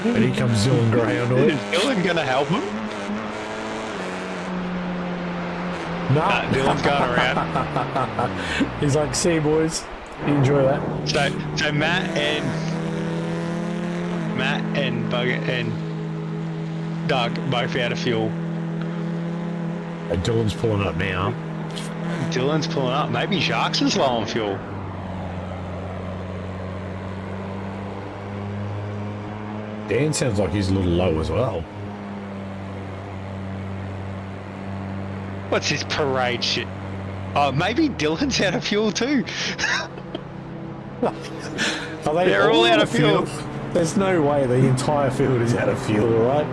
S5: And here comes Dylan Graham.
S6: Is Dylan going to help him?
S5: Nah,
S6: Dylan's going around.
S5: He's like, see you boys, you enjoy that.
S6: So Matt and Doug both out of fuel.
S5: And Dylan's pulling up now.
S6: Dylan's pulling up. Maybe Sharks is low on fuel.
S5: Dan sounds like he's a little low as well.
S6: What's this parade shit? Oh, maybe Dylan's out of fuel too. They're all out of fuel.
S5: There's no way the entire field is out of fuel, right?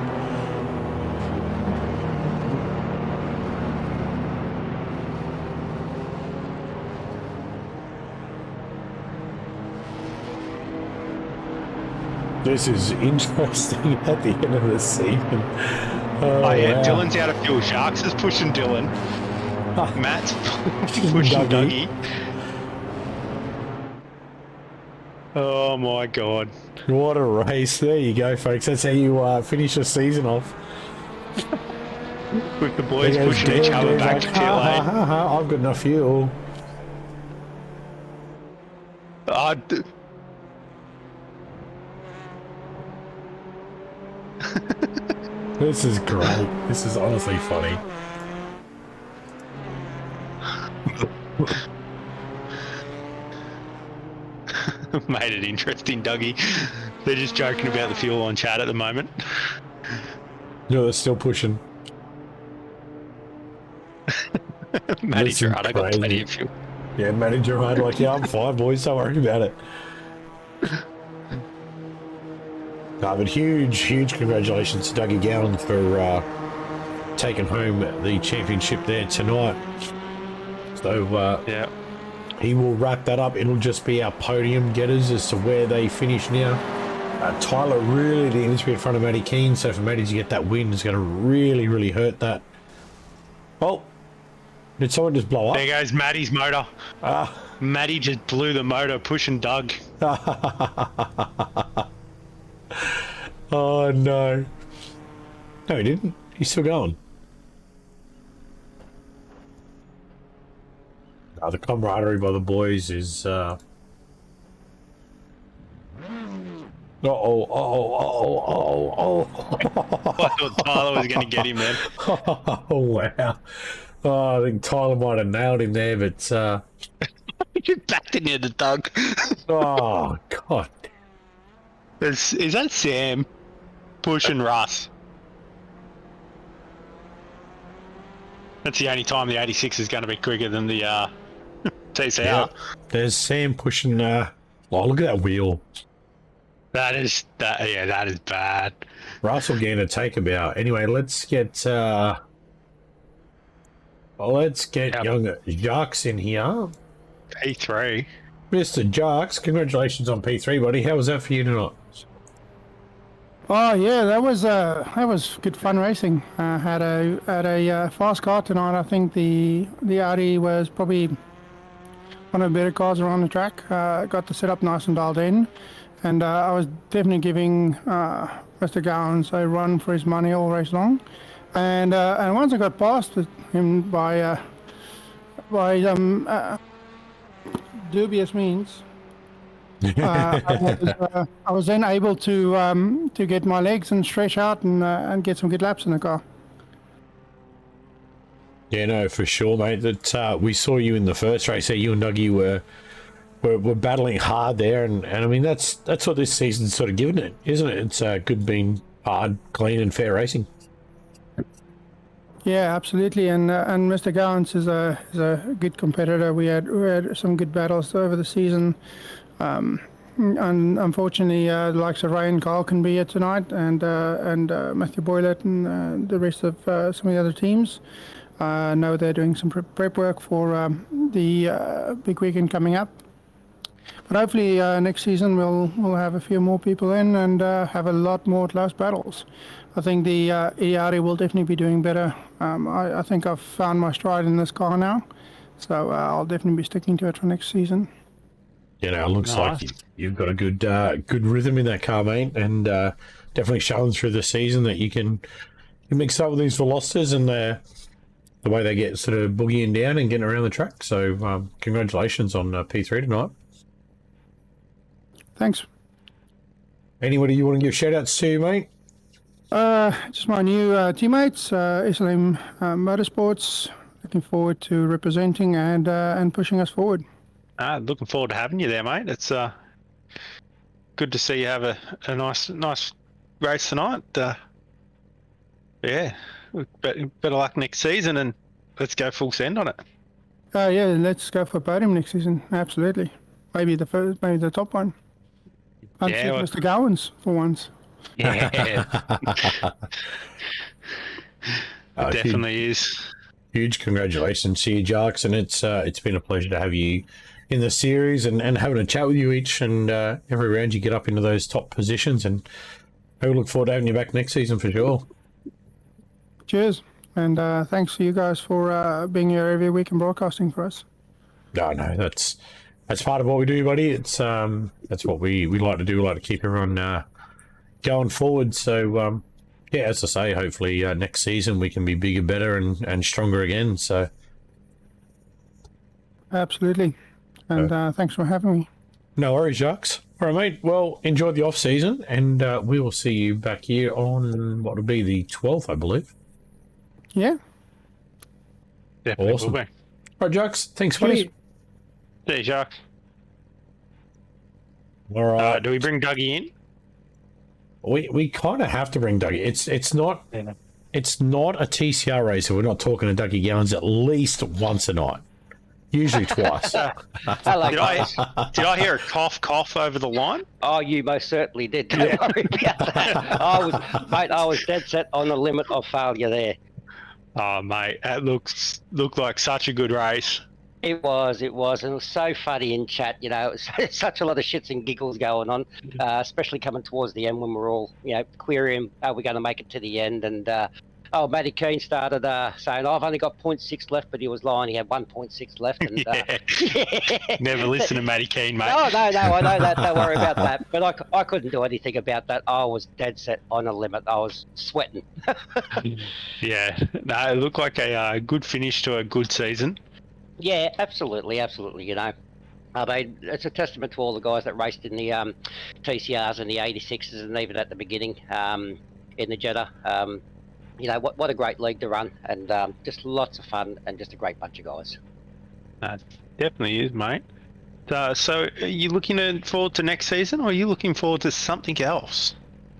S5: This is interesting at the end of the season.
S6: Oh yeah,
S5: wow.
S6: Dylan's out of fuel. Sharks is pushing Dylan. Matt's pushing Dougie. Oh my god.
S5: What a race. There you go, folks. That's how you finish the season off.
S6: With the boys pushing each other back to pit lane.
S5: I've got enough fuel. This is great. This is honestly funny.
S6: Made it interesting, Dougie. They're just joking about the fuel on chat at the moment.
S5: No, they're still pushing.
S6: Matty Gerard, got plenty of fuel.
S5: Yeah, Matty Gerard, like, yeah, I'm fine, boys. Don't worry about it. No, but huge congratulations to Dougie Gowan for taking home the championship there tonight. So,
S6: yeah.
S5: He will wrap that up. It'll just be our podium getters as to where they finish now. Tyler really needs to be in front of Matty Keane, so for Matty to get that win is going to really hurt that. Oh, did someone just blow up?
S6: There goes Matty's motor. Matty just blew the motor, pushing Doug.
S5: Oh no. No, he didn't. He's still going. The camaraderie by the boys is oh.
S6: I thought Tyler was going to get him then.
S5: Oh wow. Oh, I think Tyler might have nailed him there, but
S6: You backed it near the Doug.
S5: oh god.
S6: Is that Sam pushing Russ? That's the only time the 86 is going to be quicker than the TCR.
S5: Yeah. There's Sam pushing oh, look at that wheel.
S6: That is bad.
S5: Russell getting a take about. Anyway, let's get young Jacques in here.
S6: P3.
S5: Mr. Jacques, congratulations on P3, buddy. How was that for you tonight?
S9: Oh yeah, that was good fun racing. Had a fast car tonight. I think the Audi was probably one of the better cars around the track. Got the setup nice and dialed in, and I was definitely giving Mr. Gowans a run for his money all race long. And once I got past him by dubious means. I was then able to get my legs and stretch out and get some good laps in the car.
S5: Yeah, no, for sure, mate. That we saw you in the first race. There, you and Dougie were battling hard there, and I mean that's what this season's sort of given it, isn't it? It's good being hard, clean, and fair racing.
S9: Yeah, absolutely. And Mr. Gowans is a good competitor. We had some good battles over the season. And unfortunately, the likes of Ryan Carl can be here tonight, and Matthew Boylett and the rest of some of the other teams. I know they're doing some prep work for the big weekend coming up. But hopefully next season we'll have a few more people in and have a lot more close battles. I think the ERE will definitely be doing better. I think I've found my stride in this car now, so I'll definitely be sticking to it for next season.
S5: You know, it looks like you've got a good rhythm in that car, mate, and definitely showing through the season that you can mix up with these velocities and the way they get sort of boogieing down and getting around the track. So congratulations on P3 tonight.
S9: Thanks.
S5: Anybody you want to give shout outs to, mate?
S9: Just my new teammates, SLM Motorsports. Looking forward to representing and pushing us forward.
S6: Looking forward to having you there, mate. It's good to see you have a nice race tonight. Yeah, better luck next season, and let's go full send on it.
S9: Yeah, let's go for podium next season. Absolutely. Maybe the first, maybe the top one. Unseat Mr. Gowans for once.
S6: Yeah. It definitely is.
S5: Huge congratulations to you, Jarks, and it's been a pleasure to have you in the series and having a chat with you each and every round you get up into those top positions, and I look forward to having you back next season for sure.
S9: Cheers, and thanks to you guys for being here every week and broadcasting for us.
S5: No, that's part of what we do, buddy. It's that's what we like to do. We like to keep everyone going forward. So yeah, as I say, hopefully next season we can be bigger, better, and stronger again. So
S9: absolutely, and thanks for having me.
S5: No worries, Jacques. All right, mate. Well, enjoy the off season, and we will see you back here on what will be the 12th, I believe.
S9: Yeah.
S6: Definitely
S5: Awesome.
S6: will be.
S5: All right, Jacques. Thanks, buddy.
S6: See you, Jacques.
S5: All right.
S6: Do we bring Dougie in?
S5: We kind of have to bring Dougie. It's not a TCR race, so we're not talking to Dougie Gowans at least once a night. Usually twice.
S8: I like
S6: Did I hear a cough over the line?
S8: Oh, you most certainly did. Don't worry about that. I was dead set on the limit of failure there.
S6: Oh, mate, that looked like such a good race.
S8: It was, and it was so funny in chat. You know, it was such a lot of shits and giggles going on, especially coming towards the end when we're all, querying, are we going to make it to the end? And Matty Keane started saying, I've only got 0.6 left, but he was lying. He had 1.6 left. And
S6: Never listen to Matty Keane, mate.
S8: Oh, no, I know that. Don't worry about that. But I couldn't do anything about that. I was dead set on a limit. I was sweating.
S6: Yeah, no, it looked like a good finish to a good season.
S8: Yeah, absolutely. I mean, it's a testament to all the guys that raced in the TCRs and the 86s and even at the beginning in the Jetta. What a great league to run, and just lots of fun and just a great bunch of guys.
S6: Definitely is, mate. So are you looking forward to next season, or are you looking forward to something else?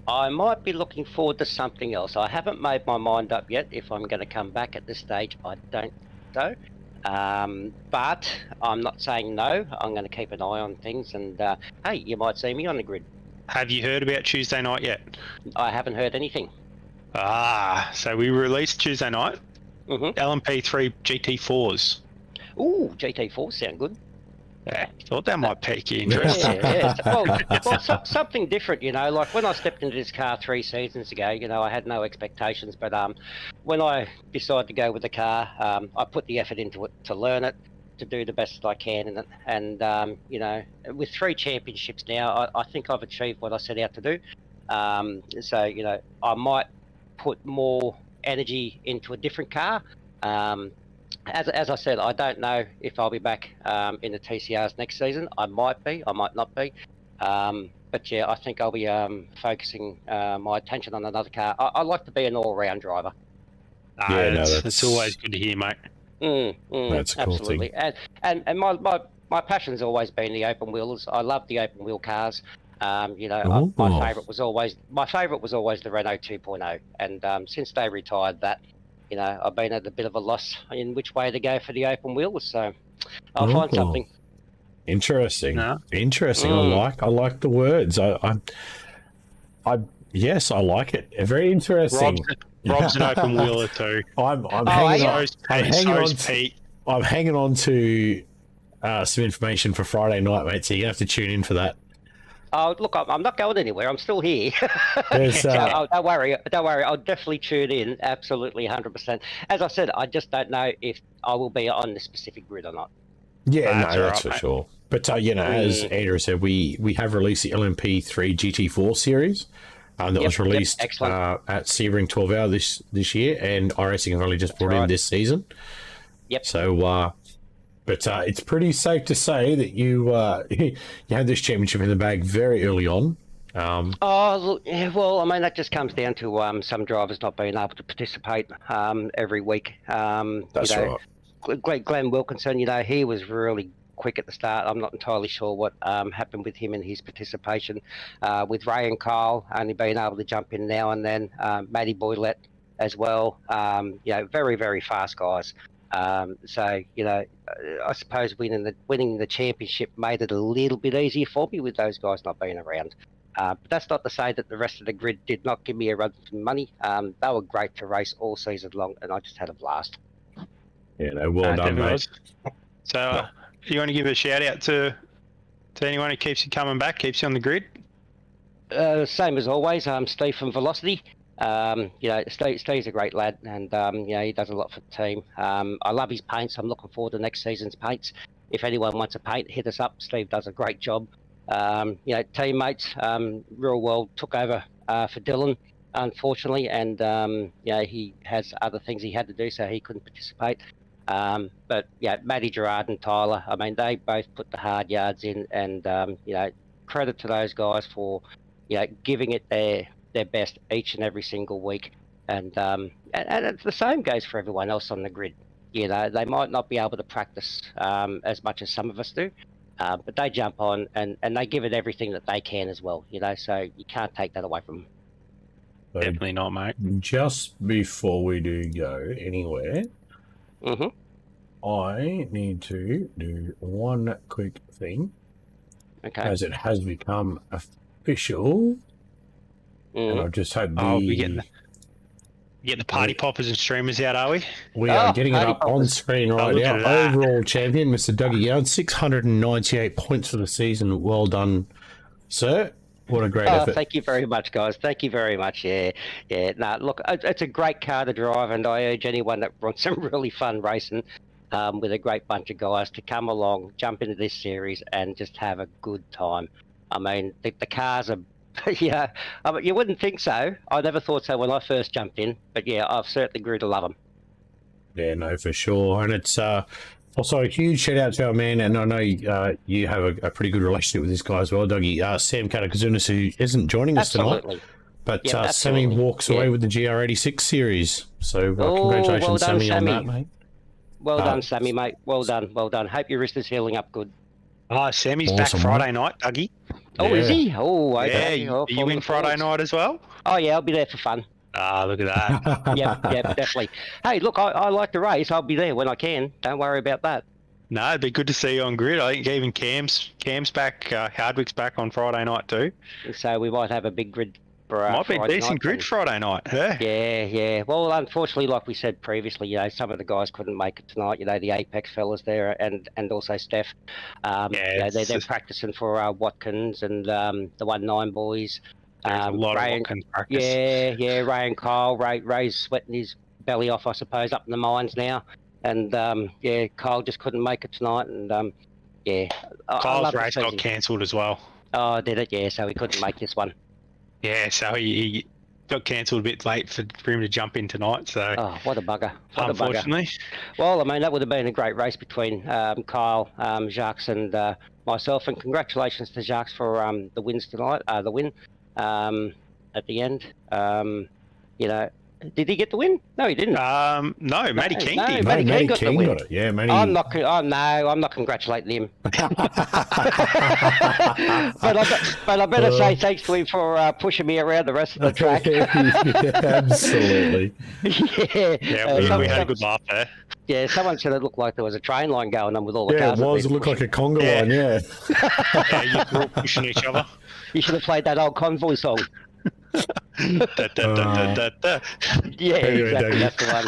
S8: I might be looking forward to something else. I haven't made my mind up yet if I'm going to come back at this stage. I don't think so. But I'm not saying no. I'm going to keep an eye on things, and hey, you might see me on the grid.
S6: Have you heard about Tuesday night yet?
S8: I haven't heard anything.
S6: So we released Tuesday night LMP3 GT4s.
S8: Ooh, GT4s sound good.
S6: Yeah, thought that might pique your interest.
S8: Yeah. Well, something different, like when I stepped into this car 3 seasons ago, I had no expectations, but when I decided to go with the car, I put the effort into it to learn it, to do the best I can in it, and with 3 championships now, I think I've achieved what I set out to do. So I might put more energy into a different car. As I said, I don't know if I'll be back in the TCRs next season. I might be, I might not be. But yeah, I think I'll be focusing my attention on another car. I like to be an all-round driver.
S6: It's always good to hear, mate.
S5: That's a cool
S8: absolutely.
S5: thing.
S8: And my passion's always been the open wheels. I love the open wheel cars. My favourite was always the Renault 2.0, and since they retired that, I've been at a bit of a loss in which way to go for the open wheels, so I'll find something.
S5: Interesting.
S6: No.
S5: Interesting. I like the words. Yes, I like it. Very interesting.
S6: Rob's an open wheeler too.
S5: I'm hanging on to some information for Friday night, mate. So you have to tune in for that.
S8: Oh, look, I'm not going anywhere. I'm still here.
S5: There's,
S8: Don't worry. I'll definitely tune in. Absolutely, 100%. As I said, I just don't know if I will be on the specific grid or not.
S5: Yeah,
S6: That's
S5: no,
S6: all
S5: that's
S6: right,
S5: for sure. But as Andrew said, we have released the LMP3 GT4 series. That was released at Sebring 12 Hour this year, and iRacing have only just brought in this season.
S8: Yep.
S5: So, but it's pretty safe to say that you you had this championship in the bag very early on.
S8: Look, yeah, well, I mean, that just comes down to some drivers not being able to participate every week.
S5: That's right.
S8: Glenn Wilkinson, he was really quick at the start. I'm not entirely sure what happened with him and his participation. With Ray and Kyle only being able to jump in now and then, Matty Boylett as well. Very, very fast guys. So I suppose winning the championship made it a little bit easier for me with those guys not being around. But that's not to say that the rest of the grid did not give me a run for money. They were great to race all season long, and I just had a blast.
S5: Yeah, no, well done, mate.
S6: So, you want to give a shout out to anyone who keeps you coming back, keeps you on the grid?
S8: Same as always, Steve from Velocity. Steve's a great lad, and he does a lot for the team. I love his paints. I'm looking forward to next season's paints. If anyone wants a paint, hit us up. Steve does a great job. Teammates, Real World took over for Dylan, unfortunately, and he has other things he had to do, so he couldn't participate. But Matty Gerard and Tyler, I mean, they both put the hard yards in, and credit to those guys for giving it their best each and every single week. And it's the same goes for everyone else on the grid. They might not be able to practice as much as some of us do, but they jump on and they give it everything that they can as well. So you can't take that away from them.
S6: Definitely not, mate.
S5: Just before we do go anywhere, I need to do one quick thing.
S8: Okay.
S5: As it has become official. And I just hope
S6: we getting the party poppers and streamers out, are we?
S5: We are getting it up on screen right now.
S6: that.
S5: Overall champion, Mr. Dougie Young, 698 points for the season. Well done, sir. What a great effort.
S8: Thank you very much, guys. Thank you very much. Yeah. No, look, it's a great car to drive, and I urge anyone that wants some really fun racing with a great bunch of guys to come along, jump into this series, and just have a good time. I mean, the cars are, you wouldn't think so. I never thought so when I first jumped in, but I've certainly grew to love them.
S5: Yeah, no, for sure. And it's also a huge shout out to our man, and I know you have a pretty good relationship with this guy as well, Dougie, Sam Katakazunas, who isn't joining us tonight. But Sammy walks away with the GR86 series. So congratulations,
S8: well done,
S5: Sammy, on that, mate.
S8: Well done, Sammy, mate. Well done. Hope your wrist is healing up good.
S6: Sammy's back Friday night, Dougie.
S8: Oh, is he? Oh, okay.
S6: Yeah, you in Friday night as well?
S8: Oh, yeah, I'll be there for fun.
S6: Look at that.
S8: Yep, definitely. Hey, look, I like to race. I'll be there when I can. Don't worry about that.
S6: No, it'd be good to see you on grid. I think even Cam's back, Hardwick's back on Friday night too.
S8: So we might have a big grid.
S6: Might be a decent grid Friday night.
S8: Yeah. Well, unfortunately, like we said previously, some of the guys couldn't make it tonight. The Apex fellas there, and also Steph. They're practicing for Watkins and the 1-9 boys.
S6: A lot of Watkins practice.
S8: Yeah. Ray and Kyle. Ray's sweating his belly off, I suppose, up in the mines now. And Kyle just couldn't make it tonight. And
S6: Kyle's race got cancelled as well.
S8: Oh, did it? Yeah. So he couldn't make this one.
S6: Yeah, so he got cancelled a bit late for him to jump in tonight. So
S8: what a bugger!
S6: Unfortunately.
S8: Well, I mean, that would have been a great race between Kyle, Jacques, and myself. And congratulations to Jacques for the wins tonight. The win at the end. Did he get the win? No, he didn't.
S6: No, Matty King did.
S8: Matty King got the win.
S5: Got it. Yeah, Matty.
S8: I'm not congratulating him. But I better say thanks to him for pushing me around the rest of the track.
S5: Absolutely.
S6: We had a good laugh there.
S8: Yeah, someone said it looked like there was a train line going on with all the cars.
S5: Yeah, it was. It looked like a conga line,
S6: You were all pushing each other.
S8: You should have played that old Convoy song.
S6: Da, da, da, da, da, da.
S8: Yeah,
S5: Anyway,
S8: exactly.
S5: Dougie.
S8: That's the one.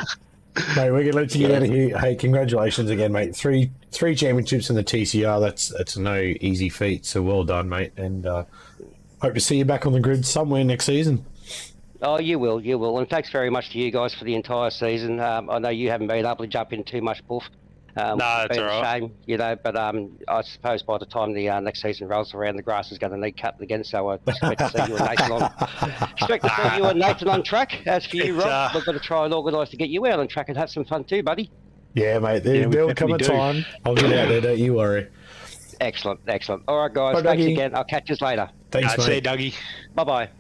S5: Mate, we're gonna let you get out of here. Hey, congratulations again, mate. Three championships in the TCR. That's no easy feat. So well done, mate. And hope to see you back on the grid somewhere next season.
S8: Oh, you will. And thanks very much to you guys for the entire season. I know you haven't been able to jump in too much, Buff.
S6: No, it's all right.
S8: Shame, but I suppose by the time the next season rolls around, the grass is going to need cutting again. So I expect to see you and Nathan on track. As for you, Rob, we've got to try and organise to get you out on track and have some fun too, buddy.
S5: Yeah, mate. There'll come a time. I'll get out there. Don't you worry.
S8: Excellent. All right, guys. Thanks again. I'll catch you later.
S5: Thanks, mate.
S6: See you, Dougie.
S8: Bye.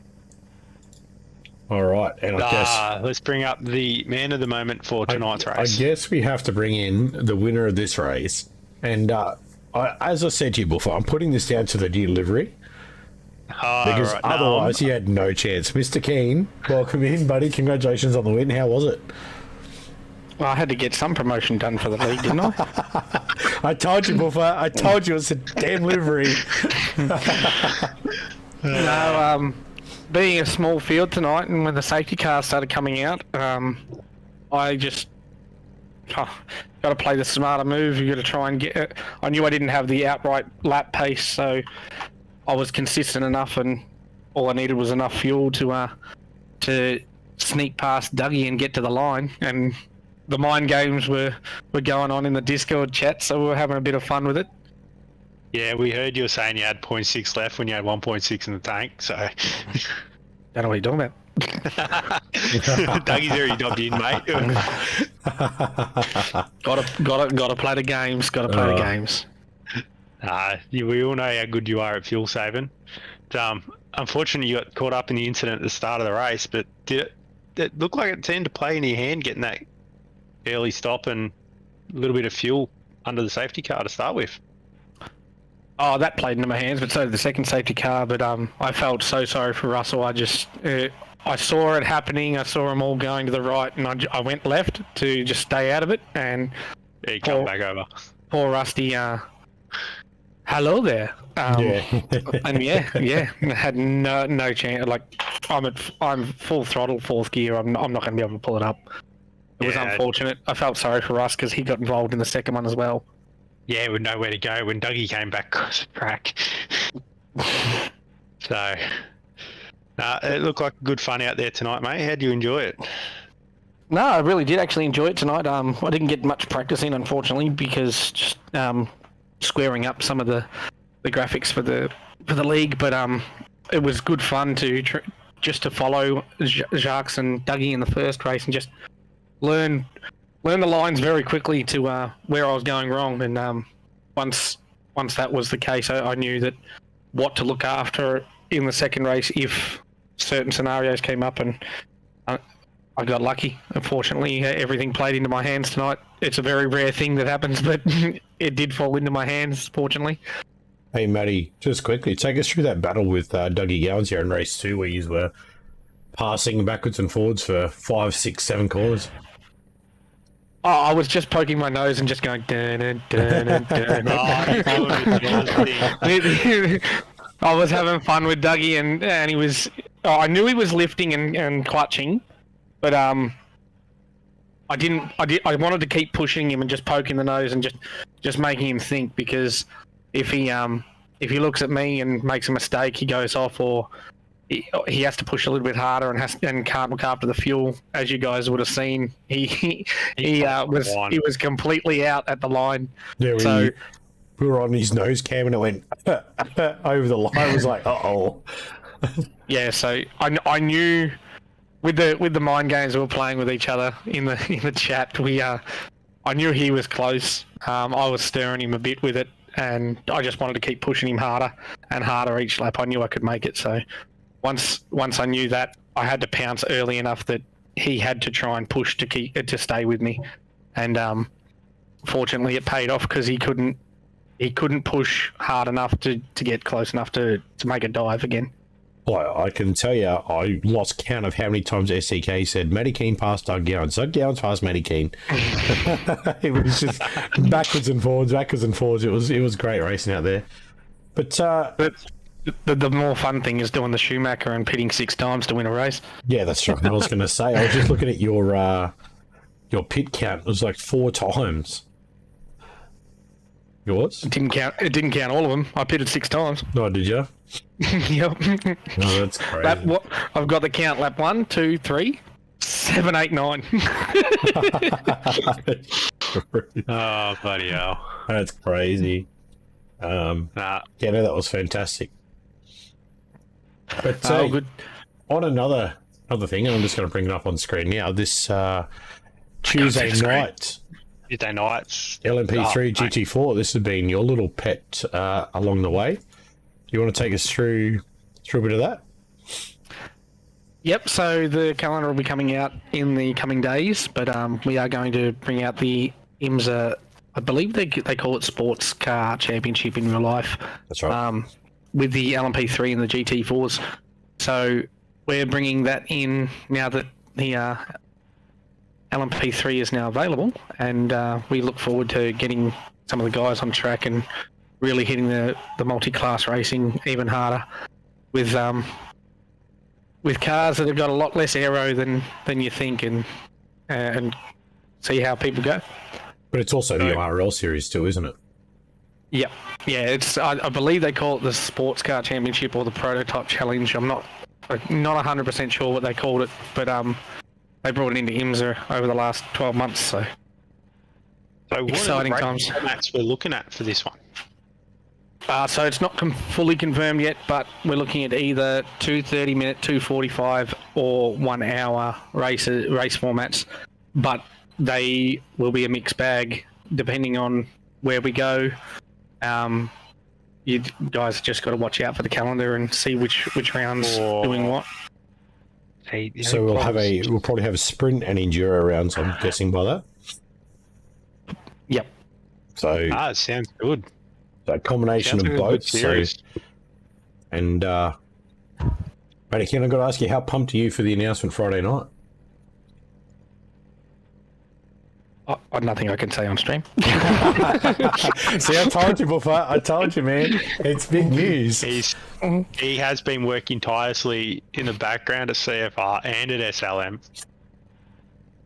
S5: All right, and I guess
S6: let's bring up the man of the moment for tonight's race.
S5: I guess we have to bring in the winner of this race. And as I said to you before, I'm putting this down to the delivery. Because otherwise he had no chance. Mr. Keane, welcome in, buddy. Congratulations on the win. How was it?
S9: Well, I had to get some promotion done for the league, didn't I?
S5: I told you before. I told you it's a damn livery.
S9: No, being a small field tonight, and when the safety cars started coming out, I just got to play the smarter move. You got to try and get it. I knew I didn't have the outright lap pace, so I was consistent enough, and all I needed was enough fuel to sneak past Dougie and get to the line. And the mind games were going on in the Discord chat, so we were having a bit of fun with it.
S6: Yeah, we heard you were saying you had 0.6 left when you had 1.6 in the tank, so...
S9: Don't know what you're talking about.
S6: Dougie's already dubbed in, mate.
S9: Gotta play the games. Gotta play the games.
S6: We all know how good you are at fuel saving. Unfortunately, you got caught up in the incident at the start of the race, but did it look like it seemed to play in your hand getting that early stop and a little bit of fuel under the safety car to start with?
S9: Oh, that played into my hands, but so did the second safety car. But I felt so sorry for Russell. I just I saw it happening. I saw them all going to the right, and I went left to just stay out of it. And
S6: he come back over.
S9: Poor Rusty. Hello there. And yeah, had no chance. Like I'm full throttle, fourth gear. I'm not going to be able to pull it up. It was unfortunate. I felt sorry for Russ because he got involved in the second one as well.
S6: Yeah, with nowhere to go when Dougie came back across the track. So, it looked like good fun out there tonight, mate. How do you enjoy it?
S9: No, I really did actually enjoy it tonight. I didn't get much practice in, unfortunately, because just squaring up some of the graphics for the league. But it was good fun to just to follow Jacques and Dougie in the first race and just learn the lines very quickly to where I was going wrong. And once that was the case, I knew that what to look after in the second race if certain scenarios came up, and I got lucky. Unfortunately, everything played into my hands tonight. It's a very rare thing that happens, but it did fall into my hands, fortunately.
S5: Hey, Matty, just quickly, take us through that battle with Dougie Gowans here in race 2 where you were passing backwards and forwards for 5, 6, 7 corners.
S9: Oh, I was just poking my nose and just going dun, dun. I was having fun with Dougie, and he was. Oh, I knew he was lifting and clutching, but I wanted to keep pushing him and just poking the nose and just making him think, because if he looks at me and makes a mistake, he goes off, or he has to push a little bit harder and can't look after the fuel. As you guys would have seen, he was completely out at the line.
S5: Yeah, we were on his nose cam and it went over the line. I was like, uh-oh.
S9: Yeah, so I knew with the mind games we were playing with each other in the chat, I knew he was close. I was stirring him a bit with it, and I just wanted to keep pushing him harder and harder each lap. I knew I could make it, so once I knew that, I had to pounce early enough that he had to try and push to stay with me, and fortunately it paid off because he couldn't push hard enough to get close enough to make a dive again.
S5: Well, I can tell you, I lost count of how many times SCK said Matty Keane passed Doug Gowans. Doug Gowans passed Matty Keane. It was just backwards and forwards. It was great racing out there. But
S9: the more fun thing is doing the Schumacher and pitting 6 times to win a race.
S5: Yeah, that's right. I was going to say, I was just looking at your your pit count was like 4 times. Yours?
S10: It didn't count all of them. I pitted 6 times.
S5: No, did you?
S10: Yep.
S5: No, that's crazy.
S10: I've got the count. Lap 1, 2, 3, 7, 8, 9.
S6: Oh, bloody hell.
S5: That's crazy. Yeah, no, that was fantastic. But
S10: good.
S5: on another thing, and I'm just going to bring it up on screen now. This Tuesday night, LMP3 GT4. This has been your little pet along the way. You want to take us through a bit of that?
S10: Yep, so the calendar will be coming out in the coming days, but we are going to bring out the IMSA, I believe they call it Sports Car Championship in real life.
S5: That's right.
S10: With the LMP3 and the GT4s. So we're bringing that in now that the LMP3 is now available, and we look forward to getting some of the guys on track and really hitting the multi-class racing even harder with cars that have got a lot less aero than you think, and see how people go.
S5: But it's also the RL series too, isn't it?
S10: Yep. Yeah, it's I believe they call it the Sports Car Championship or the Prototype Challenge. I'm not 100% sure what they called it, but they brought it into IMSA over the last 12 months, so exciting times.
S6: What formats we're looking at for this one?
S10: So it's not fully confirmed yet, but we're looking at either 2 30-minute, 2 45, or 1 hour race formats. But they will be a mixed bag depending on where we go. You guys just got to watch out for the calendar and see which rounds doing what.
S5: So we'll probably have a sprint and enduro rounds, I'm guessing, by that.
S10: Yep.
S5: So
S6: it sounds good.
S5: So a combination of both. So, and Matty, Ken, I've got to ask you, how pumped are you for the announcement Friday night?
S10: Nothing I can say on stream.
S5: See, I told you before. I told you, man. It's big news.
S6: He has been working tirelessly in the background at CFR and at SLM,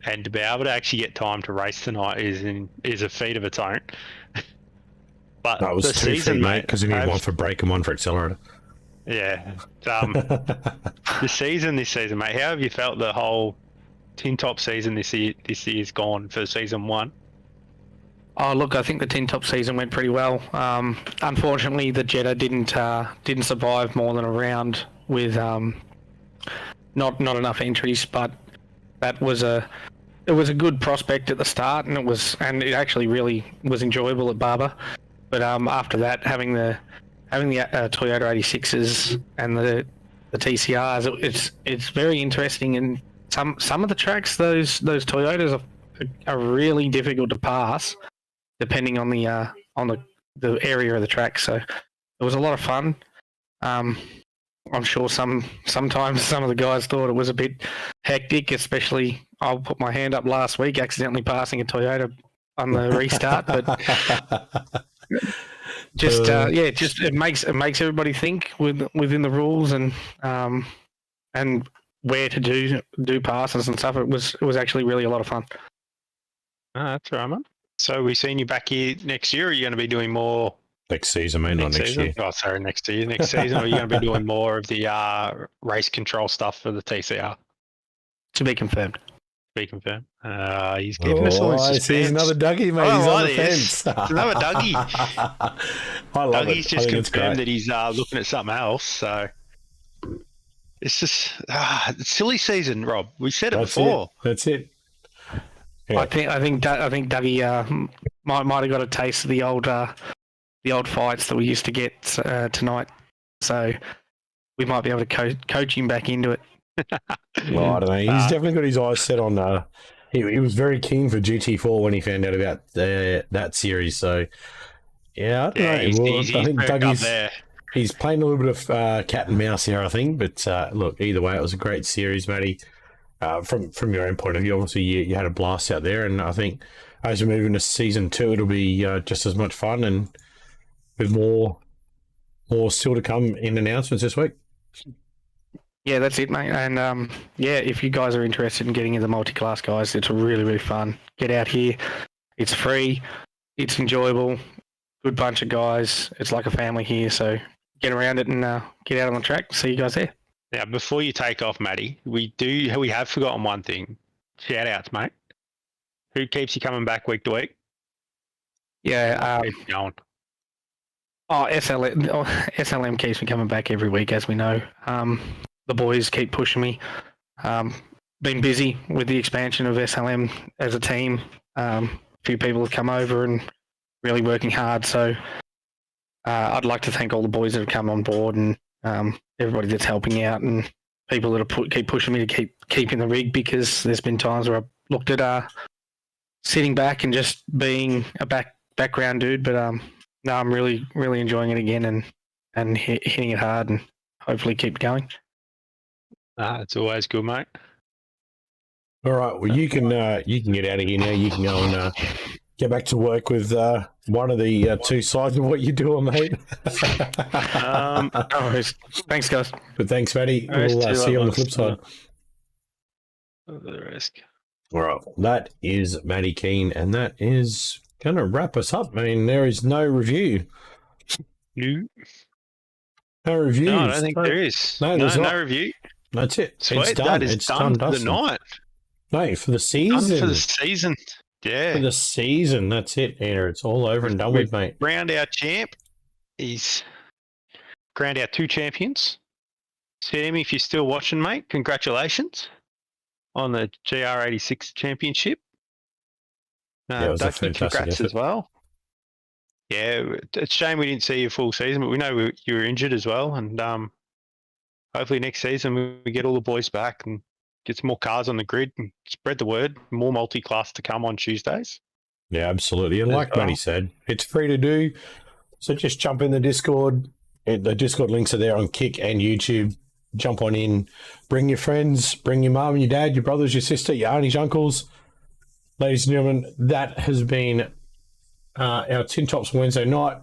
S6: and to be able to actually get time to race tonight is a feat of its own. But
S5: that was
S6: the
S5: 2
S6: season,
S5: feet, mate, because you need one for brake and one for accelerator.
S6: Yeah. This season, mate. How have you felt the whole tin top season this year's gone for season 1?
S10: Oh, look, I think the tin top season went pretty well. Unfortunately, the Jetta didn't survive more than a round with not enough entries, but it was a good prospect at the start, and it actually really was enjoyable at Barber. But after that, having the Toyota 86s and the TCRs, it's very interesting. And some of the tracks, those Toyotas are really difficult to pass, depending on the area of the track. So it was a lot of fun. I'm sure sometimes some of the guys thought it was a bit hectic, especially I'll put my hand up last week accidentally passing a Toyota on the restart, but it makes everybody think within the rules and where to do passes and stuff. It was actually really a lot of fun.
S6: That's right, man. So we seeing you back here next year, or are you going to be doing more
S5: next season, mate? Not next year.
S6: Oh, sorry, next season. Or are you going to be doing more of the race control stuff for the TCR?
S10: To be confirmed.
S6: He's giving us all suspense.
S5: He's another Dougie, mate. He's on the fence.
S6: Another Dougie.
S5: I love
S6: Dougie's just confirmed that he's looking at something else. So it's just it's silly season, Rob. We said it before.
S5: That's it. Yeah.
S10: I think Dougie might have got a taste of the old fights that we used to get tonight. So we might be able to coach him back into it.
S5: Well, I don't know. He's definitely got his eyes set on. He was very keen for GT4 when he found out about that series. So yeah, I don't know. I think Dougie's he's playing a little bit of cat and mouse here, I think. But look, either way, it was a great series, Matty. From your own point of view, obviously you had a blast out there, and I think as we move into season 2, it'll be just as much fun, and with more still to come in announcements this week.
S10: Yeah, that's it, mate. And yeah, if you guys are interested in getting into multi-class, guys, it's really, really fun. Get out here. It's free. It's enjoyable. Good bunch of guys. It's like a family here. So get around it and get out on the track. See you guys there.
S6: Now, before you take off, Matty, we have forgotten one thing. Shout outs, mate. Who keeps you coming back week to week?
S10: Yeah.
S6: Keep going.
S10: SLM keeps me coming back every week, as we know. The boys keep pushing me. Been busy with the expansion of SLM as a team. A few people have come over and really working hard. So I'd like to thank all the boys that have come on board and everybody that's helping out and people that keep pushing me to keep in the rig, because there's been times where I've looked at sitting back and just being a background dude. But no, I'm really, really enjoying it again and hitting it hard and hopefully keep going.
S6: It's always good, mate.
S5: All right. Well, you can get out of here now. You can go and get back to work with one of the two sides of what you do, mate.
S10: No worries. Thanks, guys.
S5: But thanks, Matty. We'll see you on the flip side.
S6: The risk.
S5: All right. That is Matty Keane, and that is going to wrap us up. I mean, there is no review.
S6: No
S5: reviews.
S6: No, I don't think there is.
S5: No, there's
S6: no review.
S5: That's it.
S6: Sweet.
S5: It's done.
S6: That is
S5: it's
S6: done for the
S5: dusted.
S6: night.
S5: No, for the season.
S6: Done for the season. Yeah.
S5: For the season. That's it, Andrew. It's all over and done with, mate.
S6: Round our champ. He's crowned our 2 champions. Sam, if you're still watching, mate, congratulations on the GR86 championship.
S5: It was a
S6: Ducky,
S5: fantastic
S6: congrats
S5: effort.
S6: as well. Yeah, it's a shame we didn't see you full season, but we know you were injured as well. And hopefully next season we get all the boys back and get some more cars on the grid and spread the word. More multi-class to come on Tuesdays.
S5: Yeah, absolutely. And like Matty said, it's free to do. So just jump in the Discord. The Discord links are there on Kick and YouTube. Jump on in. Bring your friends. Bring your mum, your dad, your brothers, your sister, your aunties, your uncles. Ladies and gentlemen, that has been our Tin Tops Wednesday night.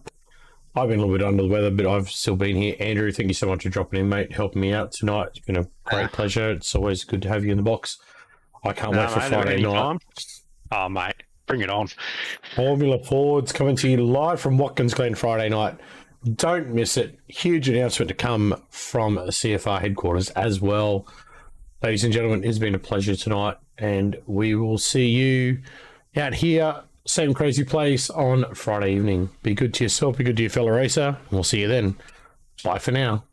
S5: I've been a little bit under the weather, but I've still been here. Andrew, thank you so much for dropping in, mate, helping me out tonight. It's been a great pleasure. It's always good to have you in the box. I can't wait for Friday night.
S6: Oh, mate, bring it on.
S5: Formula Ford's coming to you live from Watkins Glen Friday night. Don't miss it. Huge announcement to come from CFR headquarters as well. Ladies and gentlemen, it's been a pleasure tonight, and we will see you out here, same crazy place on Friday evening. Be good to yourself, be good to your fellow racer, and we'll see you then. Bye for now.